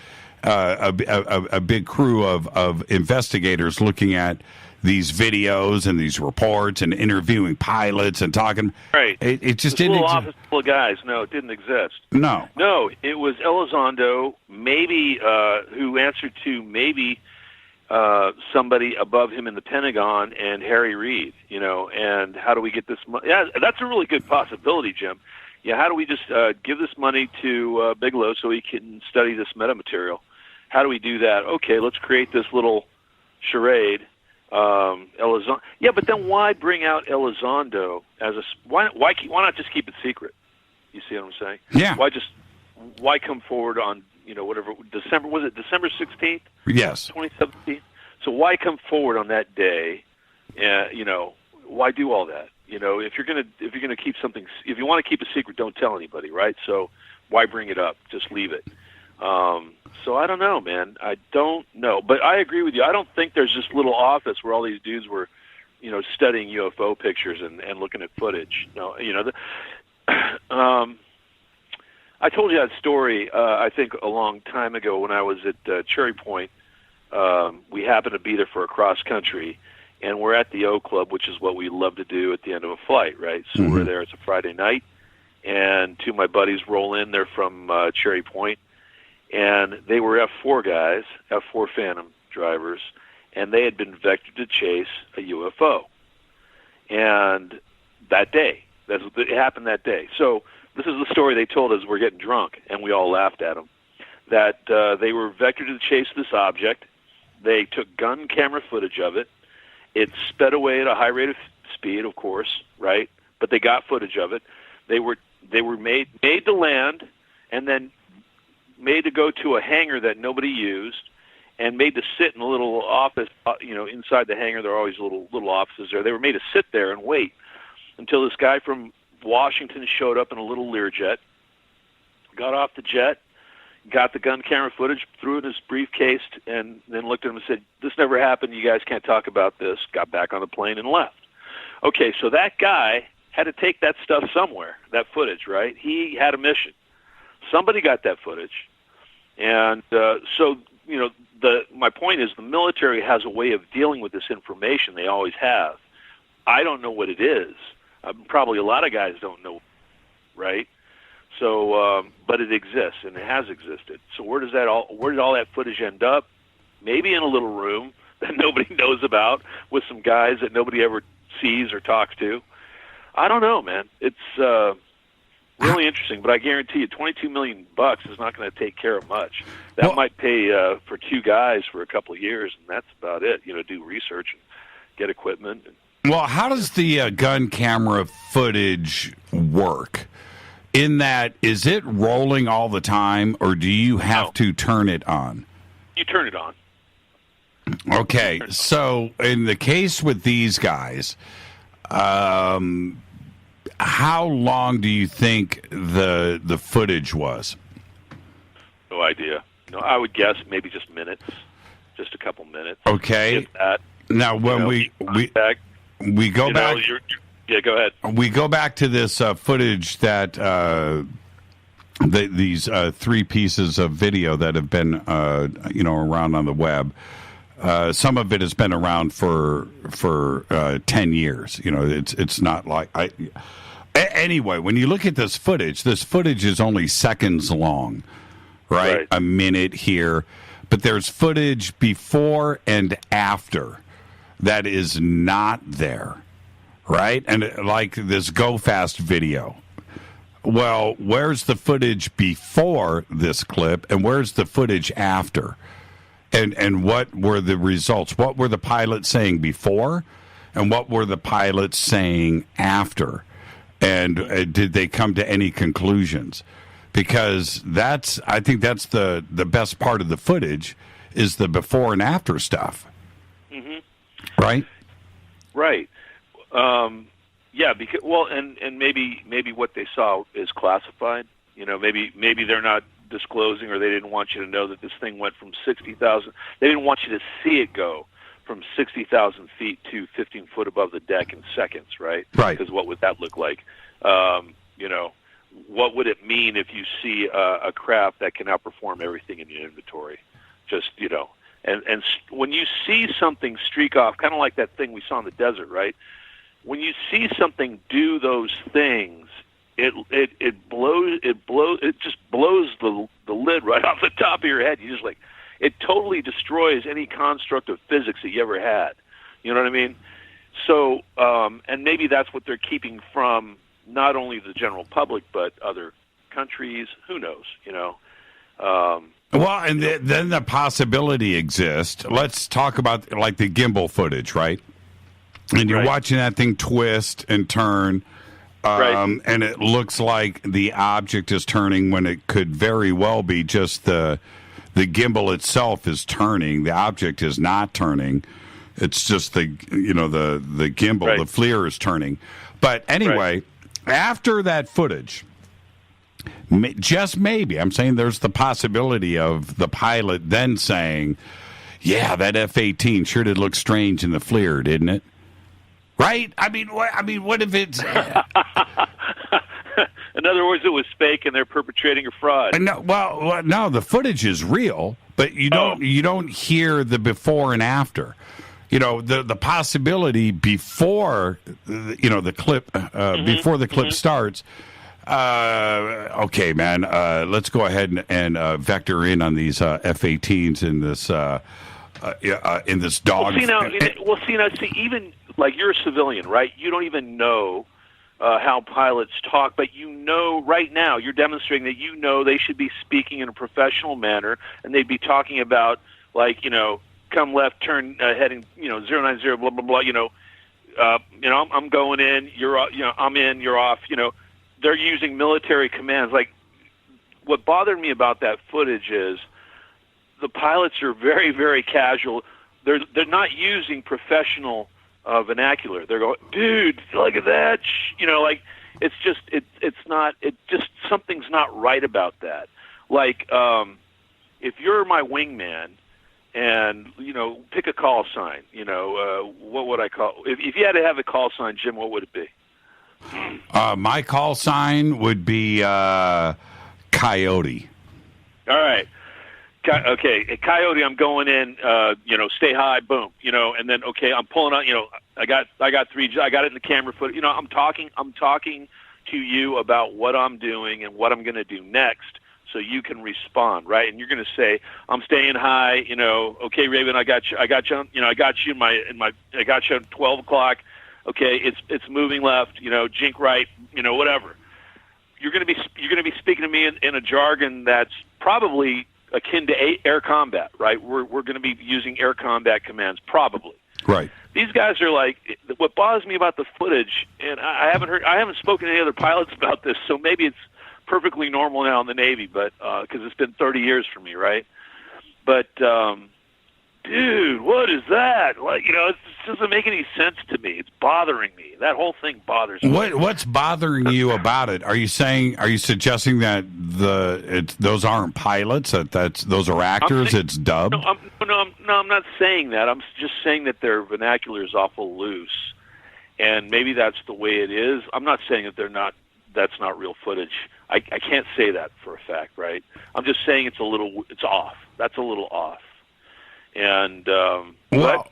a big crew of investigators looking at these videos and these reports and interviewing pilots and talking. Right. It just this didn't little exist. office full of guys. No, it didn't exist. No. No, it was Elizondo, maybe who answered to maybe somebody above him in the Pentagon, and Harry Reid. And how do we get this money? Yeah, that's a really good possibility, Jim. Yeah, how do we just give this money to Bigelow so he can study this metamaterial? How do we do that? Okay, let's create this little charade. Elizondo. Yeah, but then why bring out Elizondo as a? Why not just keep it secret? You see what I'm saying? Yeah. Why come forward on whatever December, was it December 16th? Yes. 2017. So why come forward on that day? Why do all that? If you're gonna keep something, if you want to keep a secret, don't tell anybody, right? So why bring it up? Just leave it. So I don't know, man. I don't know, but I agree with you. I don't think there's this little office where all these dudes were, studying UFO pictures and looking at footage. No, I told you that story, I think, a long time ago when I was at Cherry Point. We happened to be there for a cross country, and we're at the O Club, which is what we love to do at the end of a flight, right? So we're there. It's a Friday night, and two of my buddies roll in. They're from Cherry Point, and they were F-4 guys, F-4 Phantom drivers, and they had been vectored to chase a UFO. And that day, it happened that day. So this is the story they told us. We're getting drunk, and we all laughed at them. That they were vectored to chase this object. They took gun camera footage of it. It sped away at a high rate of speed, of course, right? But they got footage of it. They were made to land, and then made to go to a hangar that nobody used, and made to sit in a little office. Inside the hangar, there are always little offices there. They were made to sit there and wait until this guy from Washington showed up in a little Learjet, got off the jet, got the gun camera footage, threw it in his briefcase, and then looked at him and said, "This never happened. You guys can't talk about this." Got back on the plane and left. Okay, so that guy had to take that stuff somewhere, that footage, right? He had a mission. Somebody got that footage. And my point is the military has a way of dealing with this information. They always have. I don't know what it is. Probably a lot of guys don't know, right? So, but it exists, and it has existed. So where did all that footage end up? Maybe in a little room that nobody knows about with some guys that nobody ever sees or talks to. I don't know, man. It's really interesting, but I guarantee you $22 million is not going to take care of much. That might pay for two guys for a couple of years, and that's about it. Do research and get equipment. Well, how does the gun camera footage work? In that, is it rolling all the time, or do you have to turn it on? You turn it on. Okay, so in the case with these guys, how long do you think the footage was? No idea. No, I would guess maybe just minutes, just a couple minutes. Okay. If that. Now, when we go back. Yeah, go ahead. We go back to this footage that these three pieces of video that have been around on the web. Some of it has been around for 10 years. It's not like anyway, when you look at this footage is only seconds long, right? A minute here, but there's footage before and after that is not there, right? And like this Go Fast video. Well, where's the footage before this clip, and where's the footage after? And what were the results? What were the pilots saying before, and what were the pilots saying after? And did they come to any conclusions? Because I think that's the best part of the footage is the before and after stuff. Mm-hmm. Right? Right. Yeah. Because and maybe what they saw is classified. Maybe they're not disclosing, or they didn't want you to know that this thing went from 60,000. They didn't want you to see it go from 60,000 feet to 15 foot above the deck in seconds, right? Right. Because what would that look like? What would it mean if you see a craft that can outperform everything in your inventory? Just, And when you see something streak off, kind of like that thing we saw in the desert, right? When you see something do those things, it just blows the lid right off the top of your head. You just like, it totally destroys any construct of physics that you ever had. You know what I mean? So, and maybe that's what they're keeping from not only the general public but other countries. Who knows? You know. Well, and then the possibility exists. Let's talk about like the gimbal footage, right? And you're watching that thing twist and turn, and it looks like the object is turning when it could very well be just the gimbal itself is turning. The object is not turning. It's just the gimbal, the FLIR is turning. But anyway, after that footage, just maybe, I'm saying there's the possibility of the pilot then saying, yeah, that F-18 sure did look strange in the FLIR, didn't it? Right? I mean, what if it's... In other words, it was fake and they're perpetrating a fraud. No, well, no, the footage is real, but you don't hear the before and after. You know, the possibility before the clip before the clip starts. Okay, man, let's go ahead and vector in on these F-18s in this dog. See, even like you're a civilian, right? You don't even know how pilots talk, but you know right now you're demonstrating that you know they should be speaking in a professional manner, and they'd be talking about like come left, turn heading 090 blah blah blah. I'm going in, you're I'm in, you're off. They're using military commands. Like what bothered me about that footage is the pilots are very very casual. They're not using professional vernacular. They're going, dude, look at that. Like it's just something's not right about that. Like if you're my wingman and pick a call sign, what would I call if you had to have a call sign, Jim? What would it be? My call sign would be Coyote. All right. Okay, Coyote, I'm going in, stay high, boom, and then, okay, I'm pulling out, I got it in the camera footage, I'm talking to you about what I'm doing and what I'm going to do next so you can respond, right? And you're going to say, I'm staying high, okay, Raven, I got you at 12 o'clock, okay, it's moving left, jink right, whatever. You're going to be speaking to me in a jargon that's probably akin to air combat, right? We're going to be using air combat commands, probably. Right. These guys are like, what bothers me about the footage, and I haven't spoken to any other pilots about this, so maybe it's perfectly normal now in the Navy, but because it's been 30 years for me, right? But dude, what is that? Like, it doesn't make any sense to me. It's bothering me. That whole thing bothers me. What's bothering you about it? Are you suggesting that those aren't pilots? Those are actors? It's dubbed? No, I'm not saying that. I'm just saying that their vernacular is awful loose, and maybe that's the way it is. I'm not saying that that's not real footage. I can't say that for a fact, right? I'm just saying it's off. That's a little off. And but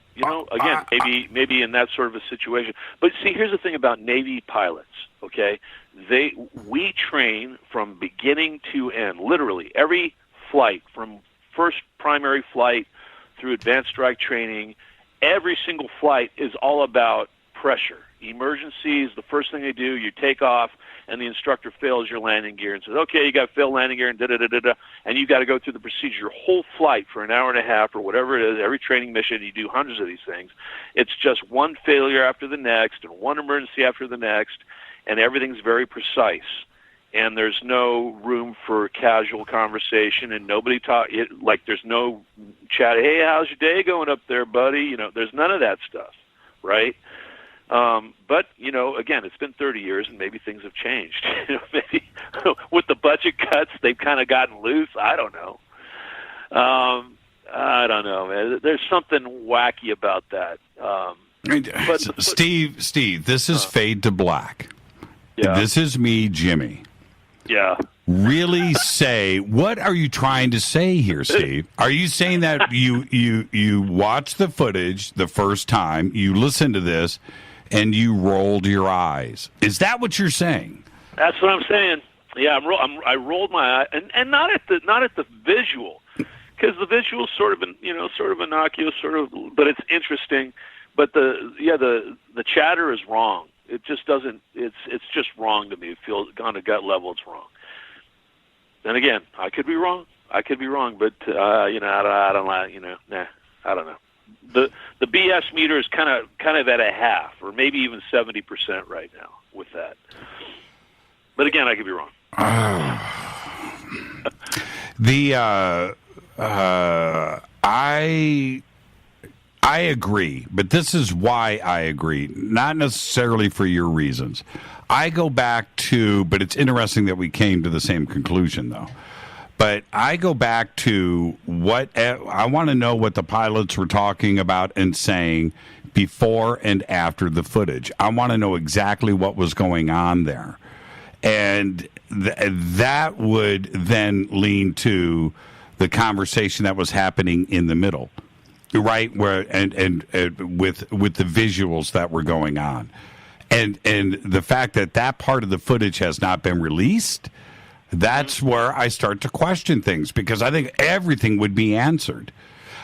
again, maybe in that sort of a situation. But see, here's the thing about Navy pilots. Okay, we train from beginning to end. Literally every flight, from first primary flight through advanced strike training, every single flight is all about pressure. Emergencies, the first thing they do, you take off, and the instructor fails your landing gear and says, okay, you got to fail landing gear and da-da-da-da-da, and you got to go through the procedure, your whole flight for an hour and a half or whatever it is, every training mission, you do hundreds of these things. It's just one failure after the next and one emergency after the next, and everything's very precise. And there's no room for casual conversation, and nobody there's no chat, hey, how's your day going up there, buddy? There's none of that stuff, right? But, again, it's been 30 years and maybe things have changed. Maybe with the budget cuts, they've kind of gotten loose. I don't know. I don't know, man. There's something wacky about that. Steve, this is Fade to Black. Yeah. This is me, Jimmy. Yeah. really say, what are you trying to say here, Steve? Are you saying that you watched the footage the first time, you listened to this, and you rolled your eyes? Is that what you're saying? That's what I'm saying. Yeah, I rolled my eye, and not at the visual, because the visual's sort of innocuous, but it's interesting. But the chatter is wrong. It just doesn't. It's just wrong to me. It feels on a gut level, it's wrong. Then again, I could be wrong. But I don't know. The BS meter is kind of at a half, or maybe even 70% right now with that. But again, I could be wrong. I agree, but this is why I agree, not necessarily for your reasons. I go back to, but it's interesting that we came to the same conclusion, though. But I go back to I want to know what the pilots were talking about and saying before and after the footage. I want to know exactly what was going on there. And that would then lean to the conversation that was happening in the middle. Right, where and with the visuals that were going on, and the fact that part of the footage has not been released, that's where I start to question things, because I think everything would be answered.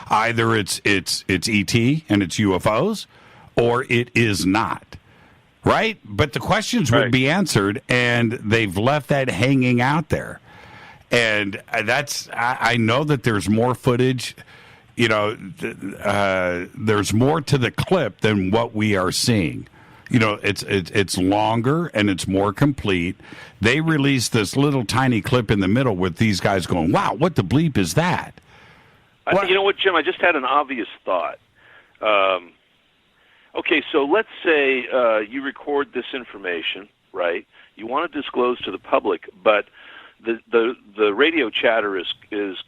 Either it's ET and it's UFOs, or it is not. Right, but the questions would be answered, and they've left that hanging out there, and I know that there's more footage. You know, there's more to the clip than what we are seeing. You know, it's longer and it's more complete. They released this little tiny clip in the middle with these guys going, "Wow, what the bleep is that?" You know what, Jim? I just had an obvious thought. Okay, so let's say you record this information, right? You want to disclose to the public, but the radio chatter is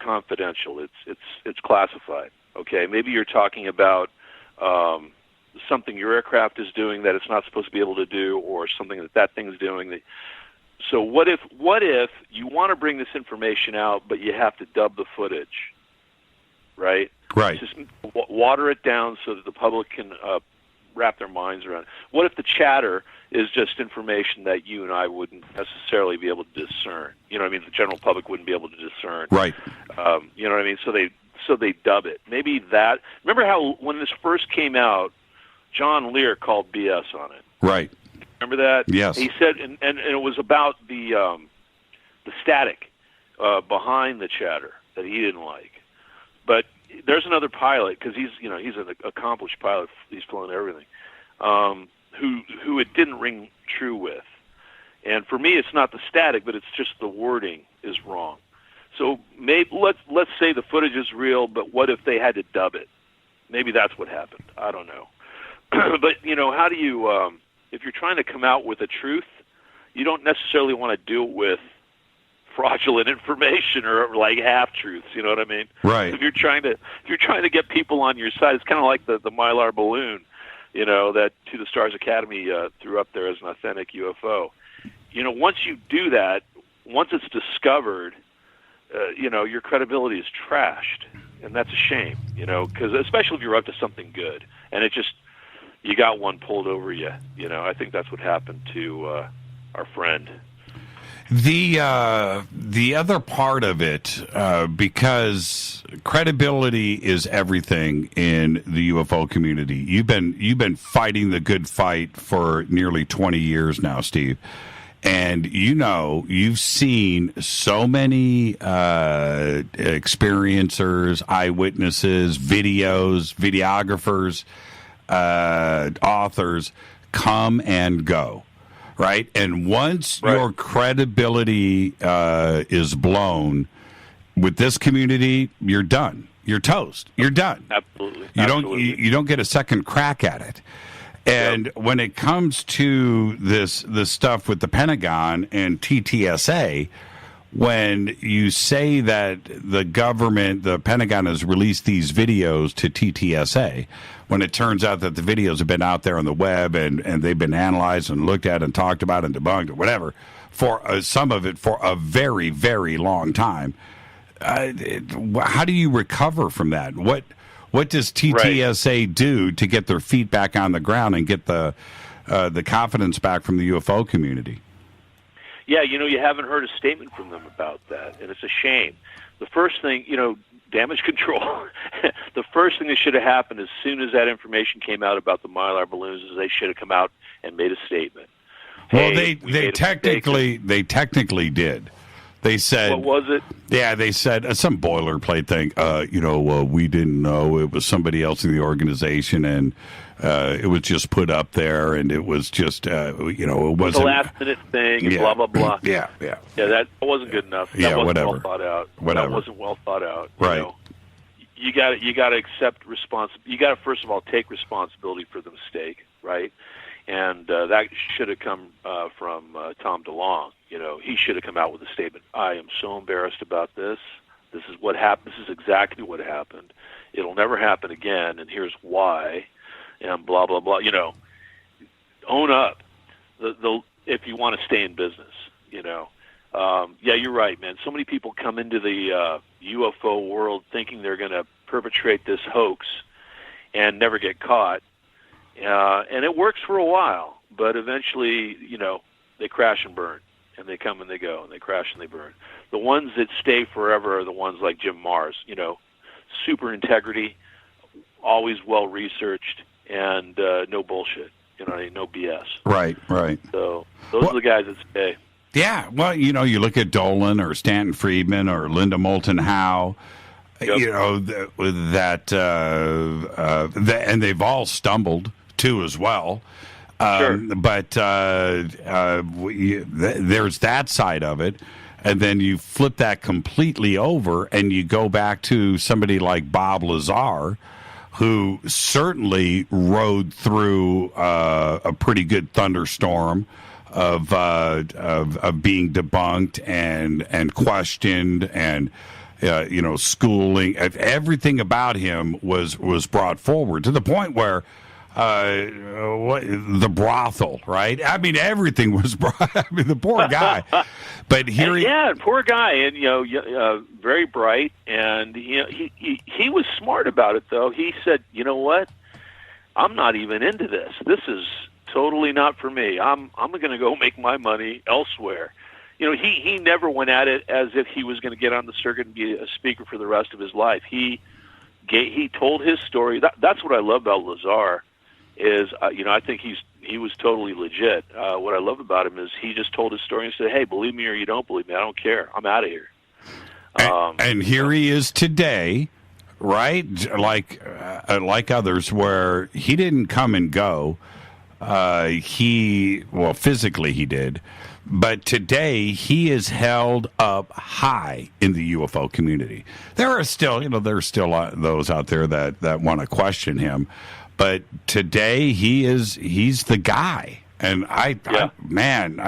confidential. It's classified. Okay, maybe you're talking about something your aircraft is doing that it's not supposed to be able to do, or something that thing's doing. So what if you want to bring this information out, but you have to dub the footage, right? Right. Just water it down so that the public can wrap their minds around it. What if the chatter is just information that you and I wouldn't necessarily be able to discern? You know what I mean? The general public wouldn't be able to discern. Right. You know what I mean? So they dub it. Maybe that. Remember how when this first came out, John Lear called BS on it. Right. Remember that? Yes. He said, and it was about the static behind the chatter that he didn't like. But there's another pilot, because he's an accomplished pilot. He's flown everything. Who it didn't ring true with. And for me, it's not the static, but it's just the wording is wrong. So maybe let's say the footage is real, but what if they had to dub it? Maybe that's what happened. I don't know. But how do you? If you're trying to come out with a truth, you don't necessarily want to do it with fraudulent information or like half truths. You know what I mean? Right. If you're trying to get people on your side, it's kind of like the Mylar balloon. That To the Stars Academy threw up there as an authentic UFO. Once you do that, once it's discovered, your credibility is trashed, and that's a shame, because especially if you're up to something good, and you got one pulled over you. I think that's what happened to our friend. The other part of it, because credibility is everything in the UFO community. You've been fighting the good fight for nearly 20 years now, Steve, and you've seen so many experiencers, eyewitnesses, videographers, authors come and go. Right, and once your credibility is blown with this community, you're done. You're toast. You're done. Absolutely. You don't get a second crack at it. And when it comes to this stuff with the Pentagon and TTSA, when you say that the Pentagon has released these videos to TTSA, when it turns out that the videos have been out there on the web and they've been analyzed and looked at and talked about and debunked or whatever for some of it for a very, very long time. How do you recover from that? What does TTSA do to get their feet back on the ground and get the confidence back from the UFO community? Yeah, you haven't heard a statement from them about that, and it's a shame. The first thing, damage control, the first thing that should have happened as soon as that information came out about the Mylar balloons is they should have come out and made a statement. Well, hey, they technically did. They said, what was it? Yeah, they said some boilerplate thing. We didn't know it was somebody else in the organization, and it was just put up there, and it was just, it wasn't a last-minute thing, and blah blah blah. Yeah. That wasn't good enough. That wasn't well thought out. That wasn't well thought out. Right. You got to accept responsibility. You got to first of all take responsibility for the mistake, right? And that should have come from Tom DeLonge. He should have come out with a statement. I am so embarrassed about this. This is what happened. This is exactly what happened. It'll never happen again, and here's why. And blah blah blah. Own up. If you want to stay in business. Yeah, you're right, man. So many people come into the UFO world thinking they're going to perpetrate this hoax and never get caught. And it works for a while, but eventually, they crash and burn, and they come and they go, and they crash and they burn. The ones that stay forever are the ones like Jim Mars, super integrity, always well-researched, and no bullshit, no BS. Right. So those are the guys that stay. Yeah, well, you look at Dolan or Stanton Friedman or Linda Moulton Howe. Yep. And they've all stumbled too as well. Sure. But there's that side of it, and then you flip that completely over, and you go back to somebody like Bob Lazar, who certainly rode through a pretty good thunderstorm of being debunked and questioned and. Schooling, everything about him was brought forward to the point where the brothel, right? I mean, everything was brought. I mean, the poor guy. But poor guy, and very bright, and he was smart about it though. He said, "You know what? I'm not even into this. This is totally not for me. I'm going to go make my money elsewhere." He never went at it as if he was going to get on the circuit and be a speaker for the rest of his life. He told his story. That's what I love about Lazar is, I think he was totally legit. What I love about him is he just told his story and said, hey, believe me or you don't believe me, I don't care. I'm out of here. And here he is today, right? Like others, where he didn't come and go. Physically he did. But today, he is held up high in the UFO community. There are still, there's still those out there that want to question him. But today, he's the guy. And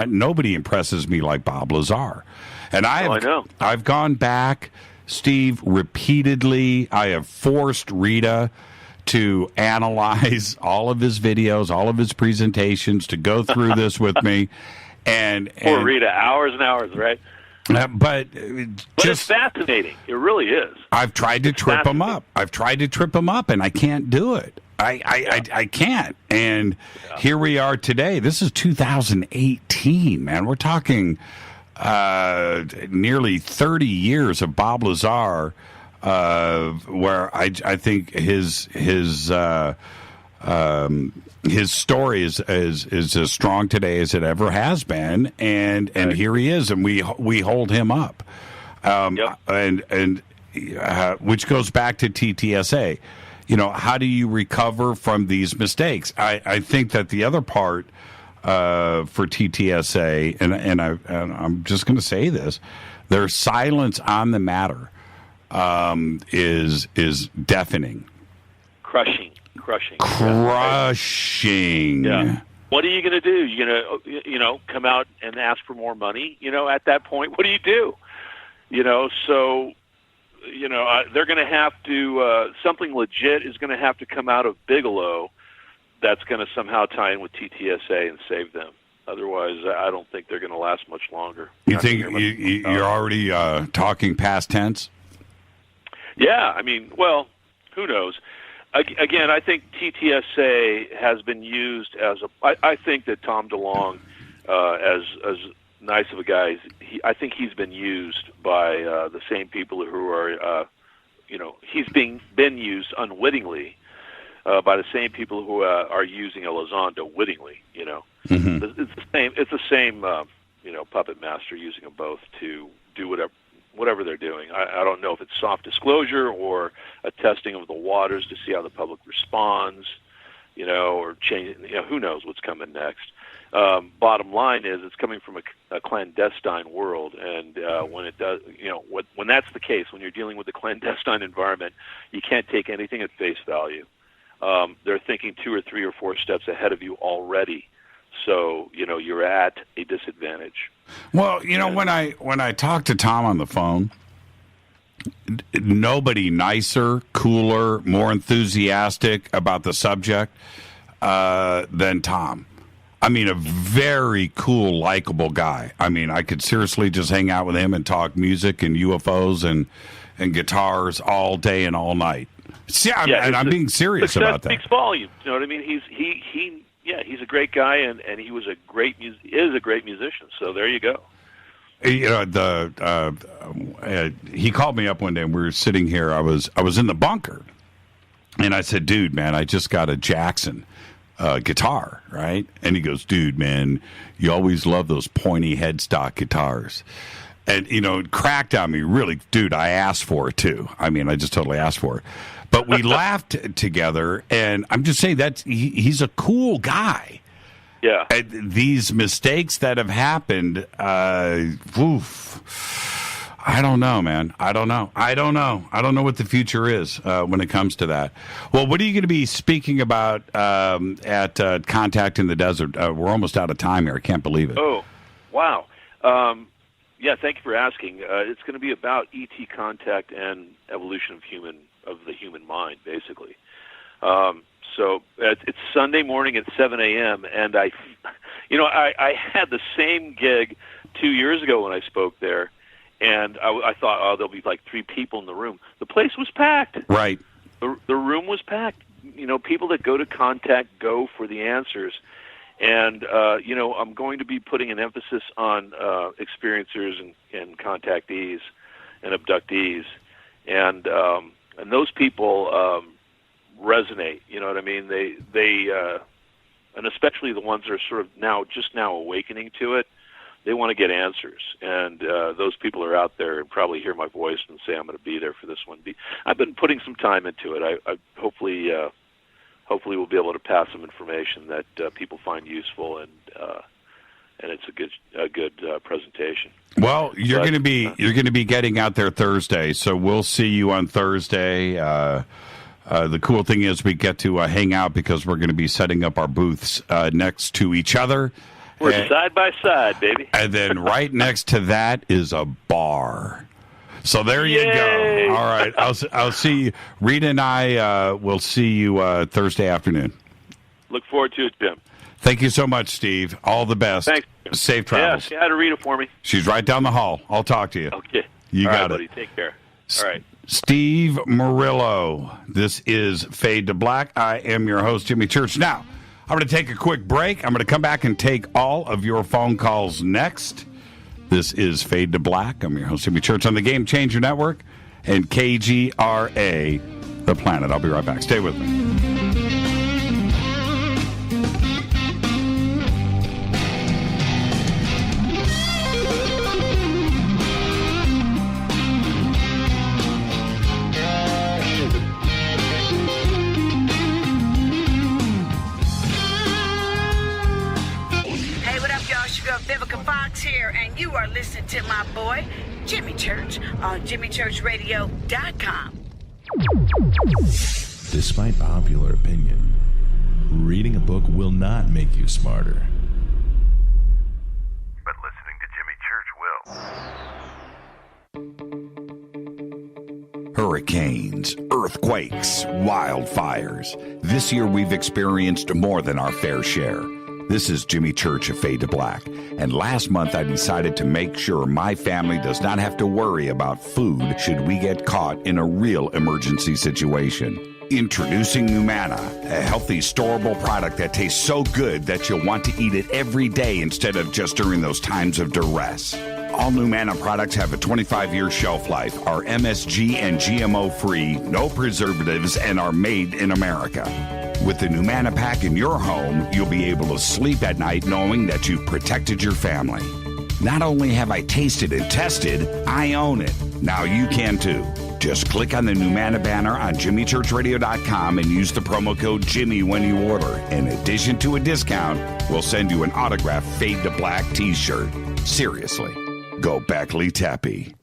nobody impresses me like Bob Lazar. And I know. I've gone back, Steve, repeatedly. I have forced Rita to analyze all of his videos, all of his presentations, to go through this with me. And poor Rita, hours and hours, right? But it's fascinating. It really is. I've tried to trip him up. And I can't do it. I can't. And here we are today. This is 2018, man. We're talking nearly 30 years of Bob Lazar, where I think his story is as strong today as it ever has been, and here he is, and we hold him up, and which goes back to TTSA. How do you recover from these mistakes? I think that the other part for TTSA, and I'm just going to say this, their silence on the matter is deafening, crushing. Yeah. What are you going to do? You're going to, come out and ask for more money? At that point, what do you do? So, they're going to have to, something legit is going to have to come out of Bigelow that's going to somehow tie in with TTSA and save them. Otherwise, I don't think they're going to last much longer. You think you're already talking past tense? Yeah, I mean, well, who knows? Again, I think TTSA has been used as I think that Tom DeLonge, as nice of a guy, I think he's been used by the same people who are, he's been used unwittingly by the same people who are using Elizondo wittingly. Mm-hmm. It's the same, puppet master using them both to do whatever they're doing. I don't know if it's soft disclosure or a testing of the waters to see how the public responds, or change. Who knows what's coming next. Bottom line is, it's coming from a clandestine world, and when it does, when that's the case, when you're dealing with a clandestine environment, you can't take anything at face value. They're thinking 2 or 3 or 4 steps ahead of you already. So, you're at a disadvantage. Well, when I talk to Tom on the phone, nobody nicer, cooler, more enthusiastic about the subject than Tom. I mean, a very cool, likable guy. I mean, I could seriously just hang out with him and talk music and UFOs and guitars all day and all night. And I'm being serious about that. Speaks volumes. You know what I mean? He's a great guy, and he was is a great musician. So there you go. He called me up one day and we were sitting here. I was in the bunker, and I said, "Dude, man, I just got a Jackson guitar, right?" And he goes, "Dude, man, you always love those pointy headstock guitars." And, it cracked on me, really. Dude, I asked for it, too. I mean, I just totally asked for it. But we laughed together, and I'm just saying that he's a cool guy. Yeah. And these mistakes that have happened, I don't know, man. I don't know. I don't know what the future is when it comes to that. Well, what are you going to be speaking about at Contact in the Desert? We're almost out of time here. I can't believe it. Oh, wow. Yeah, thank you for asking. It's going to be about ET contact and evolution of the human mind, basically. So it's Sunday morning at 7 a.m. and I had the same gig 2 years ago when I spoke there, and I thought, there'll be like 3 people in the room. The place was packed. Right. The room was packed. People that go to Contact go for the answers. And, I'm going to be putting an emphasis on experiencers and contactees and abductees. And those people resonate, you know what I mean? They and especially the ones that are sort of just now awakening to it, they want to get answers. And those people are out there and probably hear my voice and say, I'm going to be there for this one. I've been putting some time into it. I hopefully we'll be able to pass some information that people find useful, and it's a good presentation. Well, you're going to be getting out there Thursday, so we'll see you on Thursday. The cool thing is we get to hang out because we're going to be setting up our booths next to each other. We're side by side, baby. And then right next to that is a bar. So there you go. All right. I'll see you. Rita and I will see you Thursday afternoon. Look forward to it, Jim. Thank you so much, Steve. All the best. Thanks. Safe travels. Yeah, say hi to Rita for me. She's right down the hall. I'll talk to you. Okay. You got it. Buddy. Take care. All right. Steve Murillo. This is Fade to Black. I am your host, Jimmy Church. Now, I'm going to take a quick break. I'm going to come back and take all of your phone calls next. This is Fade to Black. I'm your host, Jimmy Church, on the Game Changer Network and KGRA, The Planet. I'll be right back. Stay with me. Here, and you are listening to my boy Jimmy Church on JimmyChurchRadio.com. Despite popular opinion, reading a book will not make you smarter, but listening to Jimmy Church will. Hurricanes, earthquakes, wildfires. This year we've experienced more than our fair share. This is Jimmy Church of Fade to Black, and last month I decided to make sure my family does not have to worry about food should we get caught in a real emergency situation. Introducing Numana, a healthy, storable product that tastes so good that you'll want to eat it every day instead of just during those times of duress. All Numana products have a 25-year shelf life, are MSG and GMO-free, no preservatives, and are made in America. With the Numana pack in your home, you'll be able to sleep at night knowing that you've protected your family. Not only have I tasted and tested, I own it. Now you can too. Just click on the Numana banner on JimmyChurchRadio.com and use the promo code Jimmy when you order. In addition to a discount, we'll send you an autographed Fade to Black t-shirt. Seriously, go Beckley Teppy.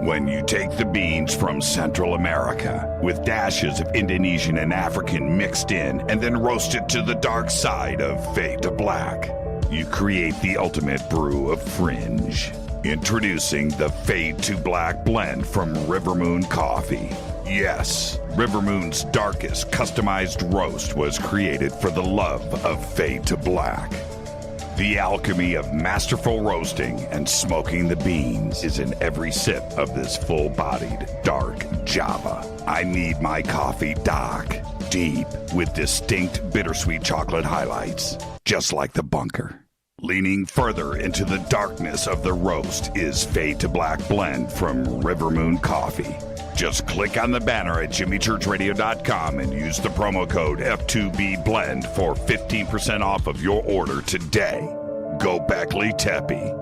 When you take the beans from Central America with dashes of Indonesian and African mixed in and then roasted to the dark side of Fade to Black, you create the ultimate brew of fringe. Introducing the Fade to Black blend from Rivermoon Coffee. Yes, Rivermoon's darkest customized roast was created for the love of Fade to Black. The alchemy of masterful roasting and smoking the beans is in every sip of this full-bodied, dark Java. I need my coffee dark, deep, with distinct bittersweet chocolate highlights, just like the bunker. Leaning further into the darkness of the roast is Fade to Black blend from Rivermoon Coffee. Just click on the banner at JimmyChurchRadio.com and use the promo code F2BBLEND for 15% off of your order today. Go Beckley Teppy.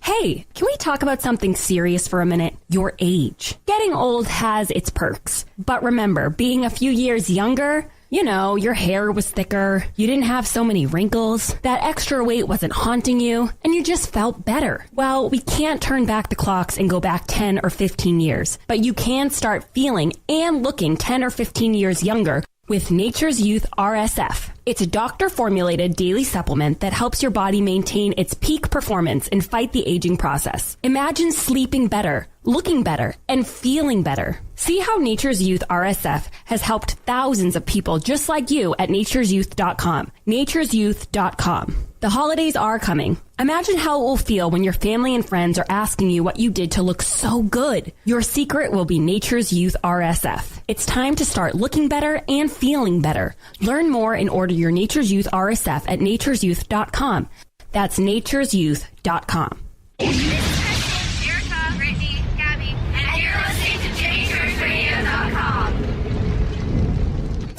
Hey, can we talk about something serious for a minute? Your age. Getting old has its perks. But remember, being a few years younger, you know, your hair was thicker, you didn't have so many wrinkles, that extra weight wasn't haunting you, and you just felt better. Well, we can't turn back the clocks and go back 10 or 15 years, but you can start feeling and looking 10 or 15 years younger with Nature's Youth RSF. It's a doctor-formulated daily supplement that helps your body maintain its peak performance and fight the aging process. Imagine sleeping better, looking better, and feeling better. See how Nature's Youth RSF has helped thousands of people just like you at nature'syouth.com. nature'syouth.com. The holidays are coming. Imagine how it will feel when your family and friends are asking you what you did to look so good. Your secret will be Nature's Youth RSF. It's time to start looking better and feeling better. Learn more and order your Nature's Youth RSF at nature'syouth.com. That's nature'syouth.com.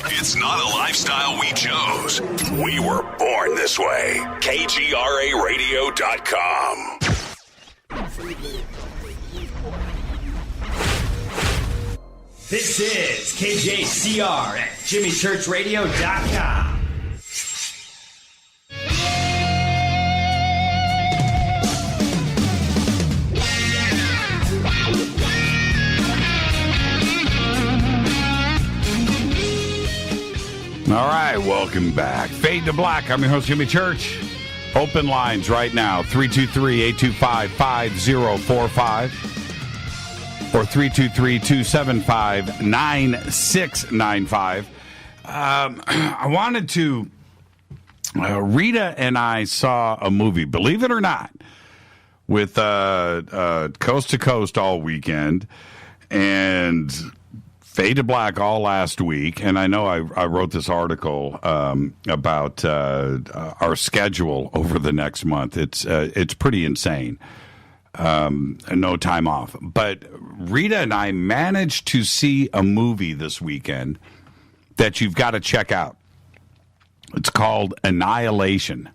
It's not a lifestyle we chose. We were born this way. KGRARadio.com. This is KJCR at JimmyChurchRadio.com. All right, welcome back. Fade to Black. I'm your host, Jimmy Church. Open lines right now, 323-825-5045 or 323-275-9695. I wanted to... Rita and I saw a movie, believe it or not, with Coast to Coast all weekend and Fade to Black all last week. And I know I wrote this article about our schedule over the next month. It's pretty insane. No time off. But Rita and I managed to see a movie this weekend that you've got to check out. It's called Annihilation.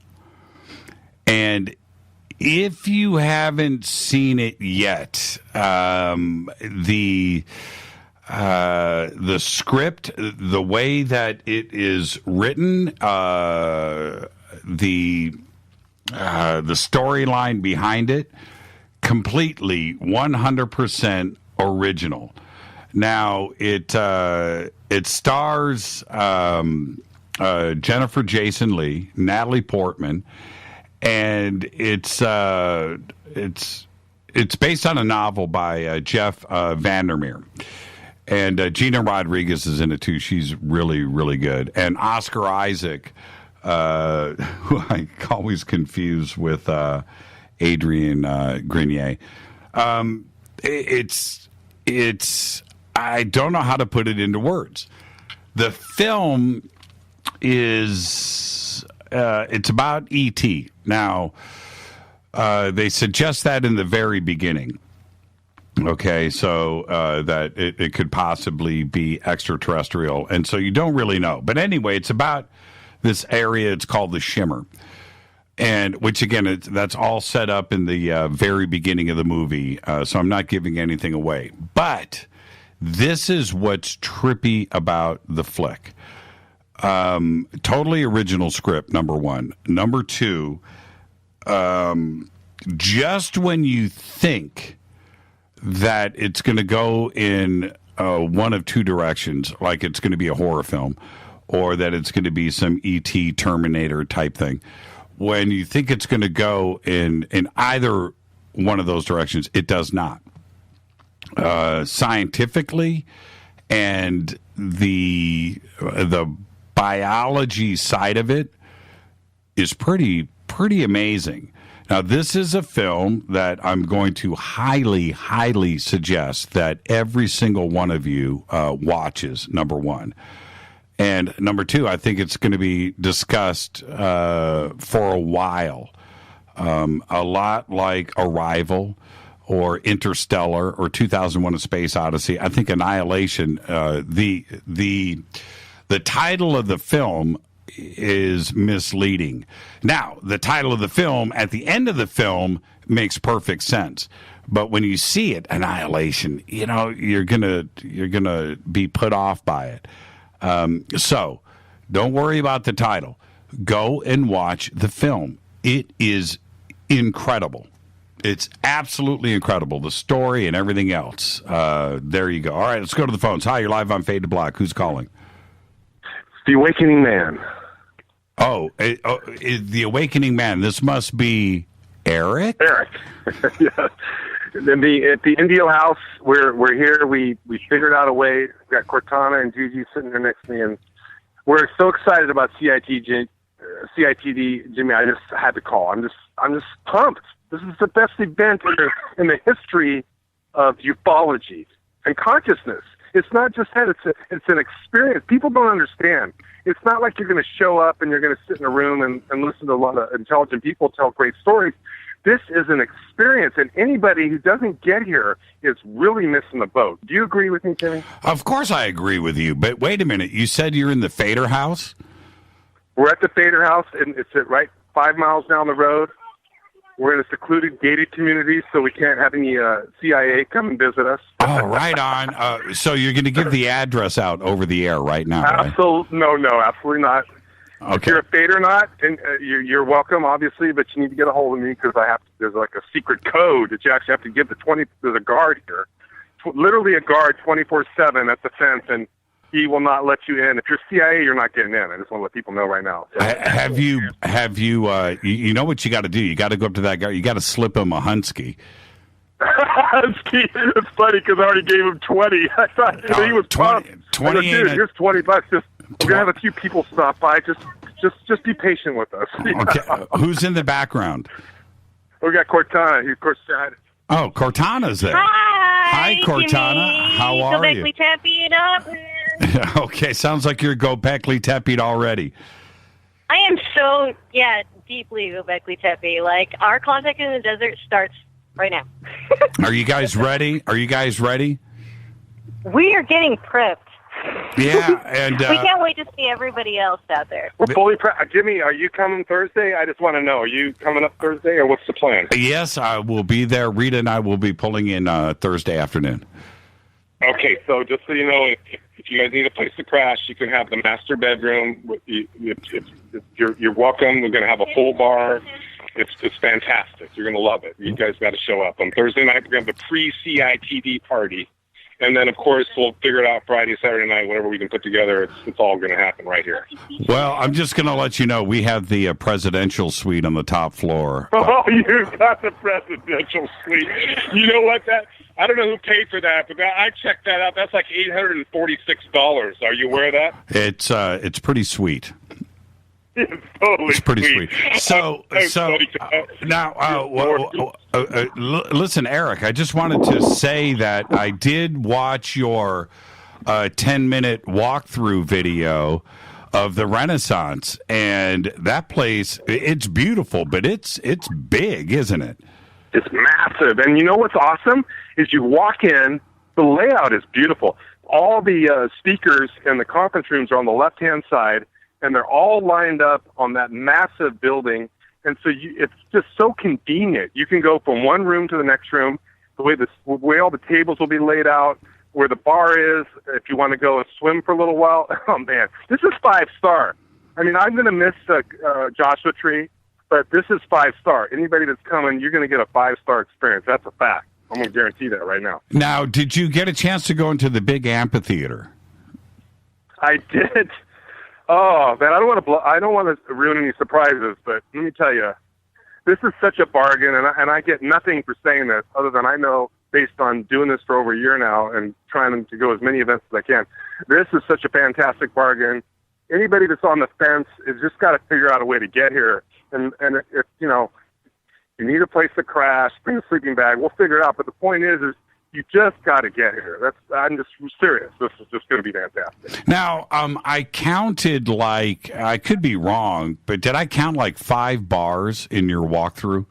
And if you haven't seen it yet, the script, the way that it is written, the storyline behind it, completely 100% original. Now it stars Jennifer Jason Leigh, Natalie Portman, and it's based on a novel by Jeff Vandermeer. And Gina Rodriguez is in it too. She's really, really good. And Oscar Isaac who I always confuse with Adrian Grenier. It's I don't know how to put it into words. The film is it's about E.T. Now, they suggest that in the very beginning. Okay, so that it could possibly be extraterrestrial, and so you don't really know. But anyway, it's about this area. It's called the Shimmer, and which again, that's all set up in the very beginning of the movie. So I'm not giving anything away. But this is what's trippy about the flick. Totally original script. Number one. Number two. Just when you think that it's going to go in one of two directions, like it's going to be a horror film, or that it's going to be some E.T. Terminator type thing. When you think it's going to go in either one of those directions, it does not. Scientifically, and the biology side of it is pretty amazing. Now, this is a film that I'm going to highly, highly suggest that every single one of you watches, number one. And number two, I think it's going to be discussed for a while. A lot like Arrival or Interstellar or 2001: A Space Odyssey. I think Annihilation, the title of the film is misleading. Now, the title of the film at the end of the film makes perfect sense. But when you see it, Annihilation, you're gonna be put off by it. So don't worry about the title. Go and watch the film. It is incredible. It's absolutely incredible. The story and everything else. There you go. All right, let's go to the phones. Hi, you're live on Fade to Black. Who's calling? The Awakening Man. Oh, the Awakening Man. This must be Eric? Eric. Yeah. At the Indio House, we're here. We figured out a way. We've got Cortana and Gigi sitting there next to me, and we're so excited about CITD, Jimmy. I just had to call. I'm just pumped. This is the best event in the history of ufology and consciousness. It's not just that. It's an experience. People don't understand. It's not like you're going to show up and you're going to sit in a room and listen to a lot of intelligent people tell great stories. This is an experience, and anybody who doesn't get here is really missing the boat. Do you agree with me, Jimmy? Of course I agree with you, but wait a minute. You said you're in the Fader House? We're at the Fader House, and it's right 5 miles down the road. We're in a secluded, gated community, so we can't have any CIA come and visit us. Oh, right on. So you're going to give the address out over the air right now, right? No, absolutely not. Okay. If you're a Fade or not, and you're welcome, obviously, but you need to get a hold of me because there's like a secret code that you actually have to give there's a guard here. Literally a guard 24/7 at the fence, and he will not let you in. If you're CIA, you're not getting in. I just want to let people know right now. So. Have you, you know what you got to do? You got to go up to that guy. You got to slip him a Hunsky. It's funny because I already gave him 20. I thought he was 20. Dude, here's $20. We're going to have a few people stop by. Just be patient with us. Okay. Who's in the background? We got Cortana. He, of course, said. Oh, Cortana's there. Hi, Cortana. Jimmy. How are you? Gobekli Tepe up. Okay, sounds like you're Gobekli Tepe already. I am so, deeply Gobekli Tepe. Like, our contact in the desert starts right now. Are you guys ready? We are getting prepped. Yeah, and we can't wait to see everybody else out there. We're fully prepped. Jimmy, are you coming Thursday? I just want to know. Are you coming up Thursday, or what's the plan? Yes, I will be there. Rita and I will be pulling in Thursday afternoon. Okay, so just so you know, if you guys need a place to crash, you can have the master bedroom. You're welcome. We're going to have a full bar. It's fantastic. You're going to love it. You guys got to show up. On Thursday night, we're going to have the pre-CITD party. And then, of course, we'll figure it out Friday, Saturday night, whatever we can put together. It's all going to happen right here. Well, I'm just going to let you know we have the presidential suite on the top floor. Oh, you got the presidential suite. You know what? I don't know who paid for that, but I checked that out. That's like $846. Are you aware of that? It's pretty sweet. It's totally It's pretty sweet. So now, listen, Eric, I just wanted to say that I did watch your 10-minute walkthrough video of the Renaissance, and that place, it's beautiful, but it's big, isn't it? It's massive. And you know what's awesome is you walk in, the layout is beautiful. All the speakers in the conference rooms are on the left-hand side, and they're all lined up on that massive building. And so it's just so convenient. You can go from one room to the next room, the way all the tables will be laid out, where the bar is, if you want to go and swim for a little while. Oh, man, this is 5-star. I mean, I'm going to miss Joshua Tree, but this is 5-star. Anybody that's coming, you're going to get a 5-star experience. That's a fact. I'm going to guarantee that right now. Now, did you get a chance to go into the big amphitheater? I did. Oh, man, I don't want to ruin any surprises, but let me tell you, this is such a bargain, and I get nothing for saying this other than I know, based on doing this for over a year now and trying to go as many events as I can, this is such a fantastic bargain. Anybody that's on the fence has just got to figure out a way to get here. And if, you need a place to crash, bring a sleeping bag, we'll figure it out. But the point is you just got to get here. I'm just serious. This is just going to be fantastic. Now, I counted I could be wrong, but did I count 5 bars in your walkthrough?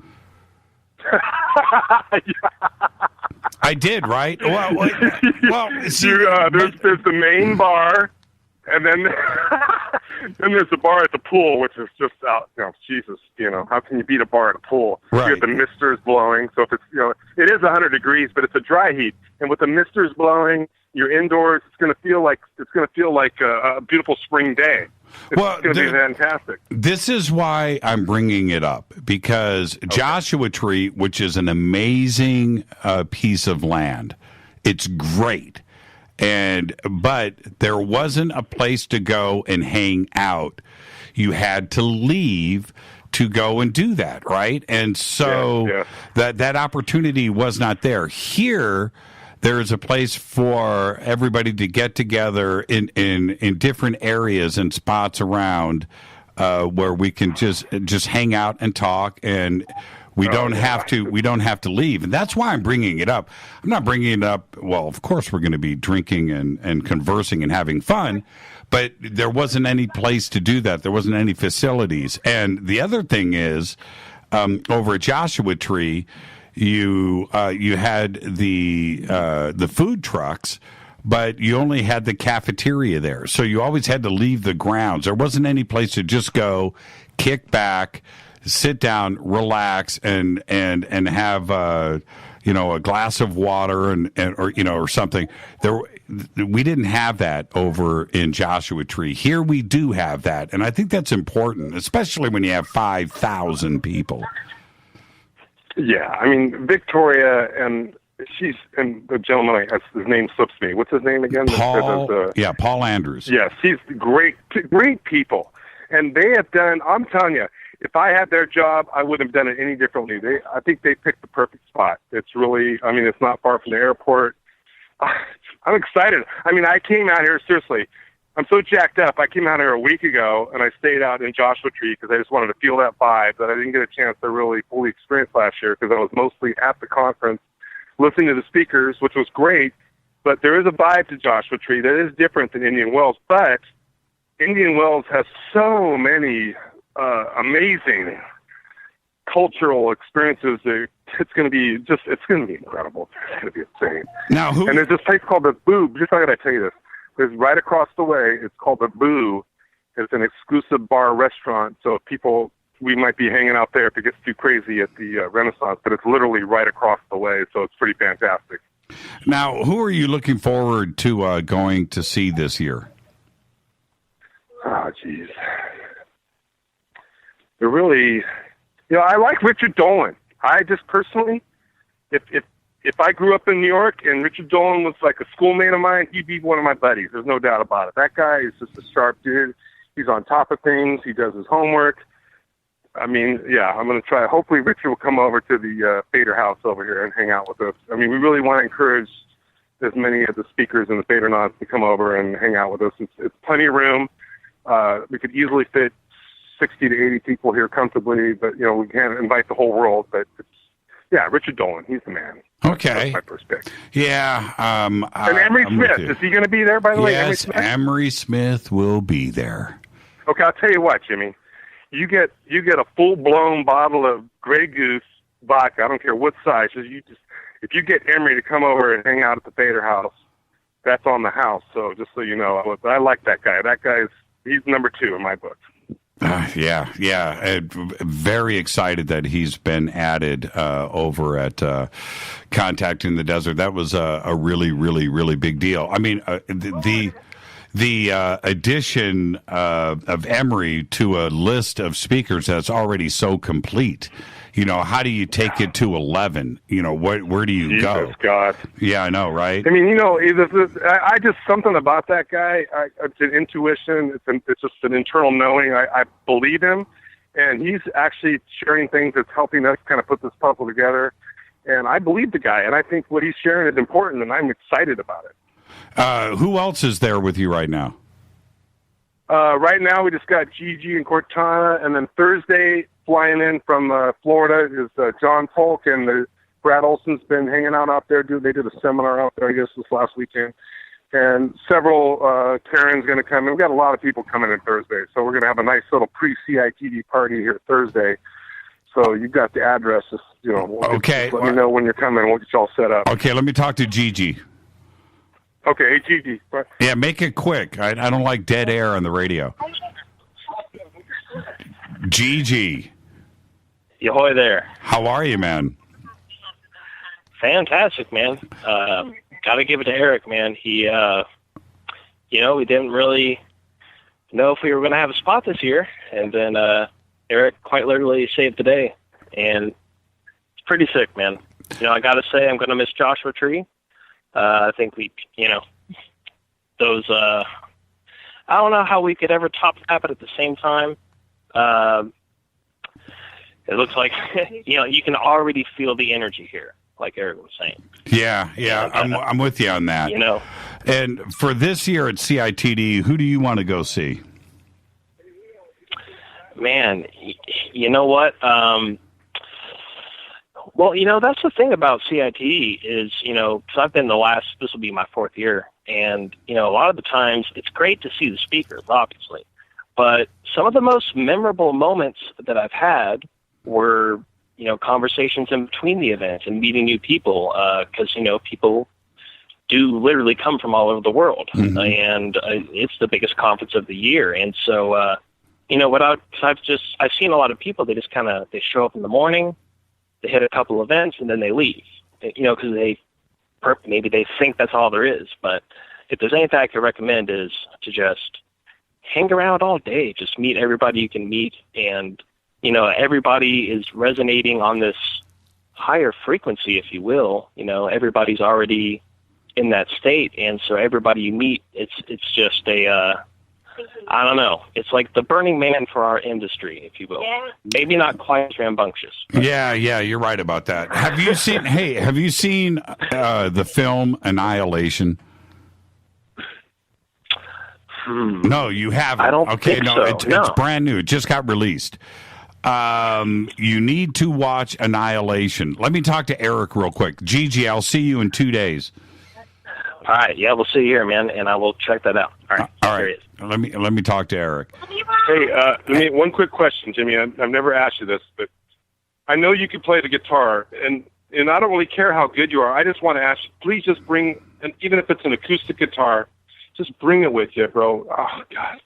I did, right? Well, see, there's the main bar, and then then there's the bar at the pool, which is just out. Jesus, how can you beat a bar at a pool? Right. You have the misters blowing, so if it's it is 100 degrees, but it's a dry heat, and with the misters blowing, you're indoors. It's going to feel like a beautiful spring day. It's going to be fantastic. This is why I'm bringing it up, because Joshua Tree, which is an amazing piece of land, it's great, but there wasn't a place to go and hang out. You had to leave to go and do that, right? And so that opportunity was not there. Here, there is a place for everybody to get together in different areas and spots around where we can just hang out and talk, and we don't have to leave. And that's why I'm bringing it up. I'm not bringing it up. Well, of course we're going to be drinking and conversing and having fun, but there wasn't any place to do that. There wasn't any facilities. And the other thing is, over at Joshua Tree, you had the food trucks, but you only had the cafeteria there. So you always had to leave the grounds. There wasn't any place to just go, kick back, sit down, relax, and have a glass of water or something. We didn't have that over in Joshua Tree. Here we do have that, and I think that's important, especially when you have 5,000 people. Yeah, I mean, Victoria and the gentleman, his name slips me. What's his name again? Paul Andrews. Yes, he's great people. And they have done, I'm telling you, if I had their job, I wouldn't have done it any differently. I think they picked the perfect spot. It's really, it's not far from the airport. I'm excited. I came out here, seriously, I'm so jacked up. I came out here a week ago, and I stayed out in Joshua Tree because I just wanted to feel that vibe that I didn't get a chance to really fully experience last year because I was mostly at the conference listening to the speakers, which was great. But there is a vibe to Joshua Tree that is different than Indian Wells. But Indian Wells has so many amazing cultural experiences. It's going to be incredible. It's going to be insane. And there's this place called the Boob. Just I got to tell you this. There's right across the way. It's called the Boo. It's an exclusive bar restaurant. So we might be hanging out there if it gets too crazy at the Renaissance, but it's literally right across the way. So it's pretty fantastic. Now, who are you looking forward to going to see this year? Oh, geez. They're really, I like Richard Dolan. I just personally, if I grew up in New York and Richard Dolan was like a schoolmate of mine, he'd be one of my buddies. There's no doubt about it. That guy is just a sharp dude. He's on top of things. He does his homework. I'm going to try. Hopefully Richard will come over to the Fader house over here and hang out with us. We really want to encourage as many of the speakers and the Fadernauts to come over and hang out with us. It's plenty of room. We could easily fit 60 to 80 people here comfortably, but we can't invite the whole world. But Richard Dolan, he's the man. Okay. That's my first pick. Yeah. And Emery Smith, is he going to be there, by the way? Yes, Emery Smith will be there. Okay, I'll tell you what, Jimmy. You get a full-blown bottle of Grey Goose vodka. I don't care what size. If you get Emery to come over and hang out at the Fader house, that's on the house. So just so you know, I like that guy. He's number 2 in my book. Very excited that he's been added over at Contact in the Desert. That was a really, really, really big deal. I mean, the addition of Emery to a list of speakers that's already so complete. How do you take it to 11? Where do you go? Jesus God. Yeah, I know, right? I mean, I just, something about that guy, it's an intuition, it's just an internal knowing. I believe him, and he's actually sharing things that's helping us kind of put this puzzle together. And I believe the guy, and I think what he's sharing is important, and I'm excited about it. Who else is there with you right now? Right now, we just got Gigi and Cortana, and then Thursday, flying in from Florida, is John Polk, and Brad Olson's been hanging out there. They did a seminar out there, I guess, this last weekend. And several, Karen's going to come in. We've got a lot of people coming in Thursday, so we're going to have a nice little pre-CITD party here Thursday. So you've got the address. Okay. Let me know when you're coming. We'll get you all set up. Okay, let me talk to Gigi. Okay, hey, Gigi. Yeah, make it quick. I don't like dead air on the radio. Gigi. Ahoy there. How are you, man? Fantastic, man. Got to give it to Eric, man. He, we didn't really know if we were going to have a spot this year, and then Eric quite literally saved the day, and it's pretty sick, man. I got to say, I'm going to miss Joshua Tree. I think those, I don't know how we could ever top that, but at the same time, it looks like, you can already feel the energy here, like Eric was saying. Yeah, I'm with you on that. And for this year at CITD, who do you want to go see? Man, you know what? Well, that's the thing about CITD is, because I've been this will be my 4th year. And, a lot of the times it's great to see the speakers, obviously. But some of the most memorable moments that I've had were, conversations in between the events and meeting new people. Because, people do literally come from all over the world. Mm-hmm. And it's the biggest conference of the year. And so, I've seen a lot of people, they just they show up in the morning, they hit a couple events, and then they leave, because maybe they think that's all there is. But if there's anything I could recommend is to just hang around all day, just meet everybody you can meet. And, everybody is resonating on this higher frequency, if you will. Everybody's already in that state. And so everybody you meet, it's just I don't know. It's like the Burning Man for our industry, if you will. Yeah. Maybe not quite as rambunctious. Yeah, you're right about that. Have you seen the film Annihilation? No, you haven't. I don't think so. It's brand new. It just got released. You need to watch Annihilation. Let me talk to Eric real quick. Gigi, I'll see you in 2 days. All right, yeah, we'll see you here, man, and I will check that out. All right. All right. Let me talk to Eric. Hey, one quick question, Jimmy. I've never asked you this, but I know you can play the guitar, and I don't really care how good you are. I just want to ask you, please just bring, and even if it's an acoustic guitar, just bring it with you, bro. Oh God,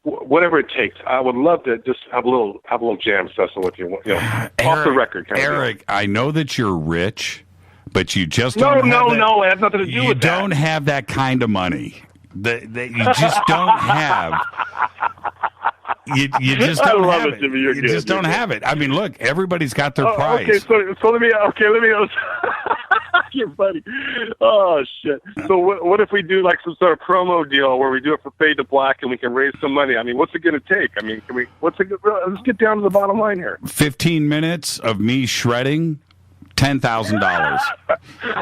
whatever it takes. I would love to just have a little jam session with you. Eric, off the record. Eric, I know that you're rich. But you just no, it has nothing to do with that. You don't have that kind of money. That you just don't have. You just don't have it. Jimmy, you just don't have it. I mean, look, everybody's got their price. Okay, so let me. You're funny. Oh shit. So what if we do like some sort of promo deal where we do it for Fade to Black and we can raise some money? I mean, what's it going to take? I mean, let's get down to the bottom line here. 15 minutes of me shredding. $10,000.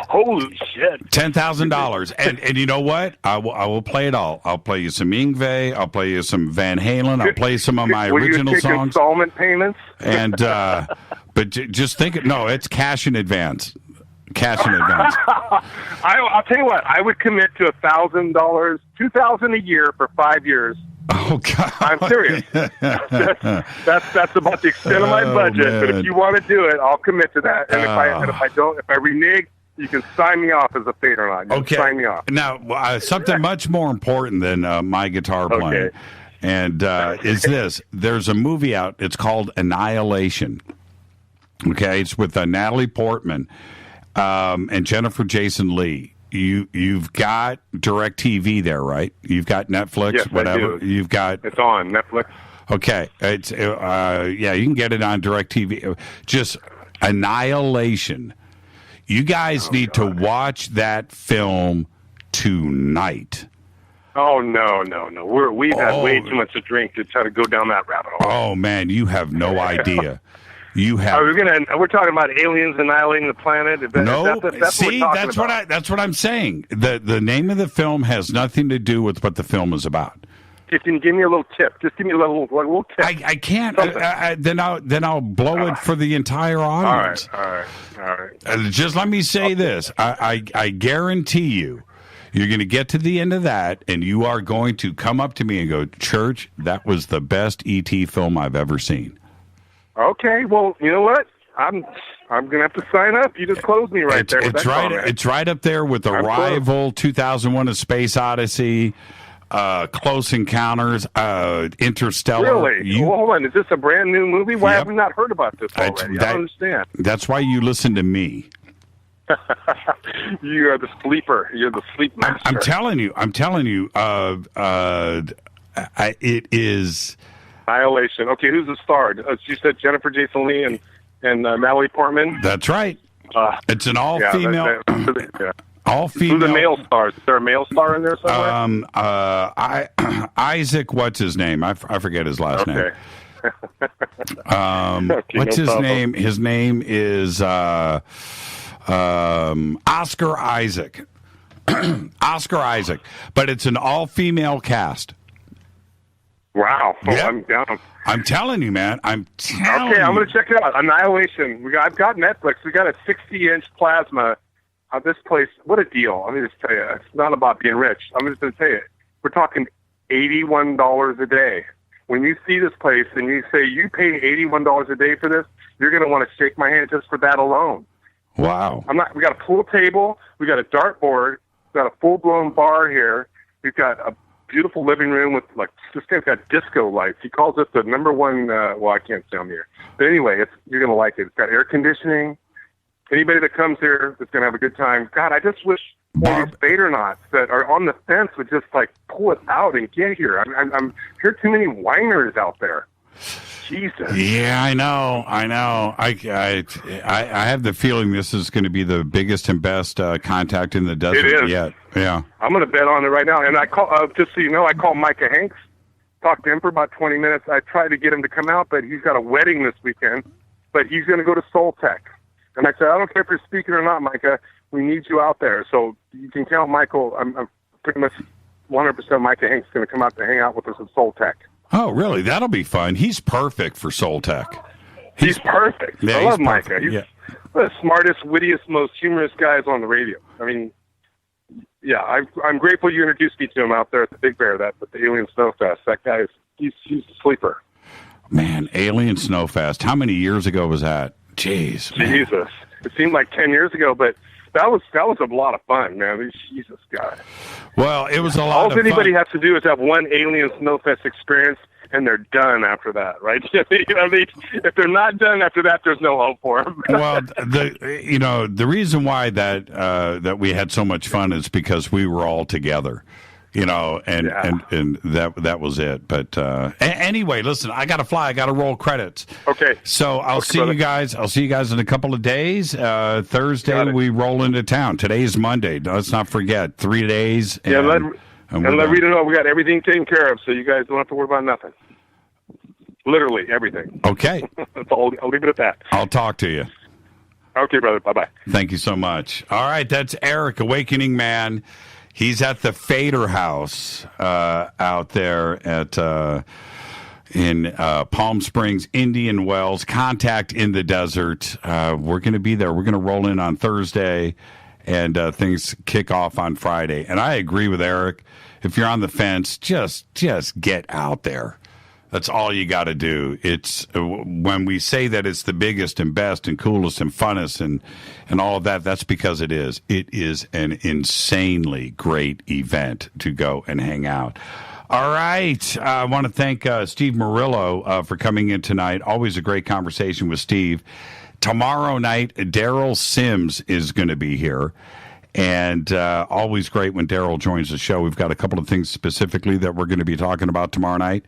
Holy shit! $10,000, and you know what? I will play it all. I'll play you some Yngwie. I'll play you some Van Halen. I'll play some of my original you take songs. Installment payments. And but just think, no, it's cash in advance. Cash in advance. I'll tell you what. I would commit to $1,000, $2,000 a year for 5 years. Oh God! I'm serious. that's about the extent of my budget. Man. But if you want to do it, I'll commit to that. And if I renege, you can sign me off as a Fadernaut. Okay. Sign me off. Now, something much more important than my guitar playing, Okay. and is this: there's a movie out. It's called Annihilation. Okay, it's with Natalie Portman and Jennifer Jason Leigh. You've got DirecTV there, right? You've got Netflix, yes, whatever. I do. You've got it's on Netflix. Okay, it's yeah, you can get it on DirecTV. Just Annihilation. You guys need to watch that film tonight. Oh no! We've had way too much to drink to try to go down that rabbit hole. Oh man, you have no idea. You have. We're talking about aliens annihilating the planet. That's what I'm saying. The name of the film has nothing to do with what the film is about. Just give me a little tip. Just give me a little tip. I can't. Then I'll blow it for the entire audience. All right. Just let me say this. I guarantee you, you're going to get to the end of that, and you are going to come up to me and go, "Church, that was the best E.T. film I've ever seen." Okay, well, you know what? I'm gonna have to sign up. You just closed me right there. It's right up there with Arrival, 2001: A Space Odyssey, Close Encounters, Interstellar. Really? Hold on. Is this a brand new movie? Why have we not heard about this already? I don't understand. That's why you listen to me. You are the sleeper. You're the sleep master. I'm telling you. It is. Annihilation. Okay, who's the star? You said Jennifer Jason Leigh and Natalie Portman? That's right. It's an all-female. All-female. Who's the male stars? Is there a male star in there somewhere? Isaac, what's his name? I forget his last name. Okay, what's his name? His name is Oscar Isaac. Oscar Isaac. But it's an all-female cast. Wow. Yep. I'm down. I'm telling you, man. Okay, I'm going to check it out. Annihilation. I've got Netflix. We got a 60-inch plasma. This place, what a deal. Let me just tell you, it's not about being rich. I'm just going to tell you, we're talking $81 a day. When you see this place and you say you pay $81 a day for this, you're going to want to shake my hand just for that alone. Wow. We got a pool table. We got a dartboard. We got a full-blown bar here. We've got a beautiful living room with, like, this guy's got disco lights. He calls it the number one, well, I can't say them here. But anyway, you're going to like it. It's got air conditioning. Anybody that comes here is going to have a good time. God, I just wish all these Badernauts that are on the fence would just, like, pull it out and get here. I'm hear too many whiners out there. Jesus. Yeah, I know. I have the feeling this is going to be the biggest and best contact in the desert yet. Yeah. I'm going to bet on it right now. And I call, just so you know, I called Micah Hanks, talked to him for about 20 minutes. I tried to get him to come out, but he's got a wedding this weekend. But he's going to go to Soul Tech. And I said, I don't care if you're speaking or not, Micah. We need you out there. So you can count Michael. I'm pretty much 100% Micah Hanks is going to come out to hang out with us at Soul Tech. Oh, really? That'll be fun. He's perfect for Soul Tech. He's perfect. Yeah, I love Micah. He's one of the smartest, wittiest, most humorous guys on the radio. I mean, yeah, I'm grateful you introduced me to him out there at the Big Bear, with the Alien Snowfest. That guy he's a sleeper. Man, Alien Snowfest. How many years ago was that? Jeez. Man. Jesus. It seemed like 10 years ago, but that was a lot of fun, man. Jesus, God. Well, it was a lot of fun. All anybody has to do is have one Alien Snowfest experience, and they're done after that, right? If they're not done after that, there's no hope for them. Well, the reason why that we had so much fun is because we were all together. And that was it. But anyway, listen, I got to fly. I got to roll credits. Okay. So I'll see you guys. I'll see you guys in a couple of days. Thursday we roll into town. Today's Monday. Let's not forget 3 days. Let Rita know we got everything taken care of, so you guys don't have to worry about nothing. Literally everything. Okay. I'll leave it at that. I'll talk to you. Okay, brother. Bye-bye. Thank you so much. All right, that's Eric, Awakening Man. He's at the Fader House out there at in Palm Springs, Indian Wells. Contact in the Desert. We're going to be there. We're going to roll in on Thursday, and things kick off on Friday. And I agree with Eric. If you're on the fence, just get out there. That's all you got to do. It's when we say that it's the biggest and best and coolest and funnest and all of that, that's because it is. It is an insanely great event to go and hang out. All right. I want to thank Steve Murillo for coming in tonight. Always a great conversation with Steve. Tomorrow night, Daryl Sims is going to be here. And always great when Daryl joins the show. We've got a couple of things specifically that we're going to be talking about tomorrow night.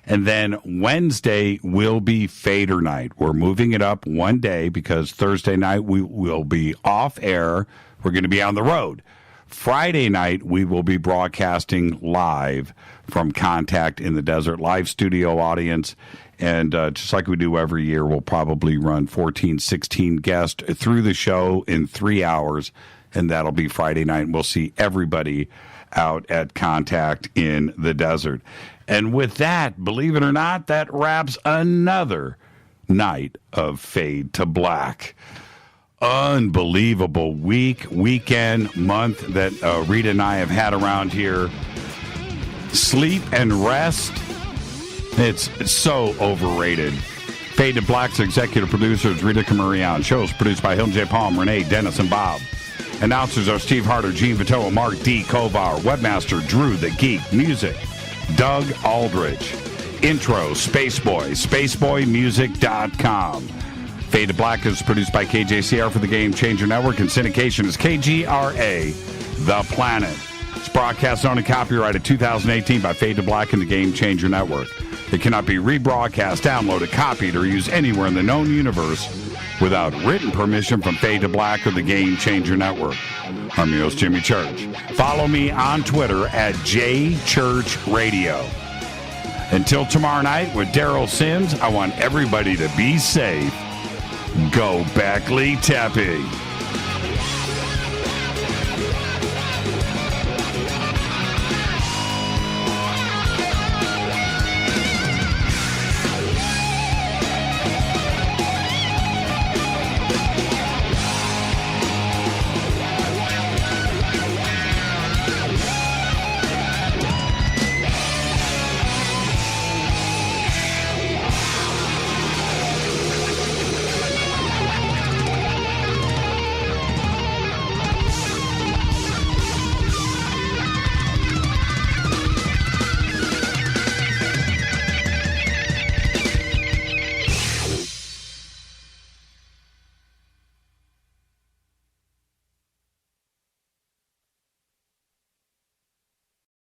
And then Wednesday will be Fader night. We're moving it up one day because Thursday night we will be off air. We're going to be on the road. Friday night we will be broadcasting live from Contact in the Desert, live studio audience. And just like we do every year, we'll probably run 14, 16 guests through the show in 3 hours. And that'll be Friday night. And we'll see everybody out at Contact in the Desert. And with that, believe it or not, that wraps another night of Fade to Black. Unbelievable weekend, month that Rita and I have had around here. Sleep and rest, it's so overrated. Fade to Black's executive producers, Rita Camarion. Shows produced by Hilton J. Palm, Renee, Dennis, and Bob. Announcers are Steve Harder, Gene Vitoa, Mark D. Kovar. Webmaster, Drew the Geek. Music, Doug Aldrich. Intro, Spaceboy, spaceboymusic.com. Fade to Black is produced by KJCR for the Game Changer Network, and syndication is KGRA, The Planet. It's broadcast owned and copyrighted 2018 by Fade to Black and the Game Changer Network. It cannot be rebroadcast, downloaded, copied, or used anywhere in the known universe without written permission from Fade to Black or the Game Changer Network. I'm your host, Jimmy Church. Follow me on Twitter at JChurchRadio. Until tomorrow night with Daryl Sims, I want everybody to be safe. Go Beckley Tepe.